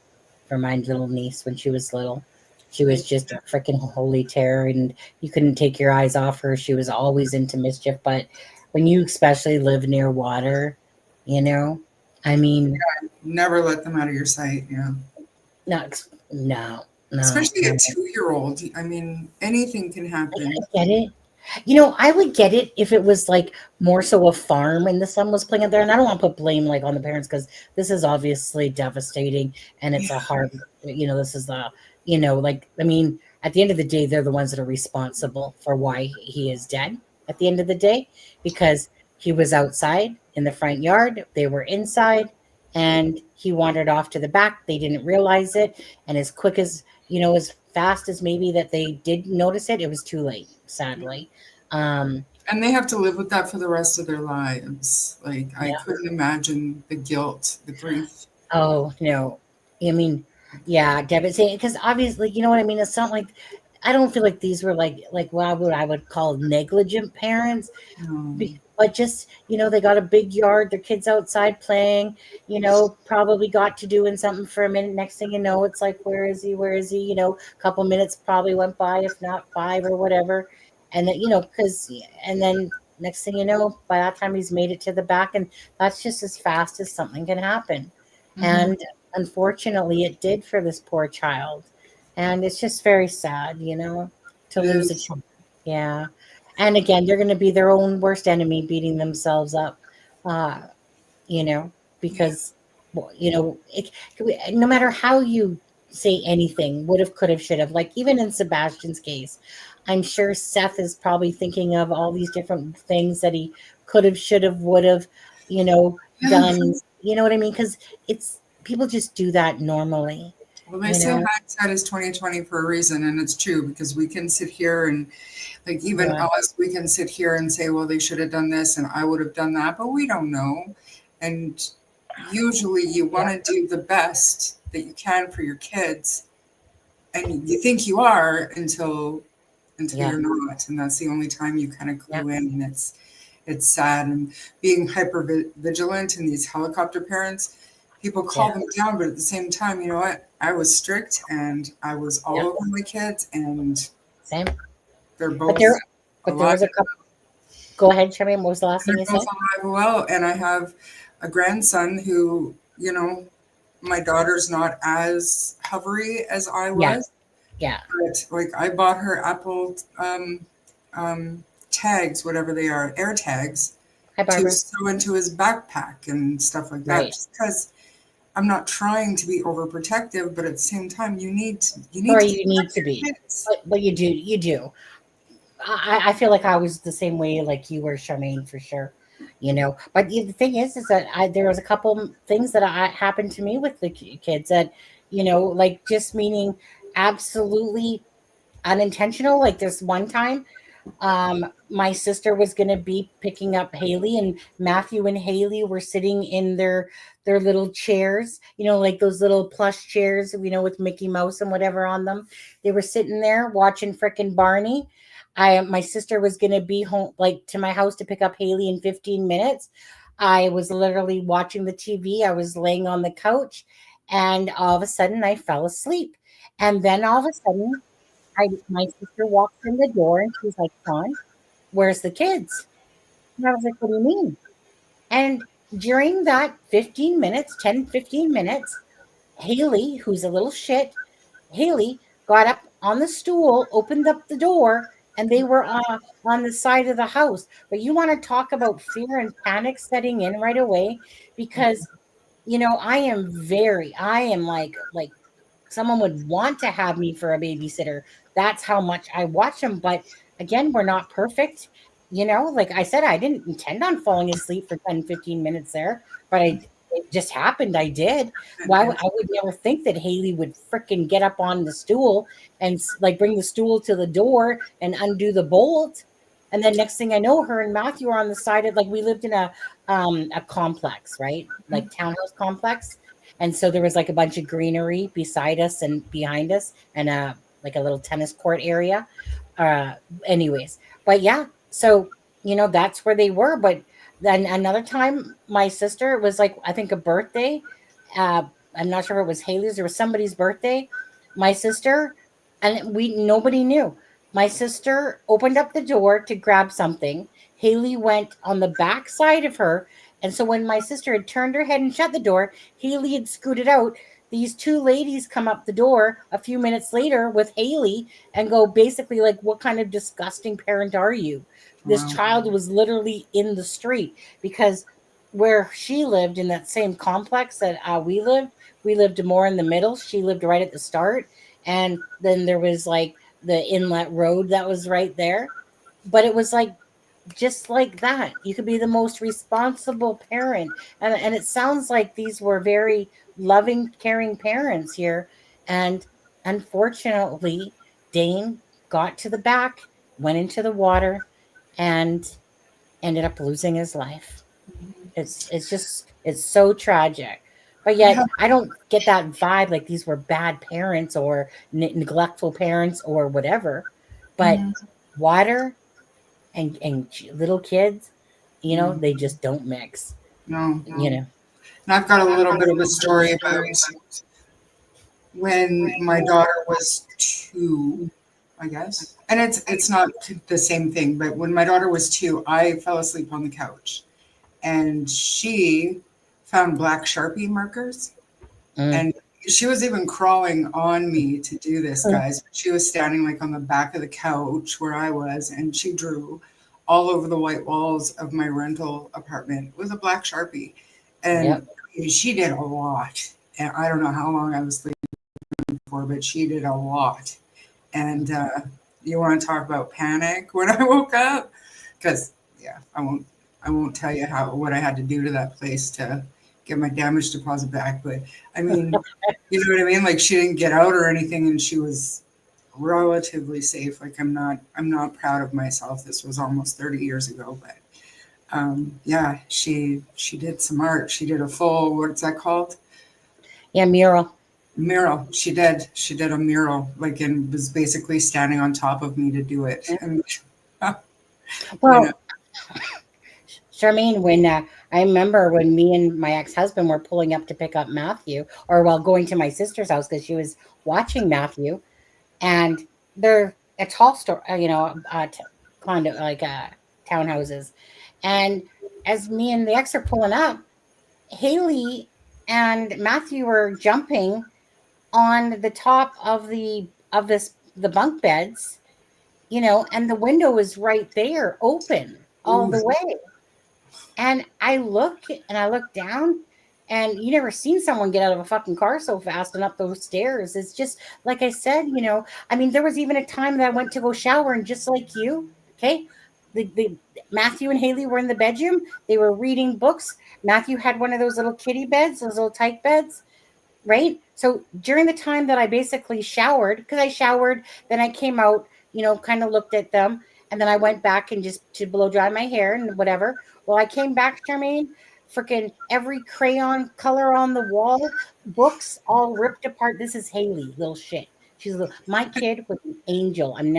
for my little niece when she was little. She was just a freaking holy terror, and you couldn't take your eyes off her. She was always into mischief. But when you especially live near water, you know, I mean, Never let them out of your sight. Yeah. No. Especially a 2-year-old. I mean, anything can happen. I get it. You know, I would get it if it was like more so a farm and the son was playing out there. And I don't want to put blame like on the parents because this is obviously devastating and it's a hard, this is the, like, I mean, at the end of the day, they're the ones that are responsible for why he is dead at the end of the day, because he was outside in the front yard. They were inside and he wandered off to the back. They didn't realize it. And as quick as, as fast as maybe that they did notice it, it was too late, sadly. And they have to live with that for the rest of their lives. Like, I couldn't imagine the guilt, the grief. Oh, no. I mean, yeah, devastating. Because obviously, you know what I mean? It's not like, I don't feel like these were like what I would call negligent parents. But just, they got a big yard, their kids outside playing, probably got to doing something for a minute. Next thing you know, it's like, where is he? A couple minutes probably went by, if not 5 or whatever. And then, and then next thing you know, by that time he's made it to the back, and that's just as fast as something can happen. Mhm. And unfortunately it did for this poor child. And it's just very sad, to lose a child. Yeah. And again, they're going to be their own worst enemy, beating themselves up, because, no matter how you say anything, would have, could have, should have, like even in Sebastian's case, I'm sure Seth is probably thinking of all these different things that he could have, should have, would have, done. You know what I mean? Because people just do that normally. Well, they say hindsight is 20/20 for a reason, and it's true, because we can sit here and, like, even us, we can sit here and say, well, they should have done this and I would have done that, but we don't know. And usually you want to do the best that you can for your kids, and you think you are until you're not, and that's the only time you kind of clue in. And it's sad. And being hyper vigilant in these helicopter parents, people call them down, but at the same time, you know what? I was strict and I was all over my kids, and same. They're both. But there was a couple. Go ahead, Sherry. What was the last thing you said? Well, and I have a grandson who, my daughter's not as hovery as I was. Yeah. But like, I bought her Apple tags, whatever they are, air tags, to sew into his backpack and stuff like that. Just because I'm not trying to be overprotective, but at the same time, you need to be. But you do. I feel like I was the same way like you were, Charmaine, for sure. But the thing is that there was a couple things that happened to me with the kids that, like just meaning absolutely unintentional. Like this one time, my sister was going to be picking up Haley, and Matthew and Haley were sitting in their little chairs, like those little plush chairs, with Mickey Mouse and whatever on them. They were sitting there watching frickin' Barney. My sister was going to be home, like to my house to pick up Haley in 15 minutes. I was literally watching the TV. I was laying on the couch, and all of a sudden I fell asleep. And then all of a sudden, my sister walks in the door and she's like, "Fran, where's the kids?" And I was like, "What do you mean?" And during that 15 minutes, Haley, who's a little shit, Haley got up on the stool, opened up the door, and they were on the side of the house. But you want to talk about fear and panic setting in right away, because, I am like someone would want to have me for a babysitter. That's how much I watch them. But again, we're not perfect. Like I said, I didn't intend on falling asleep for 10, 15 minutes there, but it just happened. I did. I would never think that Haley would frickin' get up on the stool and like bring the stool to the door and undo the bolt. And then next thing I know, her and Matthew are on the side of, like, we lived in a complex, right? Like townhouse complex. And so there was like a bunch of greenery beside us and behind us, and like a little tennis court area. Anyways, but yeah, so, that's where they were. But then another time, my sister, it was like, I think a birthday. I'm not sure if it was Haley's or somebody's birthday. My sister, and nobody knew. My sister opened up the door to grab something. Haley went on the back side of her. And so when my sister had turned her head and shut the door, Haley had scooted out. These two ladies come up the door a few minutes later with Haley and go basically like, what kind of disgusting parent are you? This Wow. child was literally in the street because where she lived in that same complex that we lived more in the middle. She lived right at the start. And then there was like the inlet road that was right there. But it was like just like that. You could be the most responsible parent. And it sounds like these were very loving, caring parents here. And unfortunately, Dane got to the back, went into the water, and ended up losing his life. It's so tragic. But yet I don't get that vibe like these were bad parents or neglectful parents or whatever. But water and little kids, they just don't mix. No. And I've got a little bit of a story about when my daughter was 2, I guess. And it's not the same thing, but when my daughter was 2, I fell asleep on the couch and she found black Sharpie markers. And she was even crawling on me to do this, guys. She was standing like on the back of the couch where I was, and she drew all over the white walls of my rental apartment with a black Sharpie. And she did a lot. And I don't know how long I was sleeping for, but she did a lot. And you want to talk about panic when I woke up? Because I won't tell you what I had to do to that place to get my damage deposit back. But I mean, you know what I mean? Like she didn't get out or anything, and she was relatively safe. Like I'm not proud of myself. This was almost 30 years ago, but she did some art. She did a full, what's that called? Mural. She did a mural, like, and was basically standing on top of me to do it. And, well, Charmaine, when I remember when me and my ex-husband were pulling up to pick up Matthew, or going to my sister's house because she was watching Matthew, and they're a tall store, condo, like townhouses, and as me and the ex are pulling up, Haley and Matthew were jumping on the top of the bunk beds, and the window was right there, open all the way. And I look down, and you never seen someone get out of a fucking car so fast and up those stairs. It's just like I said, I mean, there was even a time that I went to go shower, and just like you, okay, the Matthew and Haley were in the bedroom. They were reading books. Matthew had one of those little kiddie beds, those little tight beds, right? So during the time that I basically showered, because I showered, then I came out, kind of looked at them, and then I went back and just to blow dry my hair and whatever. Well, I came back, Charmaine, freaking every crayon color on the wall, books all ripped apart. This is Haley, little shit. My kid was an angel. I'm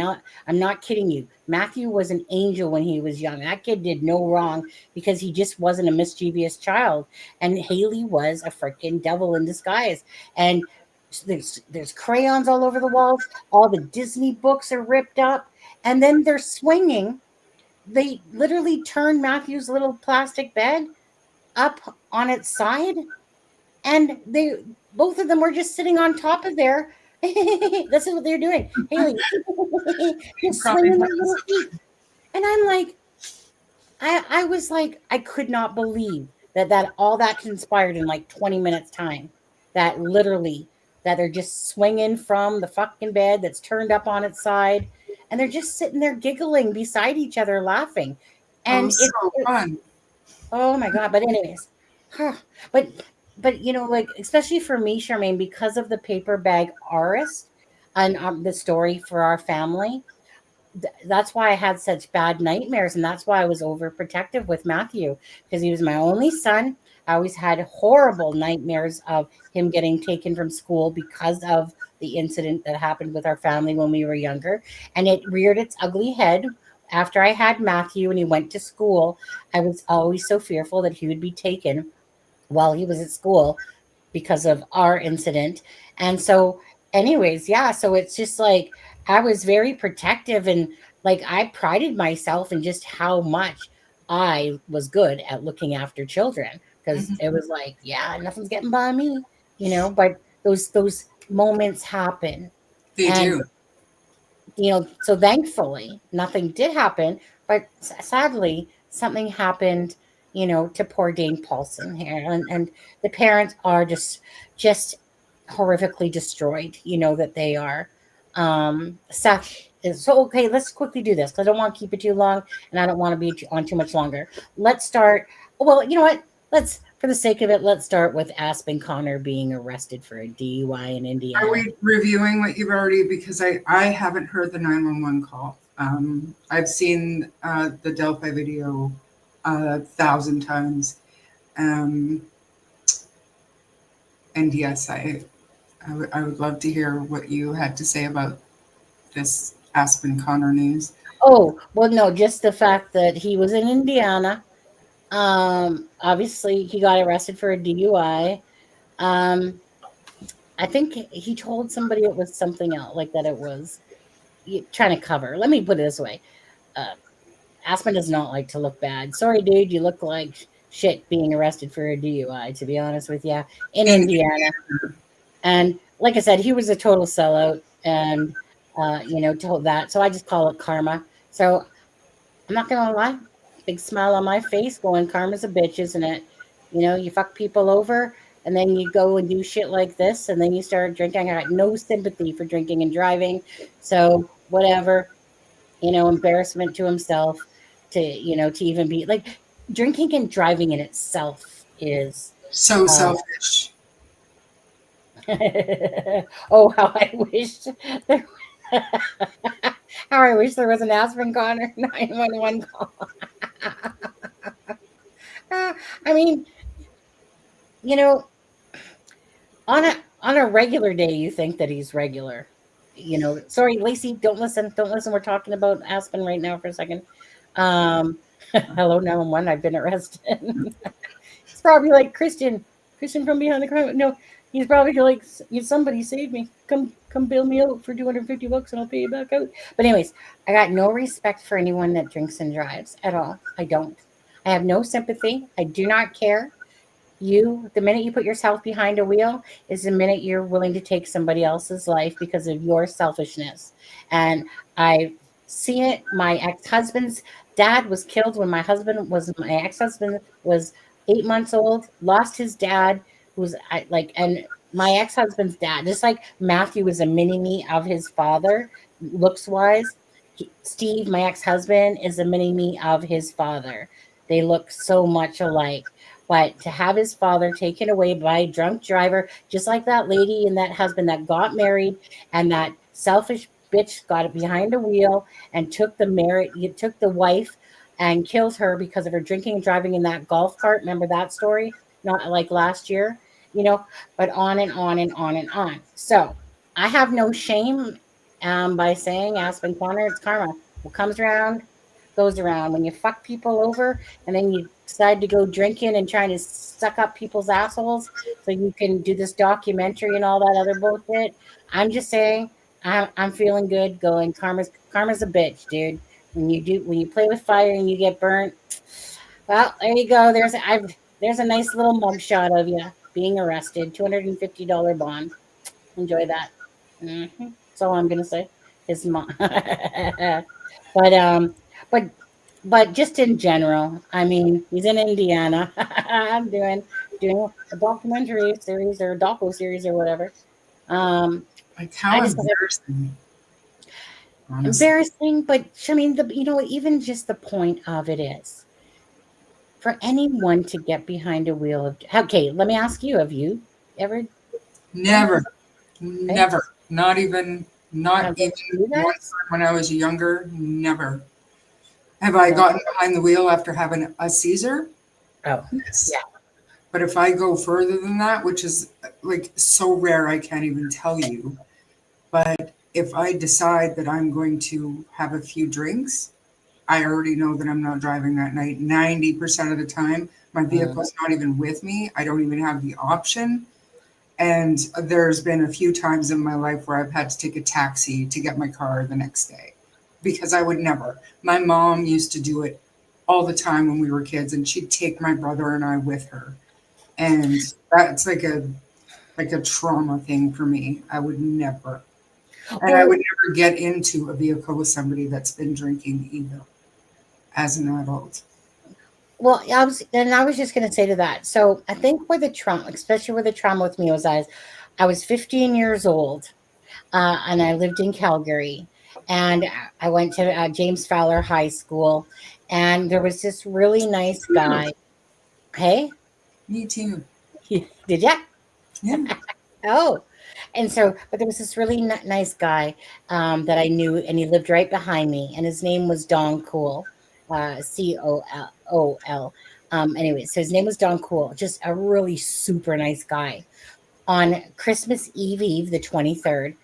not kidding you. Matthew was an angel when he was young. That kid did no wrong because he just wasn't a mischievous child. And Haley was a freaking devil in disguise. And there's crayons all over the walls. All the Disney books are ripped up. And then they're swinging. They literally turned Matthew's little plastic bed up on its side. And both of them were just sitting on top of there. This is what they're doing. Haley, just swinging their little feet. And I'm like, I was like, I could not believe that all that conspired in like 20 minutes time. That literally, that they're just swinging from the fucking bed that's turned up on its side. And they're just sitting there giggling beside each other, laughing. And it's so fun. Oh my God. But anyways, but like, especially for me, Charmaine, because of the paper bag artist and the story for our family, that's why I had such bad nightmares. And that's why I was overprotective with Matthew, because he was my only son. I always had horrible nightmares of him getting taken from school because of the incident that happened with our family when we were younger. And it reared its ugly head after I had Matthew and he went to school. I was always so fearful that he would be taken while he was at school, because of our incident. And so, anyways, yeah, so it's just like I was very protective, and like I prided myself in just how much I was good at looking after children, because it was like, yeah, nothing's getting by me, but those moments happen. They And do. So thankfully nothing did happen, but sadly something happened, to poor Dane Paulson here, and the parents are just horrifically destroyed, that they are. Seth is so okay. Let's quickly do this because I don't want to keep it too long, and I don't want to be on too much longer. Let's start. Well, you know what? Let's, for the sake of it, let's start with Aspen Connor being arrested for a DUI in Indiana. Are we reviewing what you've already, because I haven't heard the 911 call. I've seen the Delphi video 1,000 times. And yes, I would love to hear what you had to say about this Aspen Connor news. Oh, well, no, just the fact that he was in Indiana. Obviously he got arrested for a DUI. I think he told somebody it was something else, like that it was trying to cover. Let me put it this way. Aspen does not like to look bad. Sorry, dude, you look like shit being arrested for a DUI, to be honest with you, in Indiana. And like I said, he was a total sellout, and, told that. So I just call it karma. So I'm not going to lie. Big smile on my face going, karma's a bitch, isn't it? You fuck people over, and then you go and do shit like this, and then you start drinking. I got no sympathy for drinking and driving. So whatever, embarrassment to himself to even be like, drinking and driving in itself is so selfish. Oh, how I wish there was an Aspen Connor 911 call. I mean, on a regular day, you think that he's regular. Sorry, Lacey, don't listen. Don't listen. We're talking about Aspen right now for a second. Hello, 911. I've been arrested. It's probably like Christian from behind the crime. No, he's probably like, somebody save me. Come bail me out for $250 and I'll pay you back out. But anyways, I got no respect for anyone that drinks and drives at all. I don't. I have no sympathy. I do not care. The minute you put yourself behind a wheel is the minute you're willing to take somebody else's life because of your selfishness. And I've seen it. My ex-husband's dad was killed when my ex-husband was 8 months old, lost his dad, and my ex-husband's dad, just like Matthew was a mini-me of his father, looks-wise. Steve, my ex-husband, is a mini-me of his father. They look so much alike. But to have his father taken away by a drunk driver, just like that lady and that husband that got married, and that selfish bitch got behind a wheel and took the wife and killed her because of her drinking and driving in that golf cart. Remember that story? Not like last year, but on and on and on and on. So I have no shame by saying, Aspen Connor, it's karma. What comes around goes around. When you fuck people over and then you decide to go drinking and trying to suck up people's assholes so you can do this documentary and all that other bullshit, I'm just saying, I'm feeling good going, karma's a bitch, dude. When you play with fire and you get burnt, well, there you go. There's a nice little mugshot of you being arrested, $250 bond. Enjoy that. That's all I'm gonna say. His mom. But just in general, I mean, he's in Indiana. I'm doing a documentary series or a docu series or whatever. Like, how embarrassing. Embarrassing, but I mean, even just the point of it is for anyone to get behind a wheel of. Okay, let me ask you: have you ever? Never. Not even one time when I was younger. Never. Have I gotten behind the wheel after having a Caesar? Oh, yes. Yeah. But if I go further than that, which is like so rare, I can't even tell you. But if I decide that I'm going to have a few drinks, I already know that I'm not driving that night. 90% of the time, my vehicle is not even with me. I don't even have the option. And there's been a few times in my life where I've had to take a taxi to get my car the next day because I would never. My mom used to do it all the time when we were kids, and she'd take my brother and I with her. And that's like a trauma thing for me. I would never. And I would never get into a vehicle with somebody that's been drinking either as an adult. Well, I was just going to say to that. So I think with the trauma, especially with the trauma with me, was I was 15 years old, and I lived in Calgary, and I went to James Fowler High School, and there was this really nice guy. Hey, me too. Did ya? Yeah. Oh, and so, but there was this really nice guy that I knew, and he lived right behind me, and his name was Don Cool, Cool. Anyway, so his name was Don Cool, just a really super nice guy. On Christmas Eve, the 23rd,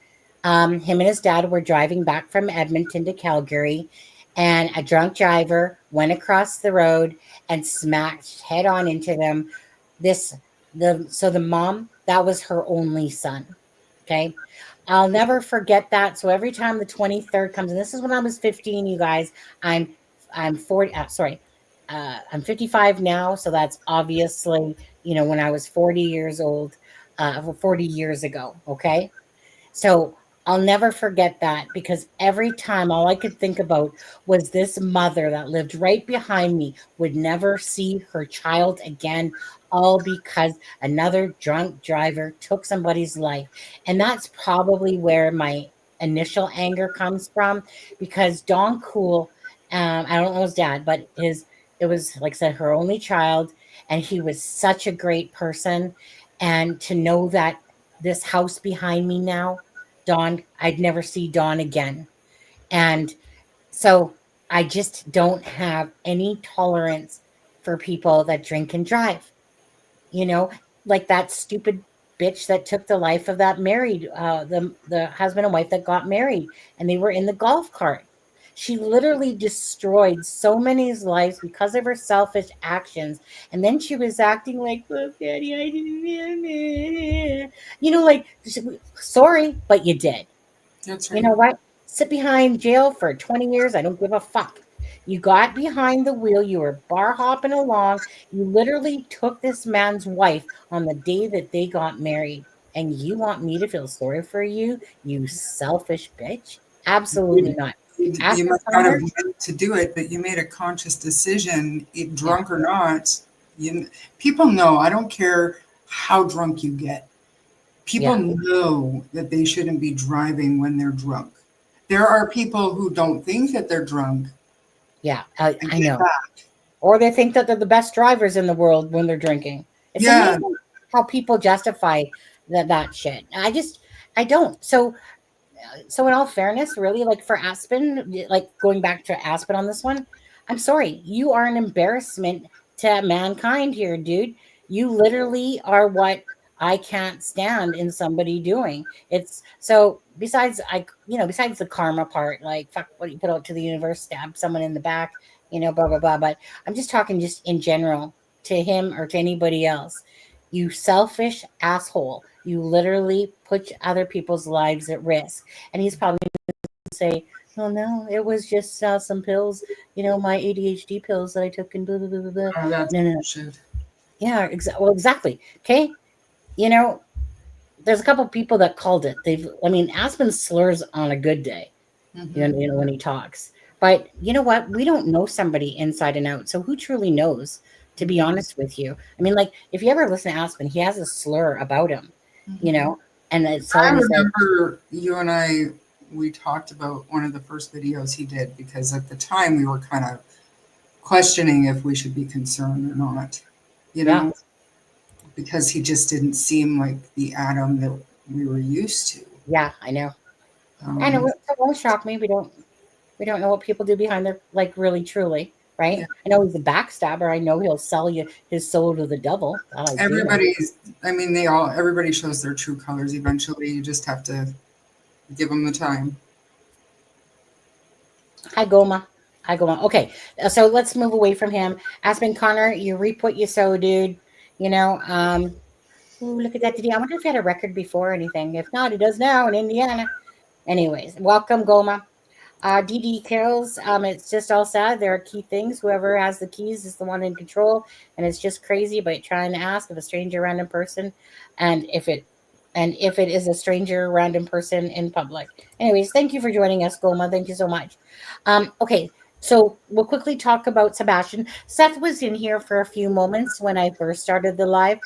him and his dad were driving back from Edmonton to Calgary, and a drunk driver went across the road and smashed head on into them. So the mom, that was her only son. Okay. I'll never forget that. So every time the 23rd comes, and this is when I was 15, you guys, I'm 40, I'm 55 now. So that's obviously, when I was 40 years old, 40 years ago. Okay. So I'll never forget that, because every time all I could think about was this mother that lived right behind me would never see her child again, all because another drunk driver took somebody's life. And that's probably where my initial anger comes from, because Don Cool, I don't know his dad, but it was, like I said, her only child, and he was such a great person. And to know that this house behind me now, Dawn, I'd never see Dawn again. And so I just don't have any tolerance for people that drink and drive. Like that stupid bitch that took the life of that married, the husband and wife that got married, and they were in the golf cart. She literally destroyed so many lives because of her selfish actions. And then she was acting like, "Look, Daddy, I didn't," like, sorry, but you did. That's You right. know what? Sit behind jail for 20 years. I don't give a fuck. You got behind the wheel. You were bar hopping along. You literally took this man's wife on the day that they got married. And you want me to feel sorry for you, you selfish bitch? Absolutely not. You might not have meant to do it, but you made a conscious decision, drunk or not. People know. I don't care how drunk you get. People know that they shouldn't be driving when they're drunk. There are people who don't think that they're drunk. Yeah, I know. Or they think that they're the best drivers in the world when they're drinking. It's amazing how people justify that shit. I don't. So in all fairness, really, like for Aspen, like going back to Aspen on this one, I'm sorry, you are an embarrassment to mankind here, dude. You literally are what I can't stand in somebody doing. It's so besides besides the karma part, like fuck what you put out to the universe, stab someone in the back, blah blah blah. But I'm just talking just in general to him or to anybody else. You selfish asshole. You literally put other people's lives at risk. And he's probably going to say, "Oh no, it was just some pills, my ADHD pills that I took and blah blah blah blah." Oh, that's no. bullshit. Yeah, exactly. Okay. There's a couple people that called it. Aspen slurs on a good day, when he talks. But you know what? We don't know somebody inside and out. So who truly knows, to be honest with you? Like if you ever listen to Aspen, he has a slur about him, and it's I always remember you and we talked about one of the first videos he did, because at the time we were kind of questioning if we should be concerned or not, because he just didn't seem like the Adam that we were used to. Yeah, I know. I know. It won't shock me. We don't know what people do behind their, like, really truly, right? Yeah. I know he's a backstabber. I know he'll sell you his soul to the devil. Everybody shows their true colors eventually. You just have to give them the time. Hi, Goma. Okay, so let's move away from him. Aspen Connor, you reap what you sow, dude. Ooh, look at that. Did he? I wonder if he had a record before or anything. If not, he does now in Indiana. Anyways, welcome, Goma. DD Kills, it's just all sad. There are key things. Whoever has the keys is the one in control, and it's just crazy. But trying to ask of a stranger, random person, and if it is a stranger, random person in public. Anyways, thank you for joining us, Goma. Thank you so much. Okay, so we'll quickly talk about Sebastian. Seth was in here for a few moments when I first started the live,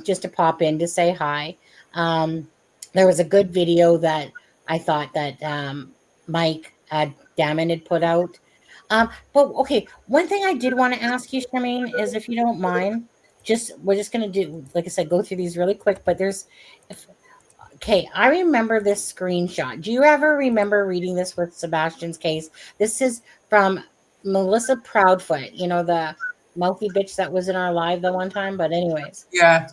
just to pop in to say hi. There was a good video that I thought that Mike Damon had put out. But okay, one thing I did want to ask you, Charmaine, is if you don't mind, we're just gonna do, like I said, go through these really quick. But okay, I remember this screenshot. Do you ever remember reading this with Sebastian's case? This is from Melissa Proudfoot. You know, the mouthy bitch that was in our live the one time. But anyways, Yeah.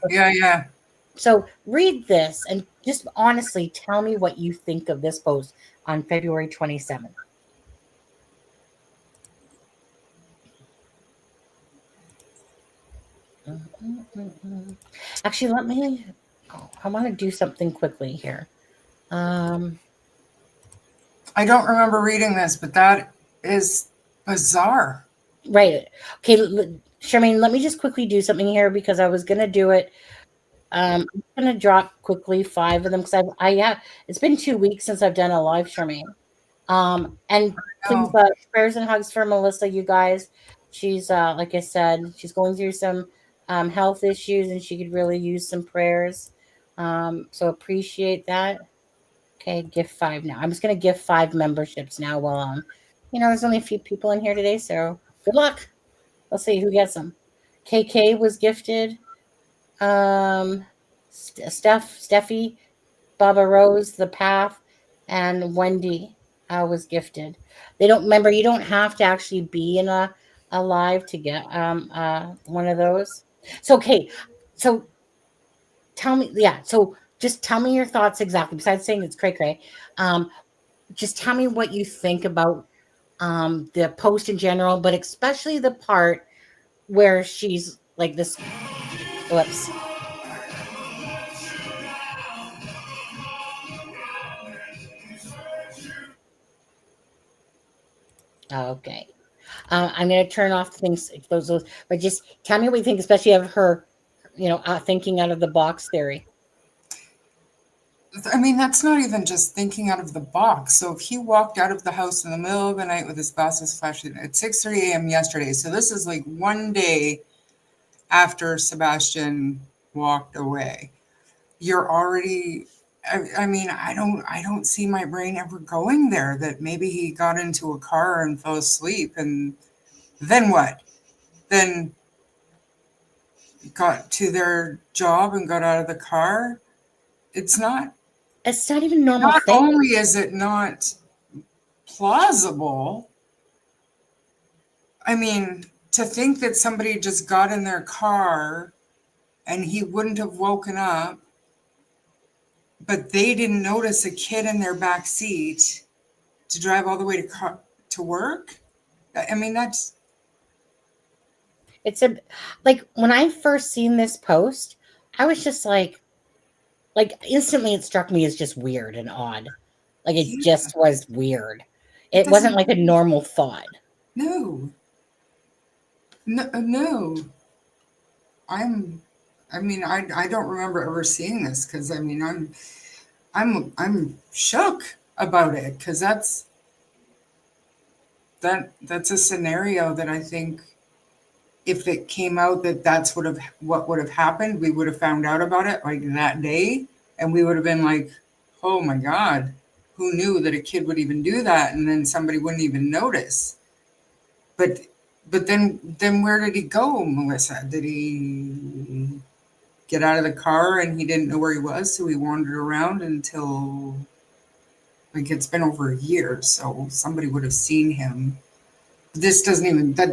So read this and just honestly tell me what you think of this post on February 27th. Actually, I want to do something quickly here. I don't remember reading this, but that is bizarre. Right. Okay, Charmaine, let me just quickly do something here because I was going to do it. I'm going to drop quickly 5 of them because it's been 2 weeks since I've done a live, Charmaine. And please, prayers and hugs for Melissa, you guys. She's, like I said, she's going through some health issues and she could really use some prayers. So appreciate that. Okay, gift 5 now. I'm just going to give 5 memberships now while there's only a few people in here today, so good luck. Let's see who gets them. KK was gifted. Steffi, Baba Rose, The Path, and Wendy was gifted. You don't have to actually be in a live to get one of those. So okay, so tell me, so just tell me your thoughts exactly, besides saying it's cray. Just tell me what you think about the post in general, but especially the part where she's like this. Whoops. Okay. I'm going to turn off things, those, but just tell me what you think, especially of her, thinking out of the box theory. I mean, that's not even just thinking out of the box. So if he walked out of the house in the middle of the night with his glasses flashing at 6:30 a.m. yesterday, so this is like one day after Sebastian walked away, you're already, I mean, I don't see my brain ever going there, that maybe he got into a car and fell asleep and then what? Then got to their job and got out of the car. It's not even normal. Not only is it not plausible, I mean, to think that somebody just got in their car and he wouldn't have woken up, but they didn't notice a kid in their back seat to drive all the way to work. I mean, it's like when I first seen this post, I was just like instantly it struck me as just weird and odd. Like it just was weird. It wasn't like a normal thought. No. I don't remember ever seeing this because I mean I'm shook about it because that's a scenario that I think if it came out that that's what would have happened, we would have found out about it like that day, and we would have been like, oh my God, who knew that a kid would even do that, and then somebody wouldn't even notice. But then where did he go, Melissa? Did he get out of the car and he didn't know where he was, so he wandered around until, like, it's been over a year, so somebody would have seen him. This doesn't even, I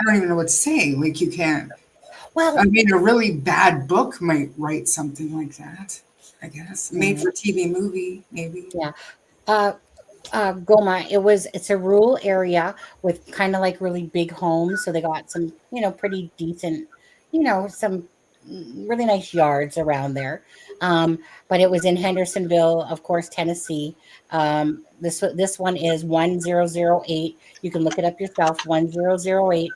don't even know what to say. Like, you can't. Well, I mean, a really bad book might write something like that, I guess. Made for TV movie, maybe. Yeah. Goma. It's a rural area with kind of like really big homes, so they got some, pretty decent, some really nice yards around there. But it was in Hendersonville, of course, Tennessee. This one is 1008. You can look it up yourself. 1008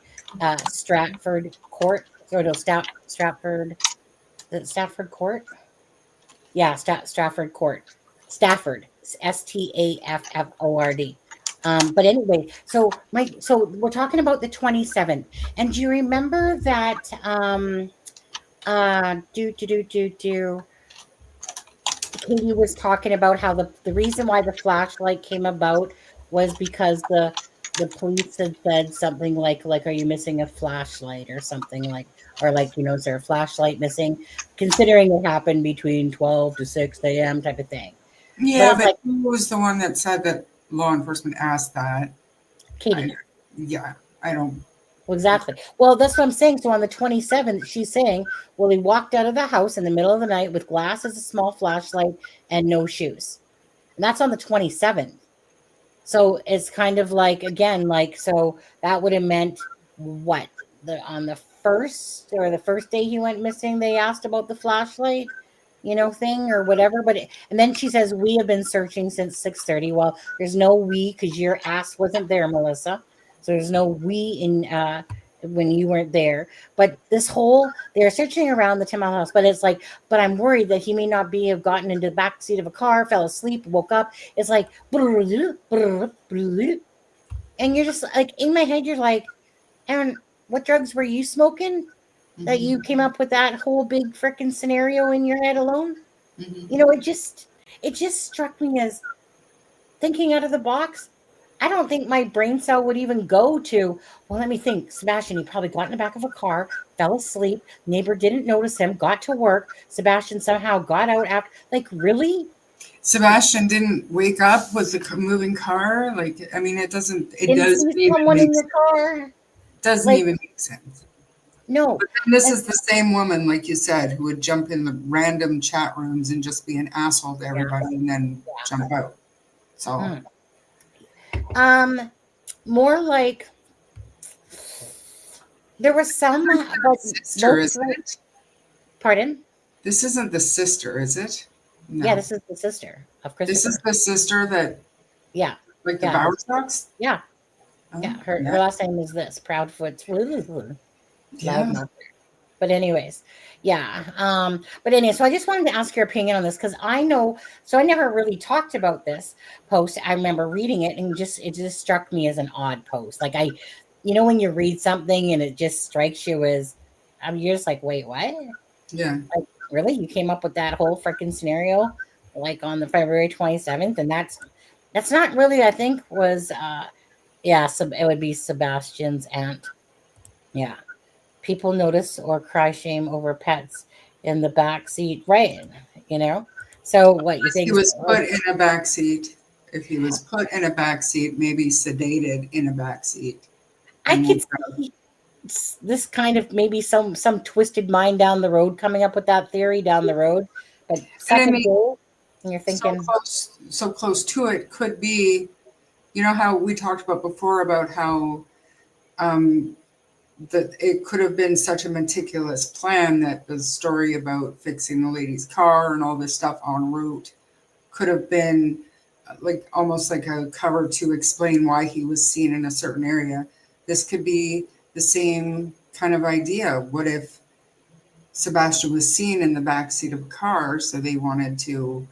Stratford Court. Or no, Stratford. Stafford Court. Yeah, Stafford Court. Stafford. Stafford. But anyway, so we're talking about the 27th. And do you remember that Katie was talking about how the reason why the flashlight came about was because the police had said something like, are you missing a flashlight or something like, or like, is there a flashlight missing? Considering it happened between 12 to 6 a.m. type of thing. Yeah, it's but like, who was the one that said that law enforcement asked that? Katie. I don't. Well, exactly. Well, that's what I'm saying. So on the 27th, she's saying, well, he walked out of the house in the middle of the night with glasses, a small flashlight, and no shoes. And that's on the 27th. So it's kind of like, again, like, so that would have meant what? On the first day he went missing, they asked about the flashlight, thing or whatever. And then she says, we have been searching since 6:30. Well, there's no we because your ass wasn't there, Melissa. So there's no we in when you weren't there. But they're searching around the 10-mile house. But it's like, but I'm worried that he may not have gotten into the back seat of a car, fell asleep, woke up. It's like, and you're just like, in my head, you're like, Aaron, what drugs were you smoking that you came up with that whole big freaking scenario in your head alone? It just struck me as thinking out of the box. I don't think my brain cell would even go to, well, let me think. Sebastian, he probably got in the back of a car, fell asleep, neighbor didn't notice him, got to work. Sebastian somehow got out after, like, really? Sebastian didn't wake up with the moving car. Like, I mean, it doesn't see someone in your car. Doesn't even make sense. No. But then this is the same woman, like you said, who would jump in the random chat rooms and just be an asshole to everybody and then jump out. So. More like there was some sister, isn't it? Pardon? This isn't the sister, is it? No. Yeah, this is the sister of Christopher. This is the sister that. Yeah. Like the Bower Sox? Yeah. Oh, yeah. Her last name is this. Proudfoot's. Yeah. But anyways, yeah. But anyway, so I just wanted to ask your opinion on this because I know. So I never really talked about this post. I remember reading it and it just struck me as an odd post. Like when you read something and it just strikes you as, you're just like, wait, what? Yeah. Like, really? You came up with that whole freaking scenario like on the February 27th, and that's not really. I think was it would be Sebastian's aunt. Yeah. People notice or cry shame over pets in the back seat, right? So what you think? He was put in a back seat. If he was put in a back seat, maybe sedated in a back seat. I could see this kind of maybe some twisted mind down the road coming up with that theory down the road, but second day, and you're thinking so close to it could be. You know how we talked about before about how that it could have been such a meticulous plan that the story about fixing the lady's car and all this stuff en route could have been like almost like a cover to explain why he was seen in a certain area. This could be the same kind of idea. What if Sebastian was seen in the backseat of a car, so they wanted to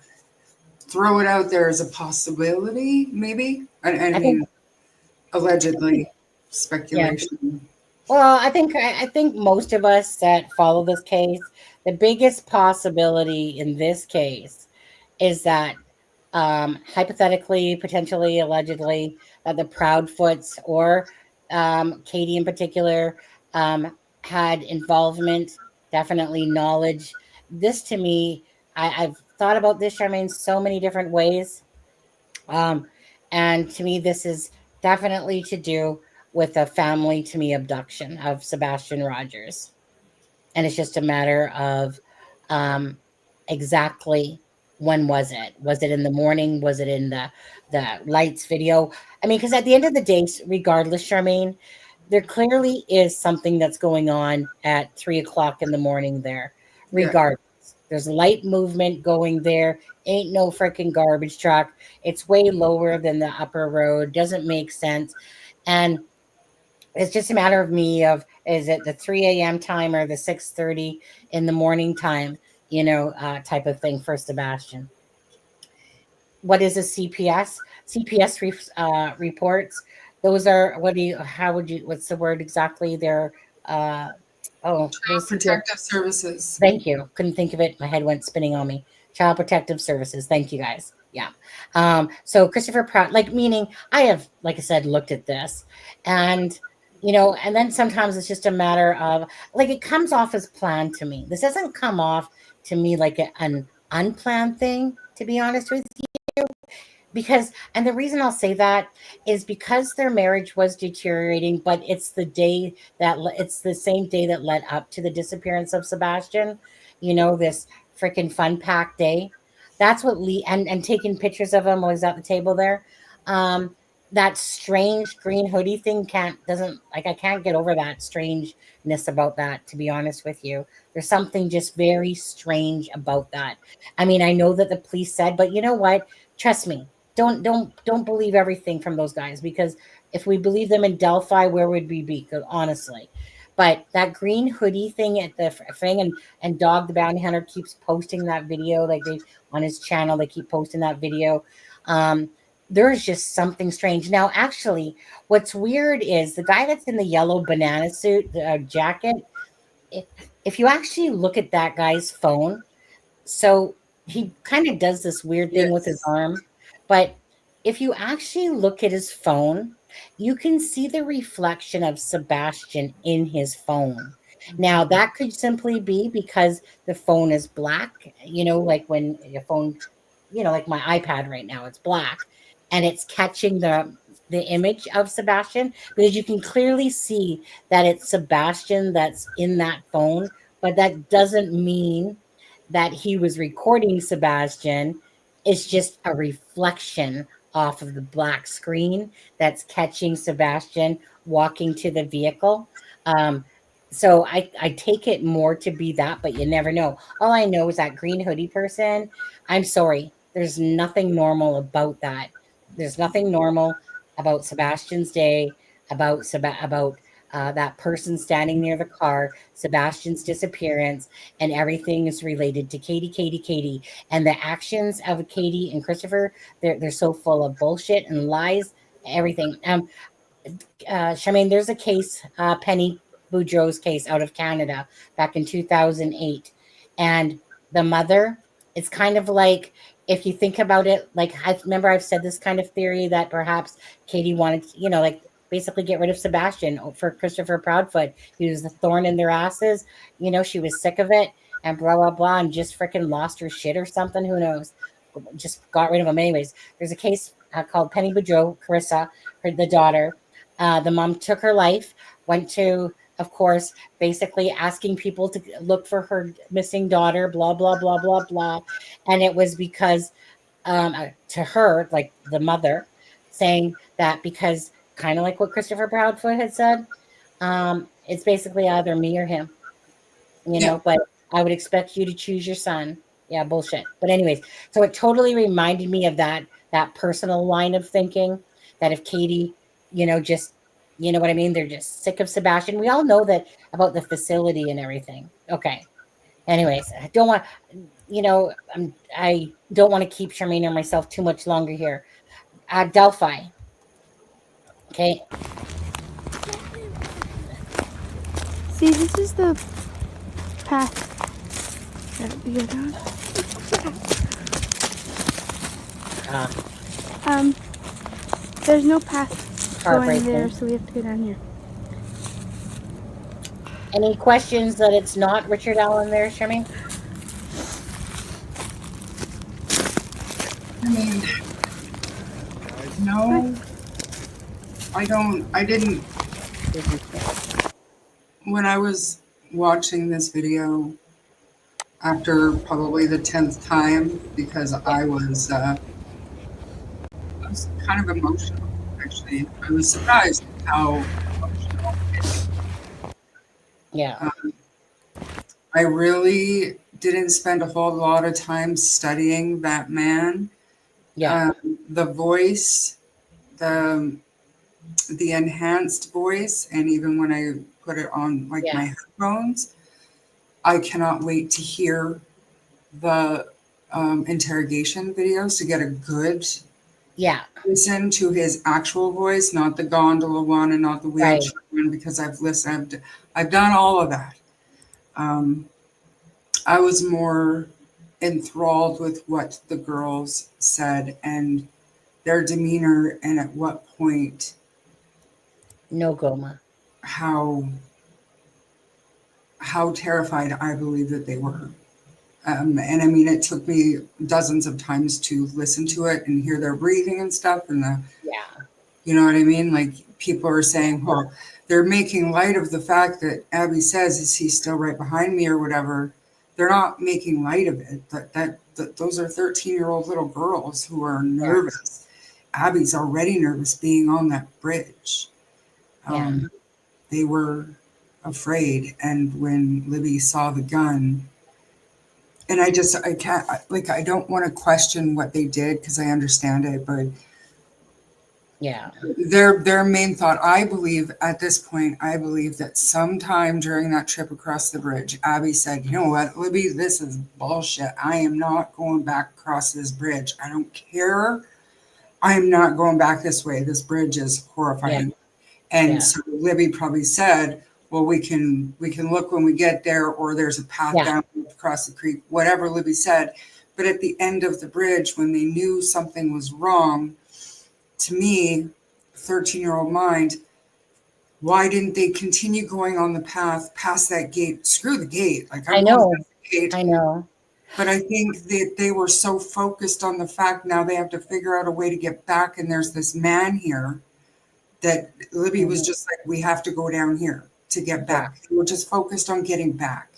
throw it out there as a possibility, maybe? I mean, allegedly, speculation. Yeah. Well, I think most of us that follow this case, the biggest possibility in this case is that hypothetically, potentially, allegedly, that the Proudfoots or Katie in particular had involvement, definitely knowledge. This to me, I've thought about this, Charmaine, so many different ways. And to me, this is definitely to do with a family, to me, abduction of Sebastian Rogers. And it's just a matter of exactly when was it? Was it in the morning? Was it in the lights video? I mean, because at the end of the day, regardless, Charmaine, there clearly is something that's going on at 3 o'clock in the morning there. Yeah. Regardless, there's light movement going there. Ain't no freaking garbage truck. It's way lower than the upper road. Doesn't make sense. And it's just a matter of me of, is it the 3 a.m. time or the 6:30 in the morning time, type of thing for Sebastian. What is a CPS? Reports. Those are, what's the word exactly? They're, those Protective Services. Thank you. Couldn't think of it. My head went spinning on me. Child Protective Services. Thank you, guys. Yeah. So Christopher Pratt, meaning I have, like I said, looked at this, and and then sometimes it's just a matter of, it comes off as planned to me. This doesn't come off to me like an unplanned thing, to be honest with you. Because, and the reason I'll say that is because their marriage was deteriorating, but it's it's the same day that led up to the disappearance of Sebastian, this freaking fun packed day. That's what and taking pictures of him while he's at the table there. That strange green hoodie thing I can't get over that strangeness about that, to be honest with you. There's something just very strange about that. I mean, I know that the police said, but you know what? Trust me. Don't believe everything from those guys, because if we believe them in Delphi, where would we be? Honestly. But that green hoodie thing at the thing, and Dog the Bounty Hunter keeps posting that video, on his channel, they keep posting that video. There's just something strange. Now, actually, what's weird is the guy that's in the yellow banana suit, jacket. If you actually look at that guy's phone, so he kind of does this weird thing with his arm. But if you actually look at his phone, you can see the reflection of Sebastian in his phone. Now, that could simply be because the phone is black, like when your phone, like my iPad right now, it's black, and it's catching the image of Sebastian, because you can clearly see that it's Sebastian that's in that phone, but that doesn't mean that he was recording Sebastian. It's just a reflection off of the black screen that's catching Sebastian walking to the vehicle. So I take it more to be that, but you never know. All I know is that green hoodie person, I'm sorry, there's nothing normal about that. There's nothing normal about Sebastian's day, about that person standing near the car, Sebastian's disappearance, and everything is related to Katie. And the actions of Katie and Christopher, they're so full of bullshit and lies, everything. Charmaine, there's a case, Penny Boudreau's case out of Canada back in 2008. And the mother, it's kind of like, if you think about it, I've said this kind of theory that perhaps Katie wanted, basically get rid of Sebastian for Christopher Proudfoot. He was the thorn in their asses. She was sick of it and blah, blah, blah, and just freaking lost her shit or something. Who knows? Just got rid of him anyways. There's a case called Penny Boudreau, Carissa, the daughter. The mom took her life, went to, of course, basically asking people to look for her missing daughter, blah, blah, blah, blah, blah. And it was because to her, like the mother, saying that because kind of like what Christopher Proudfoot had said, it's basically either me or him, but I would expect you to choose your son. Yeah, bullshit. But anyways, so it totally reminded me of that personal line of thinking, that if Katie, just, what I mean? They're just sick of Sebastian. We all know that about the facility and everything. Okay. Anyways, I don't want, I don't want to keep Charmaine or myself too much longer here. Delphi. Okay. See, this is the path that we go down. There's no path going there, so we have to go down here. Any questions that it's not Richard Allen there, Charmaine? I mean, no, I didn't. When I was watching this video, after probably the 10th time because I was kind of emotional, actually. I was surprised at how emotional it made me. Yeah. I really didn't spend a whole lot of time studying that man. Yeah. The voice, the enhanced voice, and even when I put it on like my headphones, I cannot wait to hear the interrogation videos to get a good listen to his actual voice, not the gondola one and not the wheelchair one, because I've listened, I've done all of that. I was more enthralled with what the girls said and their demeanor, and at what point. No Goma. How terrified I believe that they were. And I mean, it took me dozens of times to listen to it and hear their breathing and stuff. And you know what I mean? Like, people are saying, well, they're making light of the fact that Abby says, is he still right behind me or whatever? They're not making light of it. That those are 13-year-old little girls who are nervous. Abby's already nervous being on that bridge. They were afraid. And when Libby saw the gun, and I can't, like, I don't want to question what they did because I understand it, but their main thought, I believe at this point, I believe that sometime during that trip across the bridge, Abby said, you know what, Libby, this is bullshit. I am not going back across this bridge. I don't care. I am not going back this way. This bridge is horrifying. And so Libby probably said, well, we can look when we get there, or there's a path down across the creek, whatever Libby said. But at the end of the bridge, when they knew something was wrong, to me, 13-year-old mind, why didn't they continue going on the path past that gate? Screw the gate. Like, I know. I know. But I think that they were so focused on the fact now they have to figure out a way to get back, and there's this man here, that Libby was just like, we have to go down here to get back. They were just focused on getting back.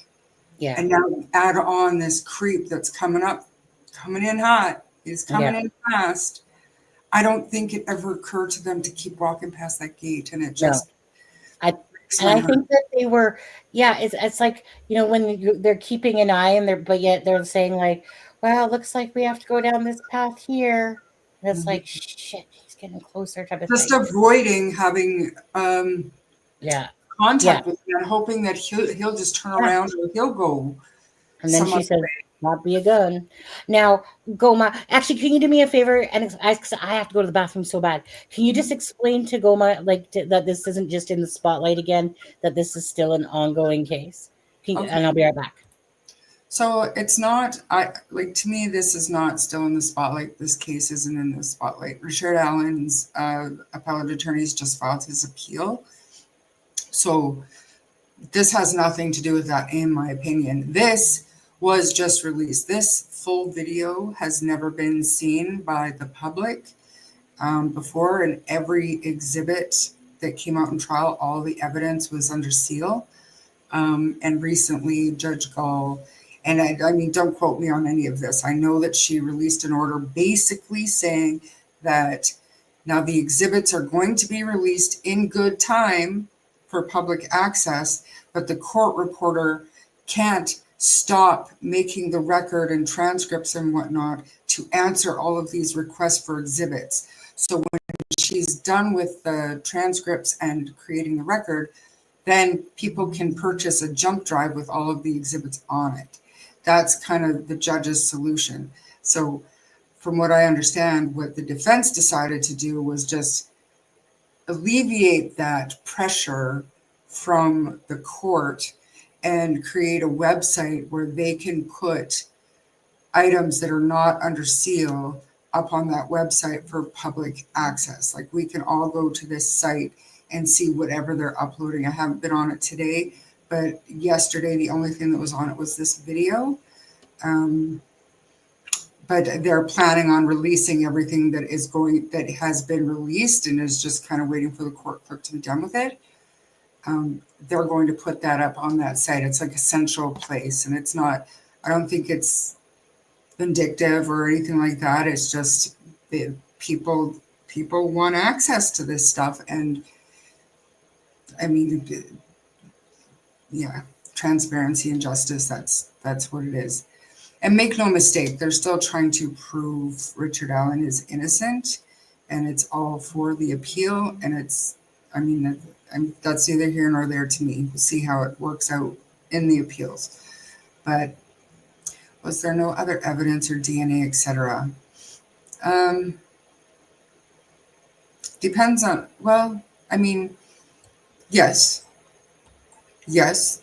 And now add on this creep that's coming in hot. He's coming in fast. I don't think it ever occurred to them to keep walking past that gate. And it just, I think that they were, it's like, you know, when they're keeping an eye and but yet they're saying like, well, it looks like we have to go down this path here. And it's like, shit, he's getting closer type of just thing. avoiding having contact with him and hoping that he'll just turn around or he'll go. And then she says, not be a gun. Now, Goma, actually, can you do me a favor? And I have to go to the bathroom so bad. Can you just explain to Goma, like, that this isn't just in the spotlight again, that this is still an ongoing case? And I'll be right back. So it's not, to me, this is not still in the spotlight. This case isn't in the spotlight. Richard Allen's appellate attorneys just filed his appeal. So this has nothing to do with that, in my opinion. This was just released. This full video has never been seen by the public before, and every exhibit that came out in trial, all the evidence was under seal. And recently, Judge Gall, and I mean, don't quote me on any of this. I know that she released an order basically saying that now the exhibits are going to be released in good time for public access, but the court reporter can't stop making the record and transcripts and whatnot to answer all of these requests for exhibits. So when she's done with the transcripts and creating the record, then people can purchase a jump drive with all of the exhibits on it. That's kind of the judge's solution. So from what I understand, what the defense decided to do was just alleviate that pressure from the court and create a website where they can put items that are not under seal up on that website for public access. Like, we can all go to this site and see whatever they're uploading. I haven't been on it today, but yesterday the only thing that was on it was this video. But they're planning on releasing everything that has been released and is just kind of waiting for the court clerk to be done with it. They're going to put that up on that site. It's like a central place, and it's not I don't think it's vindictive or anything like that. It's just people want access to this stuff, and I mean, yeah, transparency and justice. That's what it is. And make no mistake, they're still trying to prove Richard Allen is innocent, and it's all for the appeal. And it's, I mean, that's neither here nor there to me. We'll see how it works out in the appeals. But was there no other evidence or DNA, etc.? Depends on, well, I mean, yes,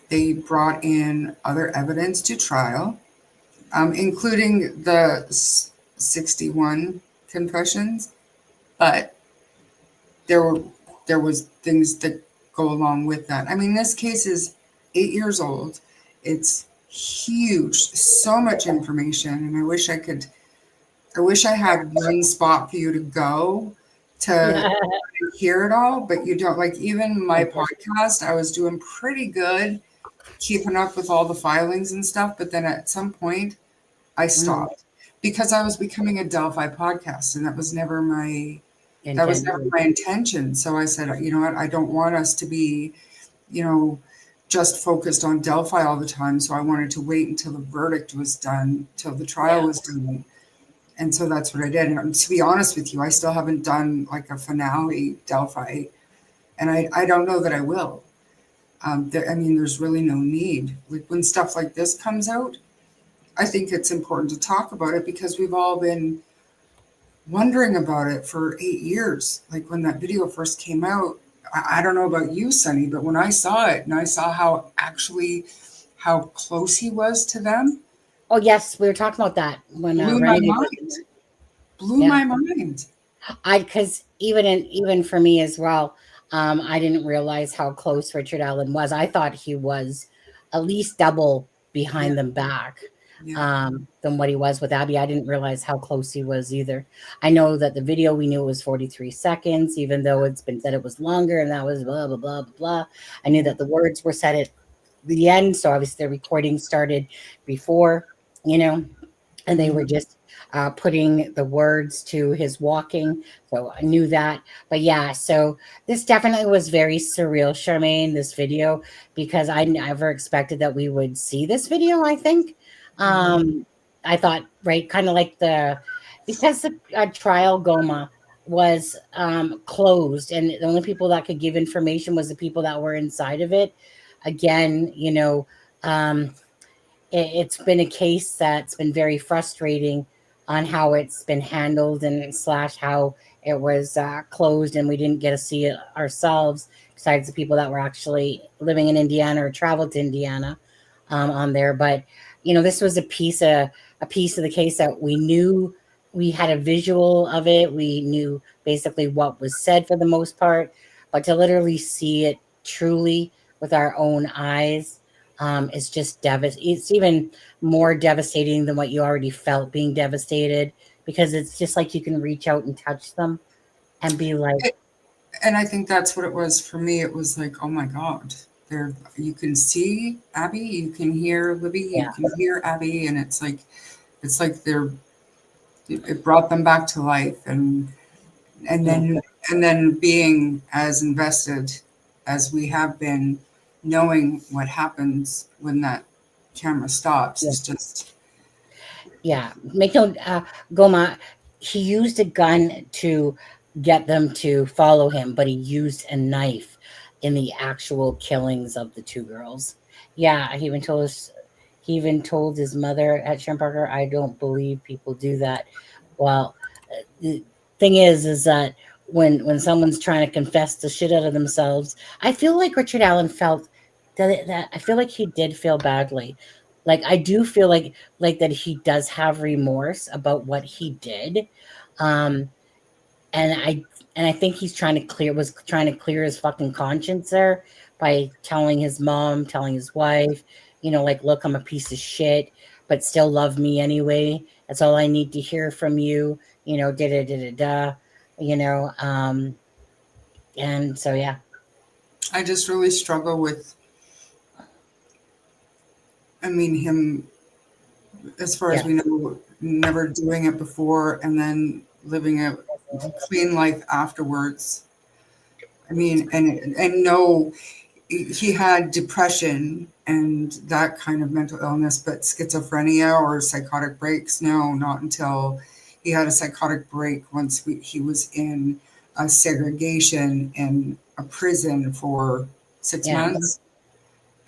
they brought in other evidence to trial, including the 61 confessions, but there was things that go along with that. I mean, this case is 8 years old. It's huge, so much information, and I wish I had one spot for you to go to hear it all, but you don't. Like, even my podcast, I was doing pretty good keeping up with all the filings and stuff, but then at some point I stopped because I was becoming a Delphi podcast, and that was never my intention. So I said, you know what, I don't want us to be, just focused on Delphi all the time. So I wanted to wait until the verdict was done, till the trial was done. And so that's what I did. And to be honest with you, I still haven't done like a finale Delphi, and I don't know that I will. There's really no need. Like, when stuff like this comes out, I think it's important to talk about it because we've all been wondering about it for 8 years. Like, when that video first came out, I don't know about you, Sunny, but when I saw it and I saw how close he was to them. Oh yes, we were talking about that when blew my mind. My mind. Because even for me as well, I didn't realize how close Richard Allen was. I thought he was at least double behind them back than what he was with Abby. I didn't realize how close he was either. I know that the video, we knew it was 43 seconds, even though it's been said it was longer, and that was blah, blah, blah, blah, blah. I knew that the words were said at the end, so obviously the recording started before, and they were just putting the words to his walking. So I knew that. But yeah, so this definitely was very surreal, Charmaine, this video, because I never expected that we would see this video, I think. I thought, right, kind of like because the trial Goma was closed, and the only people that could give information was the people that were inside of it. Again, it's been a case that's been very frustrating on how it's been handled and / how it was closed, and we didn't get to see it ourselves, besides the people that were actually living in Indiana or traveled to Indiana on there. But this was a piece of the case that we knew. We had a visual of it. We knew basically what was said for the most part, but to literally see it truly with our own eyes, it's just devastating. It's even more devastating than what you already felt being devastated, because it's just like you can reach out and touch them and be like. And I think that's what it was for me. It was like, oh my God, you can see Abby, you can hear Libby, you can hear Abby, and it's like it brought them back to life, and then being as invested as we have been, knowing what happens when that camera stops is just. Make no Goma, he used a gun to get them to follow him, but he used a knife in the actual killings of the 2 girls. He even told his mother at Sharon Parker, I don't believe people do that. Well, the thing is that when someone's trying to confess the shit out of themselves, I feel like Richard Allen felt that I feel like he did feel badly. Like, I do feel like that he does have remorse about what he did. And I think he's trying to clear his fucking conscience there by telling his mom, telling his wife, like, look, I'm a piece of shit, but still love me anyway. That's all I need to hear from you, and so, yeah. I just really struggle with, him as far as we know, never doing it before and then living a clean life afterwards. I mean, and no, he had depression and that kind of mental illness, but schizophrenia or psychotic breaks, no, not until he had a psychotic break once he was in a segregation in a prison for 6 months.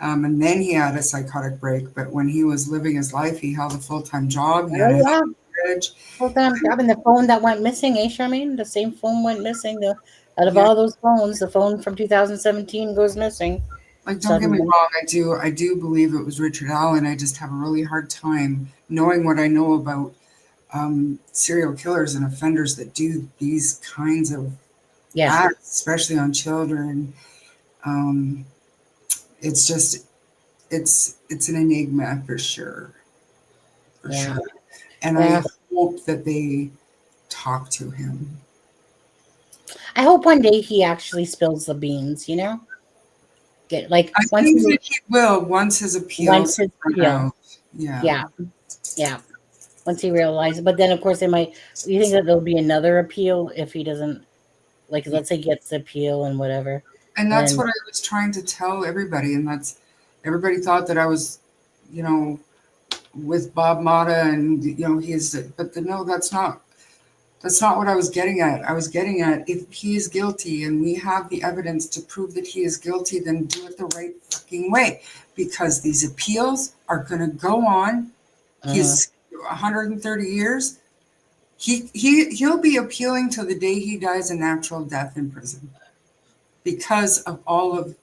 And then he had a psychotic break. But when he was living his life, he held a full-time job. He had a marriage. Full-time job. And the phone that went missing, Charmaine? The same phone went missing. Out of all those phones, the phone from 2017 goes missing. Like, don't get me wrong, I do believe it was Richard Allen. I just have a really hard time knowing what I know about serial killers and offenders that do these kinds of acts, especially on children. It's just, it's an enigma for sure. For sure. And I hope that they talk to him. I hope one day he actually spills the beans, you know? I think that he will once his appeal. Yeah. Once he realizes, but then of course you think that there'll be another appeal if he doesn't, like, let's say gets the appeal and whatever. And that's what I was trying to tell everybody, and that's everybody thought that I was, with Bob Mata and no, that's not what I was getting at. I was getting at, if he is guilty and we have the evidence to prove that he is guilty, then do it the right fucking way, because these appeals are going to go on. He's 130 years. He'll be appealing till the day he dies a natural death in prison because of all of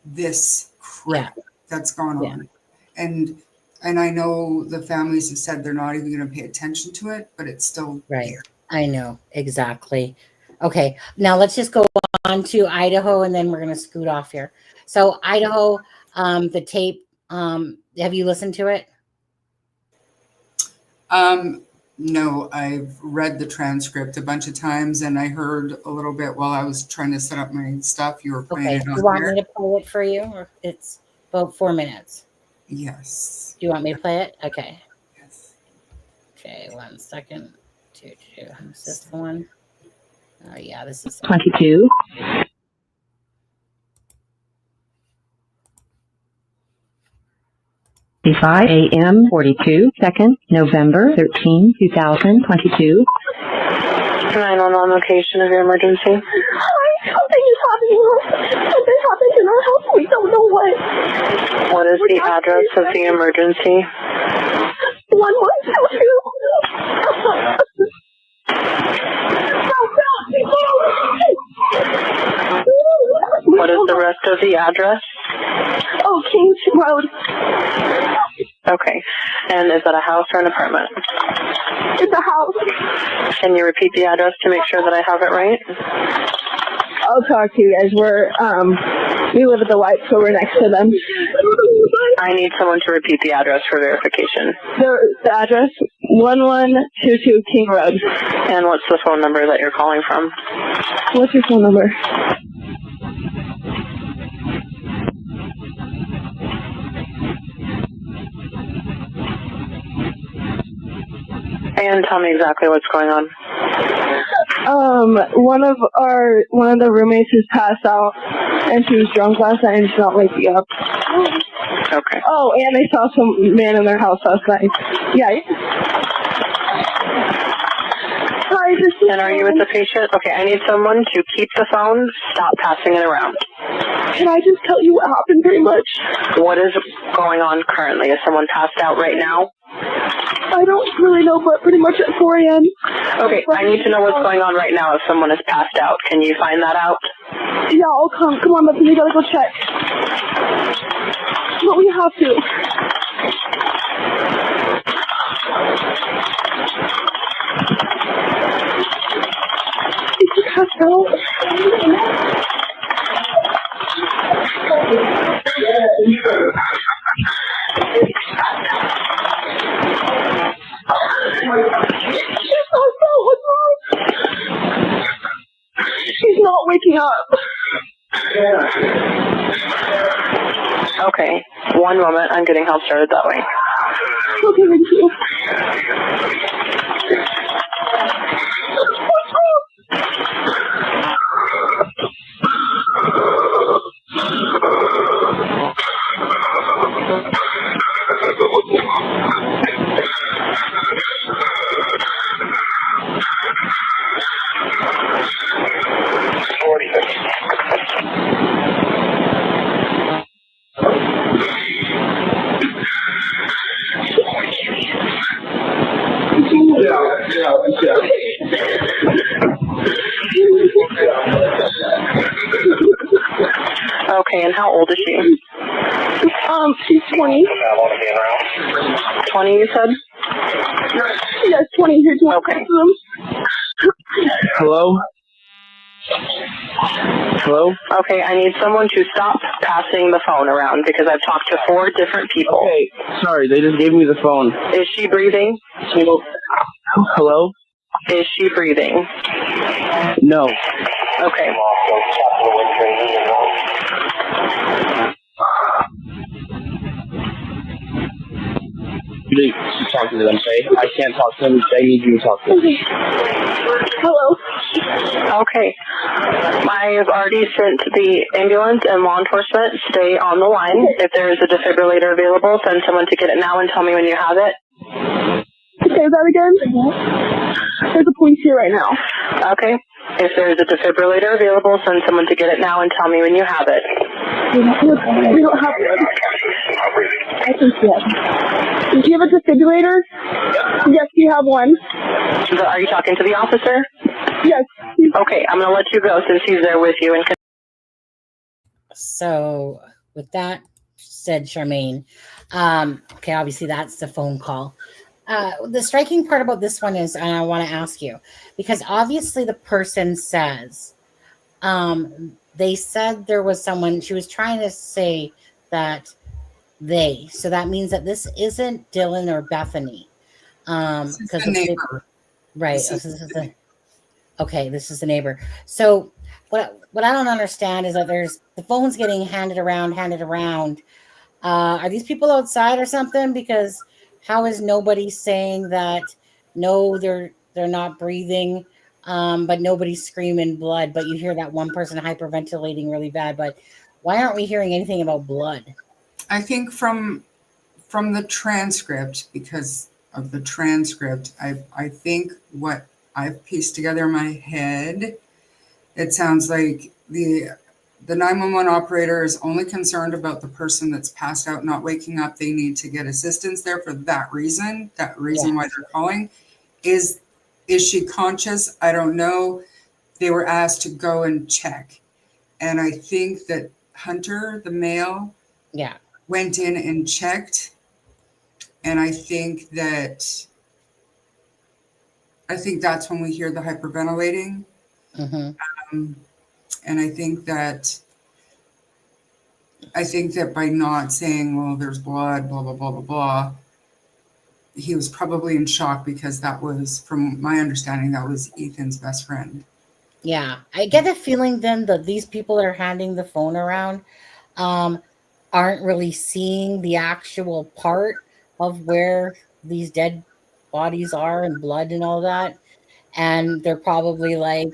this crap that's gone on. And I know the families have said they're not even going to pay attention to it, but it's still there. I know, exactly. Okay, now let's just go on to Idaho, and then we're going to scoot off here. So Idaho, the tape, have you listened to it? No, I've read the transcript a bunch of times, and I heard a little bit while I was trying to set up my stuff. You were playing it on. Do you want me to play it for you? Or it's about 4 minutes. Yes. Do you want me to play it? Okay. Yes. Okay, 1 second. Is this the one? Oh, yeah, this is 22. 5 a.m. 42 second, November 13, 2022. 911 location of your emergency. Hi, something is happening. Something happened in our house. We don't know what. What is the address of the emergency? 1122. What is the rest of the address? Oh, Kings Road. Okay. And is that a house or an apartment? It's a house. Can you repeat the address to make sure that I have it right? I'll talk to you guys. We live at the White, so we're next to them. I need someone to repeat the address for verification. The address, 1122 King Road. And what's the phone number that you're calling from? What's your phone number? And tell me exactly what's going on. One of the roommates has passed out, and she was drunk last night, and she's not waking up. Okay. Oh, and they saw some man in their house last night. Yeah. Hi, and are you with the patient? Okay, I need someone to keep the phone, stop passing it around. Can I just tell you what happened pretty much? What is going on currently? Is someone passed out right now? I don't really know, but pretty much at 4 a.m. Okay, I need to know what's going on right now if someone is passed out. Can you find that out? Yeah, I'll come. Come on, but we gotta go check. But we have to. Is he passed out? She's not waking up. Okay, one moment. I'm getting help started that way. Okay, thank you. Okay, and how old is she? She's 20. 20, you said? Yes, 20. Here's one. Okay. Hello? Hello? Okay, I need someone to stop passing the phone around because I've talked to 4 different people. Okay, sorry, they just gave me the phone. Is she breathing? Hello? Is she breathing? No. Okay. You need to talk to them, okay? I can't talk to them. I need you to talk to them. Hello? Okay. I have already sent the ambulance and law enforcement. Stay on the line. If there is a defibrillator available, send someone to get it now and tell me when you have it. Say that again? There's a police here right now. Okay. If there is a defibrillator available, send someone to get it now and tell me when you have it. We don't have one. I think yes. Do you have a defibrillator? Yes, you have one. Are you talking to the officer? Yes. Okay, I'm going to let you go since he's there with you. So with that said, Charmaine, okay, obviously that's the phone call. The striking part about this one is, and I want to ask you, because obviously the person says, they said there was someone, she was trying to say that so that means that this isn't Dylan or Bethany. This is the neighbor. Right. This This is the neighbor. So what I don't understand is that the phone's getting handed around. Are these people outside or something? Because how is nobody saying that no, they're not breathing, but nobody's screaming blood, but you hear that one person hyperventilating really bad, but why aren't we hearing anything about blood? I think from the transcript, because of the transcript, I think what I've pieced together in my head, it sounds like the 911 operator is only concerned about the person that's passed out, not waking up. They need to get assistance there for that reason why they're calling. Is she conscious? I don't know. They were asked to go and check. And I think that Hunter, the male, went in and checked. And I think that's when we hear the hyperventilating. Mm-hmm. And I think that by not saying, well, there's blood, blah, blah, blah, blah, blah, he was probably in shock because that was, from my understanding, that was Ethan's best friend. Yeah. I get a feeling then that these people that are handing the phone around aren't really seeing the actual part of where these dead bodies are and blood and all that. And they're probably like,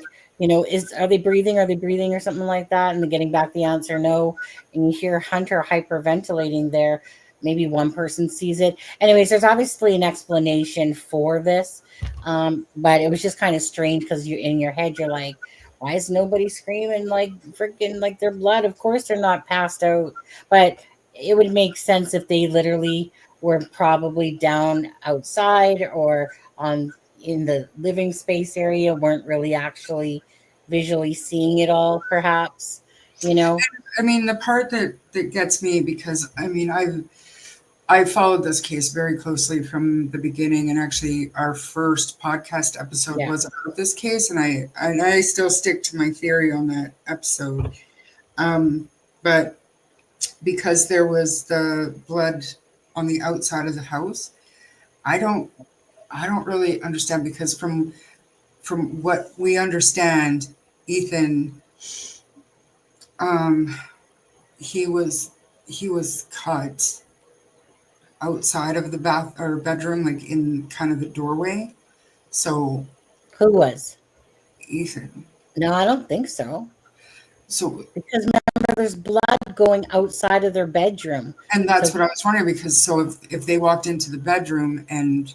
are they breathing? Are they breathing or something like that? And they're getting back the answer no. And you hear Hunter hyperventilating there. Maybe one person sees it. Anyways, there's obviously an explanation for this. But it was just kind of strange because you're in your head, you're like, why is nobody screaming like freaking like their blood? Of course they're not passed out. But it would make sense if they literally were probably down outside or in the living space area, weren't really actually visually seeing it all, perhaps, I mean, the part that gets me, because I mean, I followed this case very closely from the beginning, and actually our first podcast episode was about this case, and I still stick to my theory on that episode. But because there was the blood on the outside of the house, I don't really understand, because from what we understand, Ethan, he was cut outside of the bath or bedroom, like in kind of the doorway. So Who was? Ethan. No, I don't think so. So because remember, there's blood going outside of their bedroom, and that's so what I was wondering, because so if they walked into the bedroom and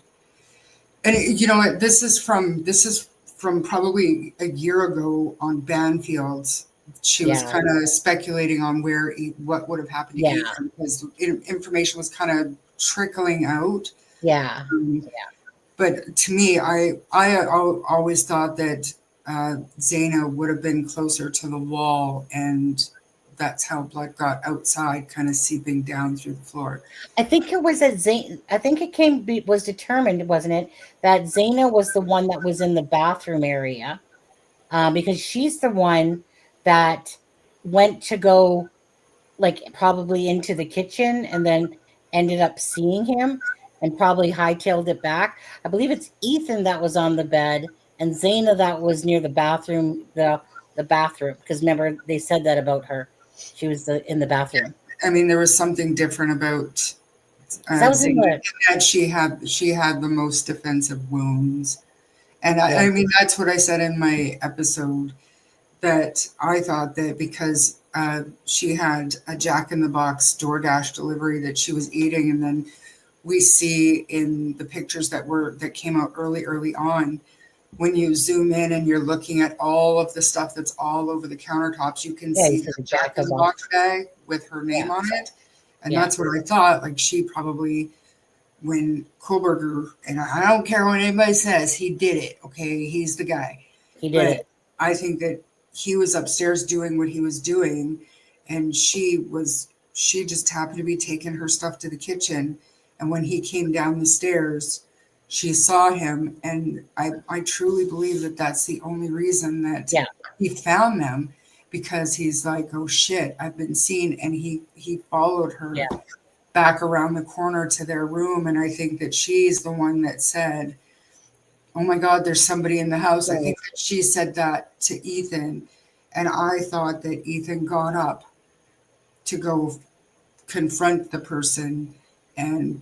you know what, this is from probably a year ago on Banfields. She was Yeah. kind of speculating on what would have happened to Yeah. Ethan, because information was kind of trickling out. Yeah. But to me, I always thought that Zaina would have been closer to the wall, and that's how blood got outside, kind of seeping down through the floor. I think it was I think it was determined, wasn't it, that Zaina was the one that was in the bathroom area, because she's the one that went to go, like, probably into the kitchen and then ended up seeing him and probably hightailed it back. I believe it's Ethan that was on the bed and Zaina that was near the bathroom, the bathroom. Because remember, they said that about her. She was in the bathroom. I mean, there was something different about That was in Zaina, the, that she had the most defensive wounds. And I Yeah. mean, that's what I said in my episode, that I thought that because she had a Jack in the Box DoorDash delivery that she was eating, and then we see in the pictures that came out early on, when you zoom in and you're looking at all of the stuff that's all over the countertops, you can see the Jack in the Box bag with her name on it. And Yeah. that's what I thought. Like, she probably, when Kohlberger, and I don't care what anybody says, he did it. Okay, he's the guy. He did it. I think that he was upstairs doing what he was doing, and she just happened to be taking her stuff to the kitchen. And when he came down the stairs, she saw him, and I truly believe that that's the only reason that he found them, because he's like, oh shit, I've been seen, and he followed her back around the corner to their room. And I think that she's the one that said, oh my God, there's somebody in the house. I think that she said that to Ethan, and I thought that Ethan got up to go confront the person. And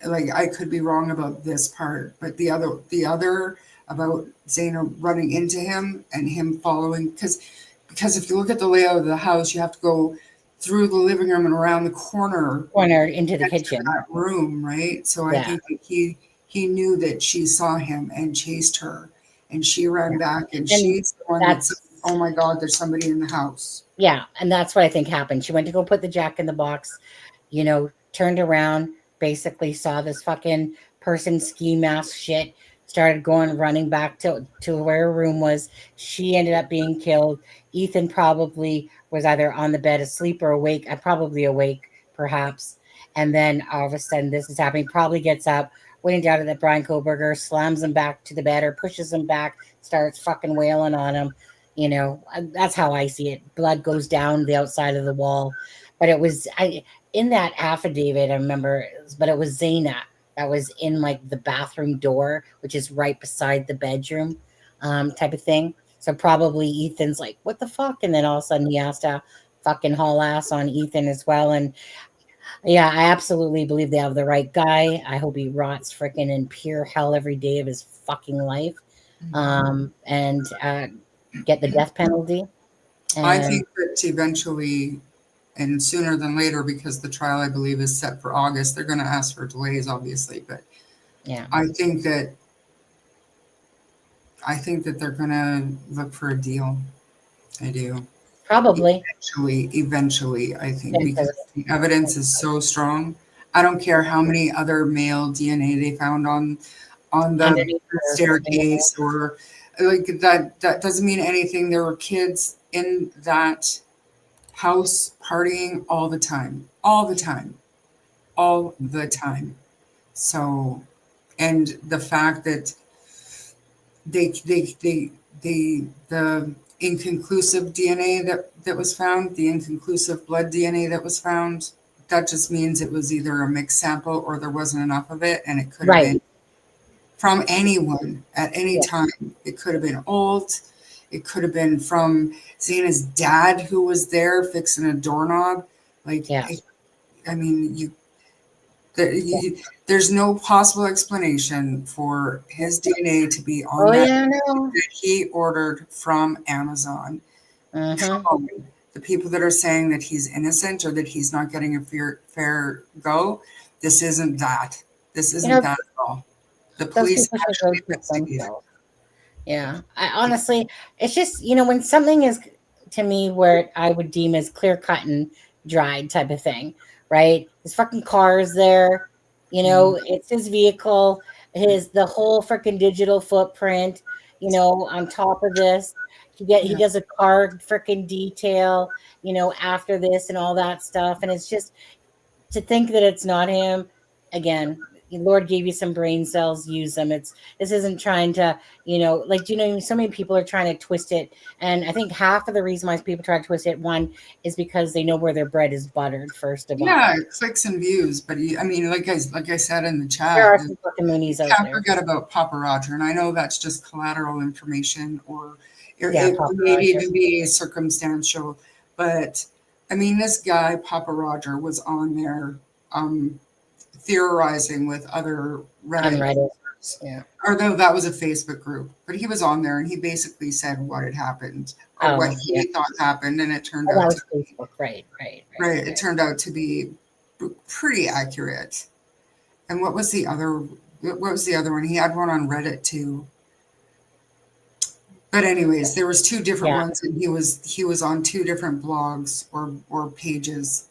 like, I could be wrong about this part, but the other about Zaina running into him and him following, because if you look at the layout of the house, you have to go through the living room and around the corner into the kitchen, that room, right? So I think that he knew that she saw him and chased her, and she ran back, and she's the one that said, oh my God, there's somebody in the house. Yeah, and that's what I think happened. She went to go put the Jack in the Box, turned around, basically saw this fucking person ski mask shit, started running back to where her room was. She ended up being killed. Ethan probably was either on the bed asleep or awake. Probably awake, perhaps. And then all of a sudden this is happening. Probably gets up, went down to that Brian Kohlberger, slams him back to the bed or pushes him back, starts fucking wailing on him. That's how I see it. Blood goes down the outside of the wall. But it was in that affidavit, I remember, but it was Zaina that was in like the bathroom door, which is right beside the bedroom, type of thing. So probably Ethan's like, what the fuck? And then all of a sudden he has to fucking haul ass on Ethan as well. And yeah, I absolutely believe they have the right guy. I hope he rots freaking in pure hell every day of his fucking life. And get the death penalty. I think that eventually, and sooner than later, because the trial, I believe, is set for August, they're going to ask for delays, obviously. But yeah, I think that they're going to look for a deal. I do. Probably. Eventually, I think, because the evidence is so strong. I don't care how many other male DNA they found on the staircase, or like that doesn't mean anything. There were kids in that house partying all the time. So, and the fact that the inconclusive DNA that was found, the inconclusive blood DNA that was found, that just means it was either a mixed sample or there wasn't enough of it, and it could have been from anyone at any time. It could have been old. It could have been from Zaina's dad, who was there fixing a doorknob. Like, I mean, There's no possible explanation for his DNA to be on that he ordered from Amazon. The people that are saying that he's innocent or that he's not getting a fair go, this isn't that. This isn't that at all. The police actually investigate. Yeah, I honestly, it's just, when something is to me where I would deem as clear cut and dried type of thing, right? His fucking car is there, it's his vehicle, the whole freaking digital footprint, on top of this. He does a car freaking detail, after this and all that stuff. And it's just to think that it's not him. Again, Lord gave you some brain cells, use them. This isn't trying to, so many people are trying to twist it. And I think half of the reason why people try to twist it, one, is because they know where their bread is buttered, first of all. Yeah, clicks and views. But like I said in the chat, there are some fucking moonies out can't there. forget about Papa Roger. And I know that's just collateral information, or it Papa may Roger. even be circumstantial. But I mean, this guy, Papa Roger, was on there theorizing with other Reddit. Yeah. Or no, that was a Facebook group. But he was on there and he basically said what had happened or what he thought happened, and it turned out Facebook. Right. It turned out to be pretty accurate. And what was the other one? He had one on Reddit too. But anyways, there was two different ones, and he was on two different blogs or pages,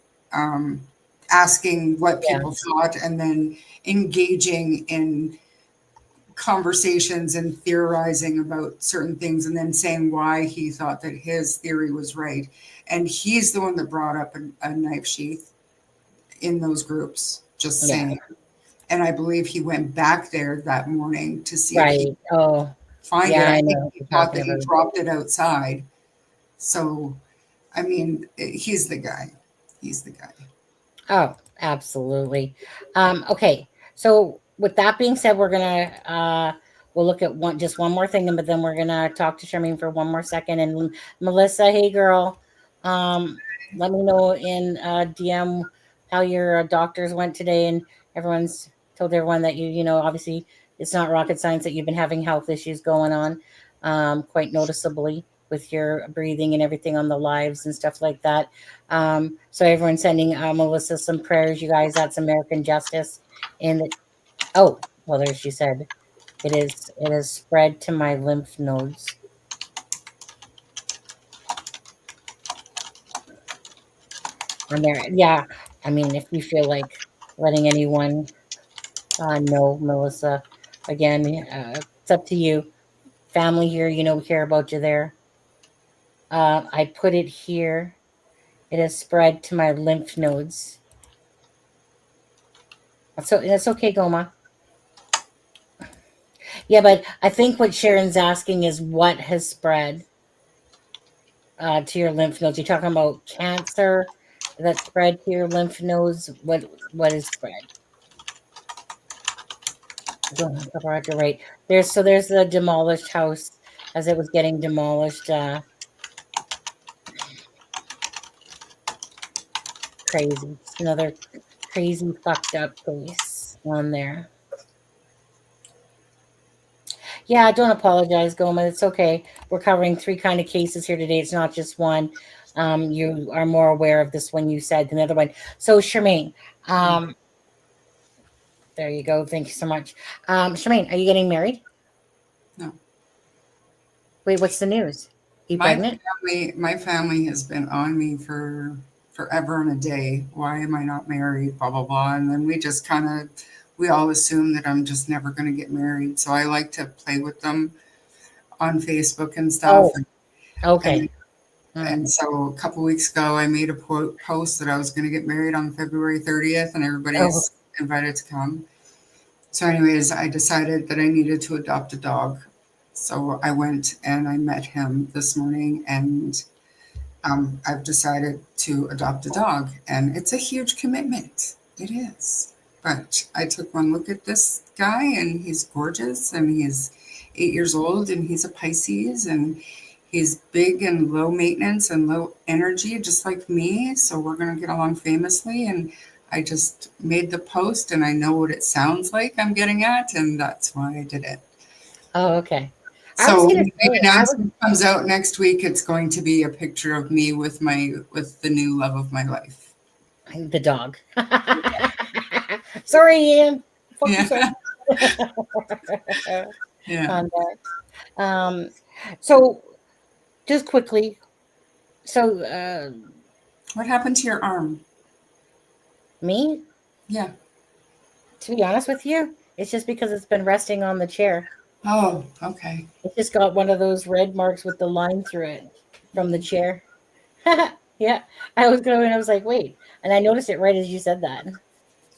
asking what people thought, and then engaging in conversations and theorizing about certain things, and then saying why he thought that his theory was right. And he's the one that brought up a knife sheath in those groups, just saying. And I believe he went back there that morning to see if he find it. I think he thought that he dropped it outside. So, I mean, he's the guy. Oh, absolutely. Okay. So with that being said, we're gonna we'll look at one more thing, but then we're gonna talk to Charmaine for one more second. And Melissa, hey girl, let me know in DM how your doctors went today, and everyone's told everyone that you obviously it's not rocket science that you've been having health issues going on quite noticeably with your breathing and everything on the lives and stuff like that. So everyone's sending Melissa some prayers, you guys. That's American justice. And there she said it is spread to my lymph nodes. And there, I mean, if you feel like letting anyone know, Melissa, again, it's up to you. Family here, we care about you there. I put it here. It has spread to my lymph nodes. So that's okay, Goma. Yeah, but I think what Sharon's asking is what has spread to your lymph nodes. You're talking about cancer that spread to your lymph nodes. What is spread? Roger, right. There's the demolished house as it was getting demolished. Crazy. Another crazy fucked up place on there. Yeah, don't apologize, Goma. It's okay. We're covering 3 kind of cases here today. It's not just one. You are more aware of this one you said than the other one. So Charmaine, there you go. Thank you so much. Charmaine, are you getting married? No. Wait, what's the news? You pregnant? My family has been on me for forever and a day. Why am I not married? Blah, blah, blah. And then we all assume that I'm just never going to get married. So I like to play with them on Facebook and stuff. Okay. And so a couple weeks ago, I made a post that I was going to get married on February 30th, and everybody's invited to come. So anyways, I decided that I needed to adopt a dog. So I went and I met him this morning, and I've decided to adopt a dog. And it's a huge commitment. It is. But I took one look at this guy, and he's gorgeous, and he's 8 years old, and he's a Pisces, and he's big and low maintenance and low energy, just like me. So we're going to get along famously. And I just made the post and I know what it sounds like I'm getting at, and that's why I did it. Oh, okay. So when the announcement comes out next week, it's going to be a picture of me with the new love of my life. The dog. Sorry, Ian. Fuck Yeah. yourself. Yeah. So just quickly, so what happened to your arm? Me? Yeah. To be honest with you, it's just because it's been resting on the chair. Oh, okay. It just got one of those red marks with the line through it from the chair. Yeah. I was like, wait. And I noticed it right as you said that.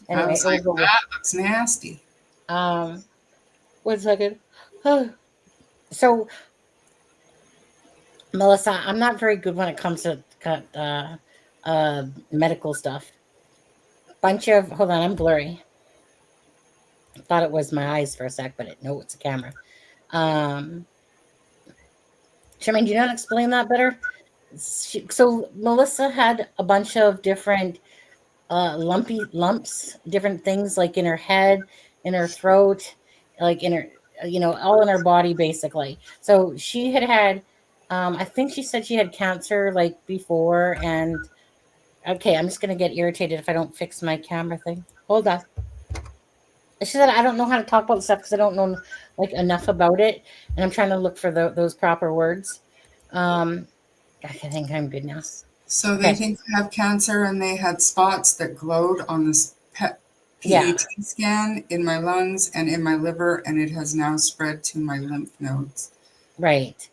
I Anyway, was like, that looks nasty. 1 second. So, Melissa, I'm not very good when it comes to medical stuff. Hold on, I'm blurry. I thought it was my eyes for a sec, but no, it's a camera. Charmaine, do you not explain that better? So Melissa had a bunch of different lumps, different things like in her head, in her throat, like in her, all in her body basically. So she had I think she said she had cancer like before. And okay, I'm just gonna get irritated if I don't fix my camera thing. Hold on. She said I don't know how to talk about stuff because I don't know like enough about it, and I'm trying to look for those proper words. I think I'm good now. So they think I have cancer, and they had spots that glowed on this PET scan in my lungs and in my liver, and it has now spread to my lymph nodes. Right.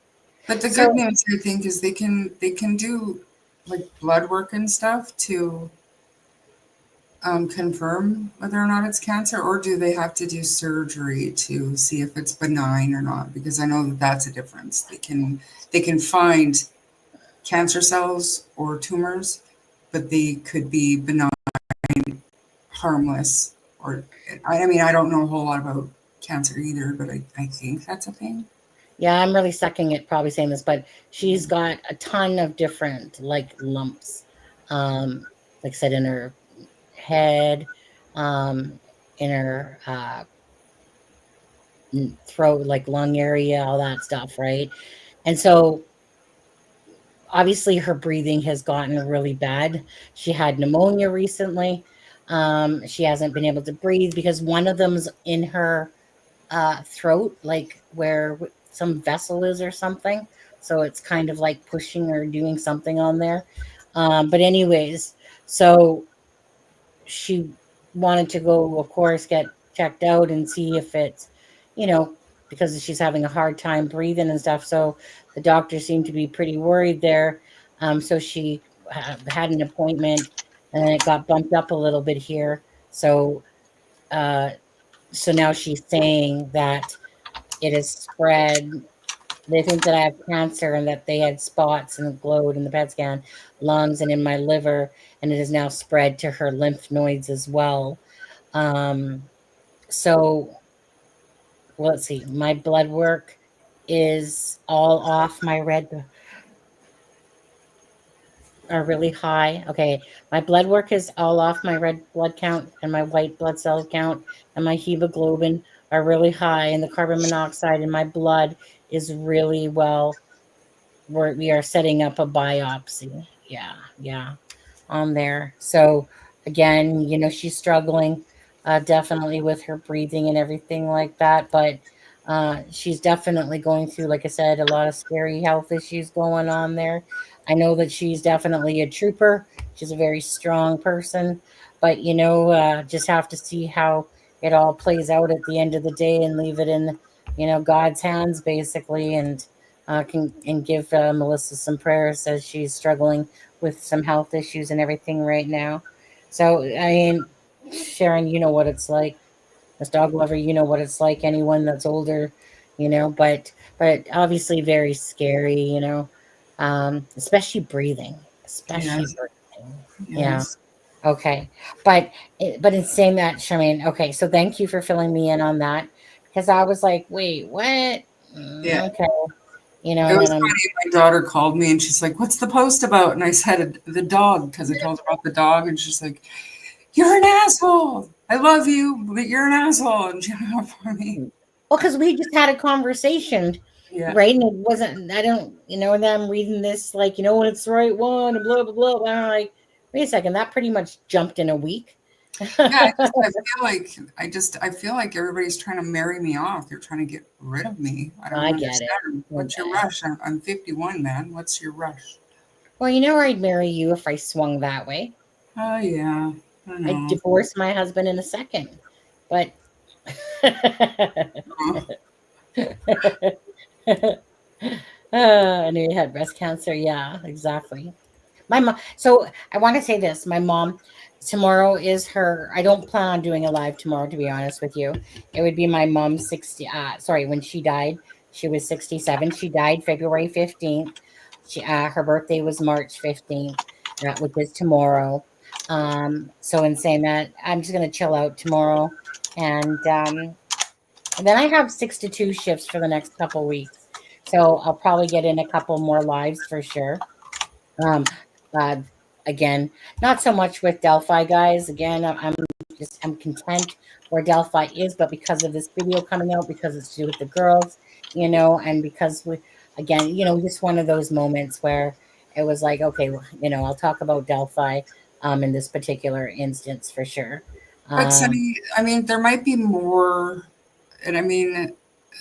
But the good news, I think, is they can do like blood work and stuff to confirm whether or not it's cancer, or do they have to do surgery to see if it's benign or not? Because I know that that's a difference. They can find cancer cells or tumors, but they could be benign, harmless, or I mean, I don't know a whole lot about cancer either, but I think that's a thing. Yeah, I'm really sucking at probably saying this, but she's got a ton of different like lumps, like I said, in her head, in her throat, like lung area, all that stuff, right? And so obviously her breathing has gotten really bad. She had pneumonia recently. She hasn't been able to breathe because one of them's in her throat, like where some vessel is or something. So it's kind of like pushing or doing something on there. But anyways, so she wanted to go, of course, get checked out and see if it's, because she's having a hard time breathing and stuff. So the doctor seemed to be pretty worried there. So she had an appointment, and then it got bumped up a little bit here. So now she's saying that it has spread. They think that I have cancer and that they had spots and glowed in the PET scan, lungs and in my liver, and it has now spread to her lymph nodes as well. So let's see. My blood work is all off. My red are really high. Okay, my blood work is all off. My red blood count and my white blood cell count and my hemoglobin are really high, and the carbon monoxide in my blood is really well. We are setting up a biopsy. Yeah, on there. So again, she's struggling definitely with her breathing and everything like that, but she's definitely going through, like I said, a lot of scary health issues going on there. I know that she's definitely a trooper. She's a very strong person, but just have to see how it all plays out at the end of the day and leave it in God's hands basically, and can give Melissa some prayers as she's struggling with some health issues and everything right now. So I mean, Sharon, you know what it's like. As dog lover, you know what it's like. Anyone that's older, but obviously very scary, especially breathing, especially breathing. Yes. Yeah. Okay. But in saying that, Charmaine, okay, so thank you for filling me in on that, because I was like, wait, what? Yeah. Okay. It was funny. My daughter called me and she's like, "What's the post about?" And I said, "The dog," because I told her about the dog, and she's like, you're an asshole. I love you, but you're an asshole. And she hung up on me. Well, because we just had a conversation, Yeah. right? And it wasn't, I don't, and then I'm reading this, like, when it's the right one, and blah, blah, blah. And I'm like, wait a second, that pretty much jumped in a week. Yeah, I feel like everybody's trying to marry me off. They're trying to get rid of me. I don't understand. What's your rush? I'm 51, man. What's your rush? Well, I'd marry you if I swung that way. Oh, yeah. I'd divorce my husband in a second. But I knew you had breast cancer. Yeah, exactly. My mom. So I want to say this. My mom, tomorrow is her. I don't plan on doing a live tomorrow, to be honest with you. It would be my mom's 60. When she died, she was 67. She died February 15th. Her birthday was March 15th, which is tomorrow. So in saying that, I'm just gonna chill out tomorrow, and then I have 6 to 2 shifts for the next couple weeks. So I'll probably get in a couple more lives for sure. Again, not so much with Delphi, guys. Again, I'm content where Delphi is, but because of this video coming out, because it's to do with the girls, and because just one of those moments where it was like, okay, I'll talk about Delphi in this particular instance for sure. But Sunny, there might be more, and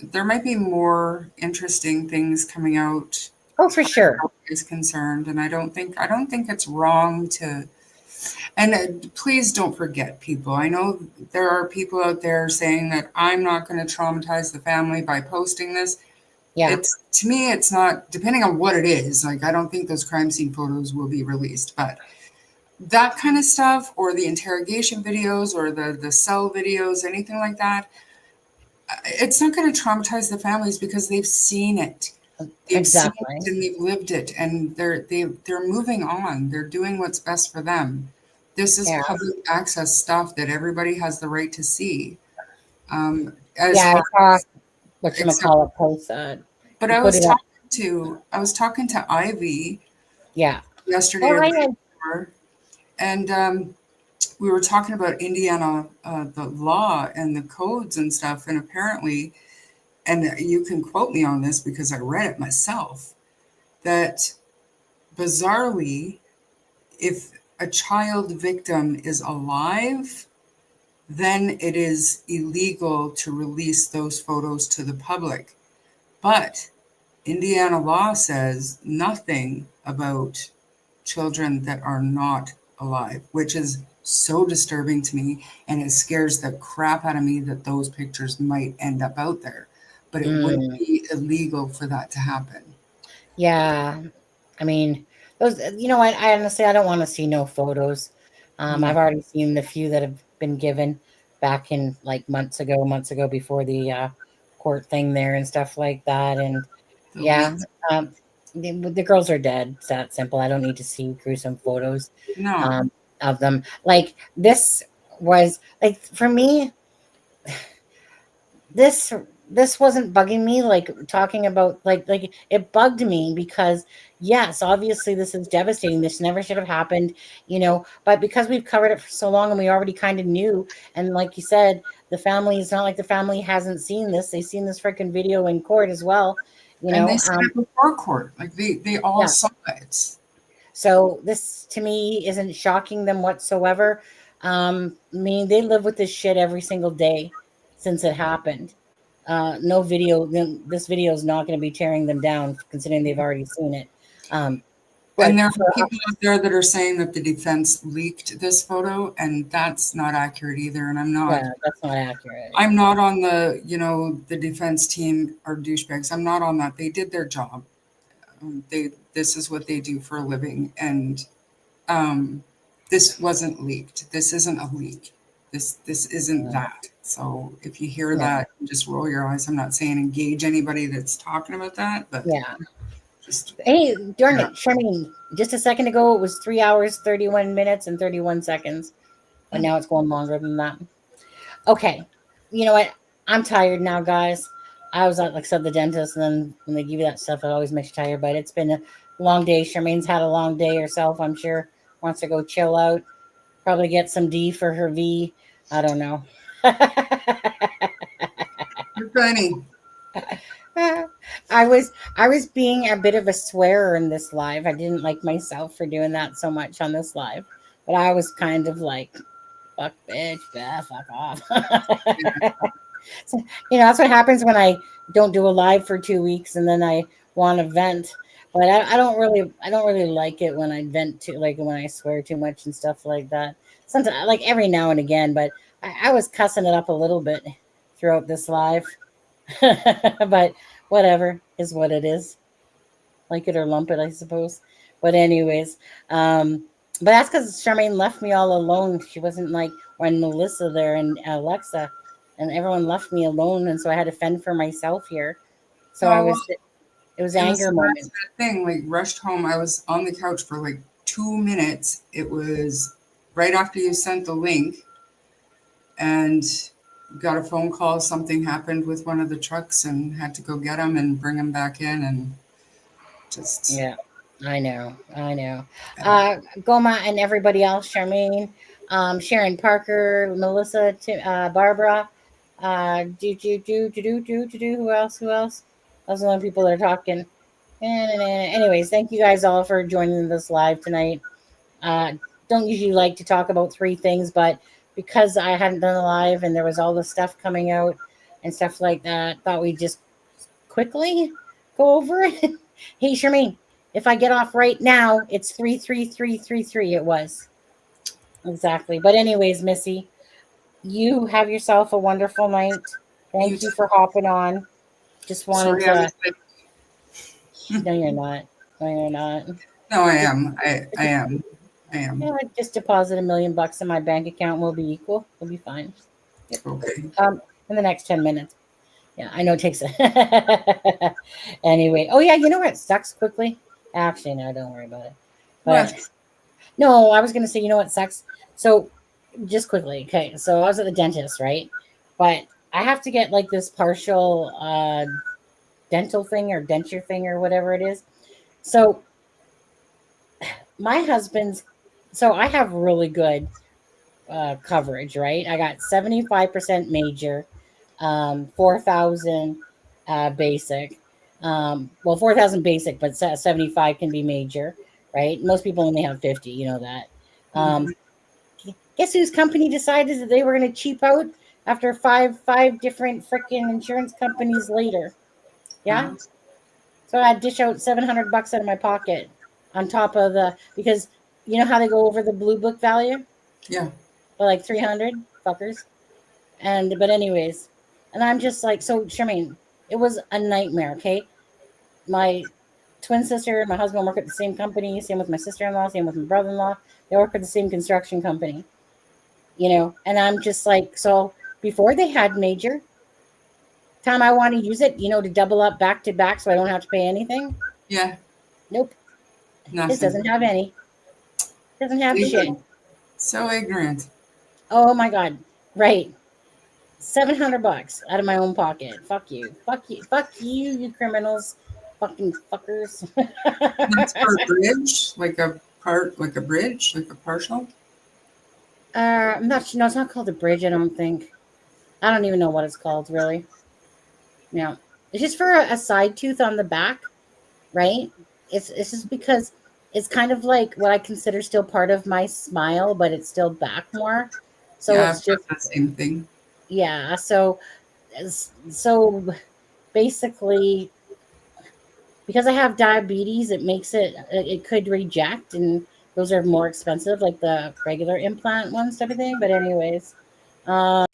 there might be more interesting things coming out. Oh, for sure. Is concerned, and I don't think it's wrong to. And please don't forget, people. I know there are people out there saying that I'm not going to traumatize the family by posting this. Yeah. To me, it's not, depending on what it is. Like, I don't think those crime scene photos will be released, but that kind of stuff, or the interrogation videos, or the cell videos, anything like that, it's not going to traumatize the families because they've seen it. They've seen it and they've lived it, and they're moving on. They're doing what's best for them. This is public access stuff that everybody has the right to see. I saw whatchamacallit post that. But I was talking to Ivy. Yeah. Yesterday or the day before, and we were talking about Indiana, the law and the codes and stuff, and apparently, and you can quote me on this because I read it myself, that bizarrely, if a child victim is alive, then it is illegal to release those photos to the public. But Indiana law says nothing about children that are not alive, which is so disturbing to me, and it scares the crap out of me that those pictures might end up out there. But it wouldn't be illegal for that to happen. Yeah. Those, I honestly, I don't want to see no photos. I've already seen the few that have been given back in like months ago before the court thing there and stuff like that. And the girls are dead. It's that simple. I don't need to see gruesome photos of them. Like, this was, like, for me, this wasn't bugging me, like talking about like it bugged me because yes, obviously this is devastating. This never should have happened, but because we've covered it for so long and we already kind of knew, and like you said, the family, it's not like the family hasn't seen this. They've seen this freaking video in court as well, and they said it before court, like they all saw it. So this to me isn't shocking them whatsoever. They live with this shit every single day since it happened. No video. This video is not going to be tearing them down, considering they've already seen it. And there are people out there that are saying that the defense leaked this photo, and that's not accurate either. And I'm not. Yeah, that's not accurate. I'm not on the, the defense team are douchebags. I'm not on that. They did their job. This is what they do for a living, and this wasn't leaked. This isn't a leak. This isn't that. So if you hear that, just roll your eyes. I'm not saying engage anybody that's talking about that, but hey, darn it, Charmaine, just a second ago it was 3 hours, 31 minutes, and 31 seconds, but now it's going longer than that. Okay, you know what? I'm tired now, guys. I was at, like I said, the dentist, and then when they give you that stuff, it always makes you tired. But it's been a long day. Charmaine's had a long day herself, I'm sure. Wants to go chill out. Probably get some D for her V. I don't know. You're funny. I was being a bit of a swearer in this live. I didn't like myself for doing that so much on this live, but I was kind of like, fuck bitch, fuck off. So, that's what happens when I don't do a live for 2 weeks and then I want to vent. But I don't really like it when I vent to, like when I swear too much and stuff like that. Sometimes, like every now and again, but I was cussing it up a little bit throughout this live. But whatever is what it is. Like it or lump it, I suppose. But anyways, but that's because Charmaine left me all alone. She wasn't like when Melissa there and Alexa and everyone left me alone, and so I had to fend for myself here. So it was anger moment. That thing, like rushed home. I was on the couch for like 2 minutes. It was right after you sent the link, and got a phone call. Something happened with one of the trucks, and had to go get them and bring them back in, and just I know. Goma and everybody else, Charmaine, Sharon Parker, Melissa, Barbara, who else? Those are the only people that are talking. Anyways, thank you guys all for joining this live tonight. Don't usually like to talk about 3 things, but because I hadn't done a live and there was all the stuff coming out and stuff like that, thought we'd just quickly go over it. Hey, Charmaine, if I get off right now, it's 33333. It was. Exactly. But anyways, Missy, you have yourself a wonderful night. Thank you for hopping on. Just wanted to. No, you're not. No, I am. I am. Yeah, just deposit $1 million in my bank account. We'll be equal. We'll be fine. Yep. Okay. In the next 10 minutes. Yeah, I know it takes anyway. Oh yeah, you know what sucks quickly? Actually, no, don't worry about it. But no, I was gonna say, you know what sucks? So just quickly, okay. So I was at the dentist, right? But I have to get like this partial dental thing or denture thing or whatever it is. So my husband's, so I have really good coverage, right? I got 75% major, 4,000 basic. Well, 4,000 basic, but 75 can be major, right? Most people only have 50, you know that. Guess whose company decided that they were going to cheap out after five different freaking insurance companies later? Yeah. So I had to dish out $700 out of my pocket on top of because you know how they go over the blue book value? Yeah. For like 300 fuckers. But anyways, and I'm just like, so Charmaine, it was a nightmare. Okay. My twin sister and my husband work at the same company. Same with my sister-in-law, same with my brother-in-law. They work at the same construction company, and I'm just like, so before they had major time, I want to use it, to double up back to back so I don't have to pay anything. Yeah. Nope. Nothing. This doesn't have any. Doesn't have shit. So ignorant. Oh my God. Right. $700 out of my own pocket. Fuck you. You criminals. Fucking fuckers. That's for a bridge? Like a bridge? Like a partial? I'm not sure. No, it's not called a bridge, I don't think. I don't even know what it's called, really. No. It's just for a side tooth on the back, right? It's just because it's kind of like what I consider still part of my smile, but it's still back more. So yeah, it's just the same thing. Yeah. So basically, because I have diabetes, it could reject, and those are more expensive, like the regular implant ones, type of thing. But anyways, I'm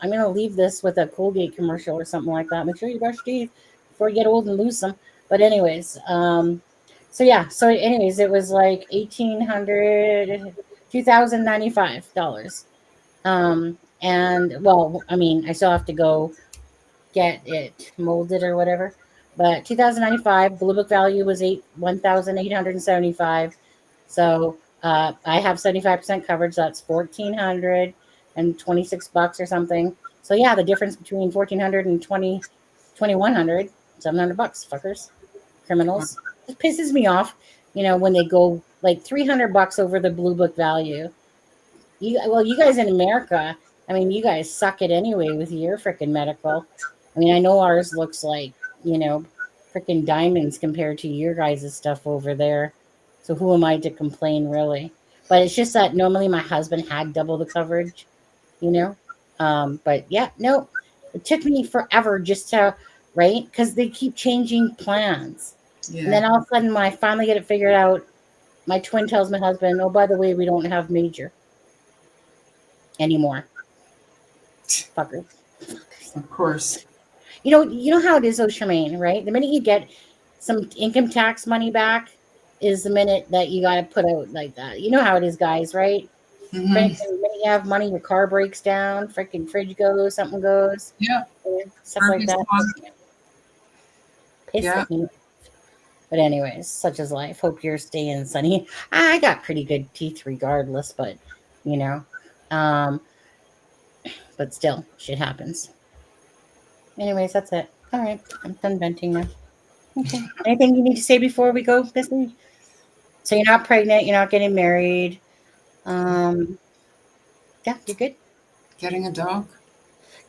gonna leave this with a Colgate commercial or something like that. Make sure you brush your teeth before you get old and lose them. But anyways, so anyways, it was like $2,095. And well, I mean, I still have to go get it molded or whatever. But $2,095, blue book value was $1,875. So I have 75% coverage. So that's $1,426 or something. So yeah, the difference between $1,400 and $2,100, $700, fuckers, criminals. It pisses me off, when they go like $300 over the blue book value. You guys in America, I mean, you guys suck it anyway with your freaking medical. I mean, I know ours looks like, freaking diamonds compared to your guys' stuff over there. So who am I to complain, really? But it's just that normally my husband had double the coverage, But yeah, no, it took me forever just to, right? Because they keep changing plans. And then all of a sudden, when I finally get it figured out, my twin tells my husband, "Oh, by the way, we don't have major anymore." Fuckers. Of course. You know how it is, though, Charmaine, right? The minute you get some income tax money back is the minute that you got to put out like that. You know how it is, guys, right? The minute you have money, your car breaks down, freaking fridge goes, something goes. Yeah. Stuff like that. Pisses me. But anyways, such is life. Hope you're staying sunny. I got pretty good teeth regardless, but but still, shit happens. Anyways, that's it. All right, I'm done venting now. Okay. Anything you need to say before we go, Bissy? So you're not pregnant, you're not getting married. Yeah, you're good. Getting a dog.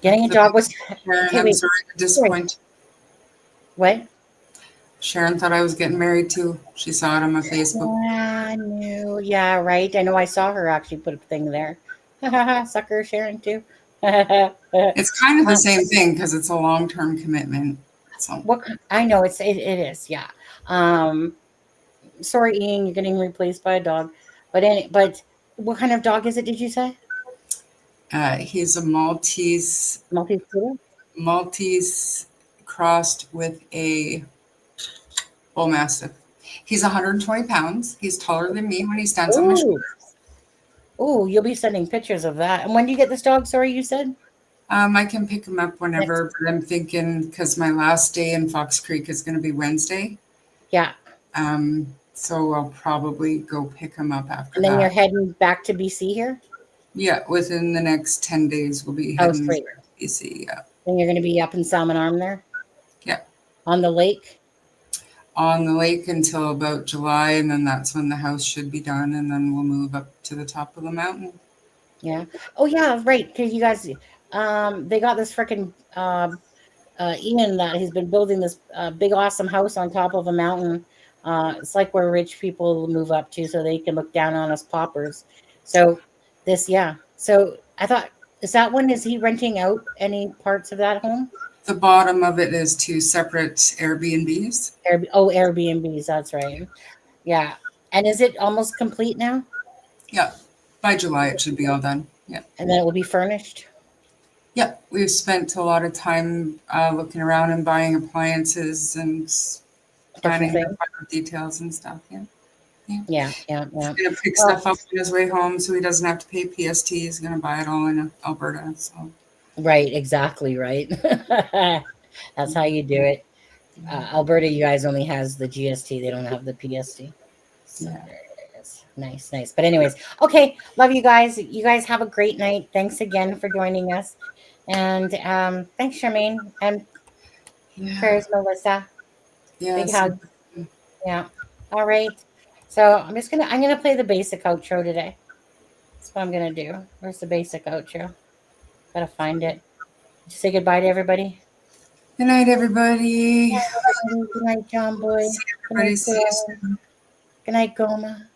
Getting a dog was. Sharon, I'm sorry to disappoint. What? Sharon thought I was getting married too. She saw it on my Facebook. I knew. Yeah, right. I know. I saw her actually put a thing there. Sucker, Sharon too. It's kind of the same thing because it's a long-term commitment. So I know it is. Yeah. Sorry, Ian, you're getting replaced by a dog. But what kind of dog is it? Did you say? He's a Maltese. Maltese crossed with a bull mastiff. He's 120 pounds. He's taller than me when he stands on my shoulders. Oh, you'll be sending pictures of that. And when do you get this dog? Sorry, you said? I can pick him up whenever, but I'm thinking because my last day in Fox Creek is going to be Wednesday. Yeah. So I'll probably go pick him up after And then that. you're heading back to BC here? Yeah, within the next 10 days, we'll be heading to BC. Yeah. And you're going to be up in Salmon Arm there? Yeah. On the lake? On the lake until about July, and then that's when the house should be done, and then we'll move up to the top of the mountain. Yeah. Oh, yeah, right. Because you guys, they got this freaking Ian that he's been building this big, awesome house on top of a mountain. It's like where rich people move up to so they can look down on us paupers. So So I thought, is he renting out any parts of that home? The bottom of it is 2 separate Airbnbs. Airbnbs, that's right. Yeah. And is it almost complete now? Yeah. By July, it should be all done. Yeah. And then it will be furnished? Yeah. We've spent a lot of time looking around and buying appliances and planning the final details and stuff. Yeah. Yeah. He's going to pick stuff up on his way home so he doesn't have to pay PST. He's going to buy it all in Alberta. So. Right, exactly, right. That's how you do it. Alberta, you guys only has the GST. They don't have the PST. So there it is. Nice. But anyways, okay. Love you guys. You guys have a great night. Thanks again for joining us. And thanks, Charmaine. And prayers, Melissa. Yes. Big hug. Yeah. All right. So I'm gonna play the basic outro today. That's what I'm gonna do. Where's the basic outro? Gotta find it. Say goodbye to everybody. Good night, everybody. Good night, John Boy. Everybody, see you soon. Good night, Goma.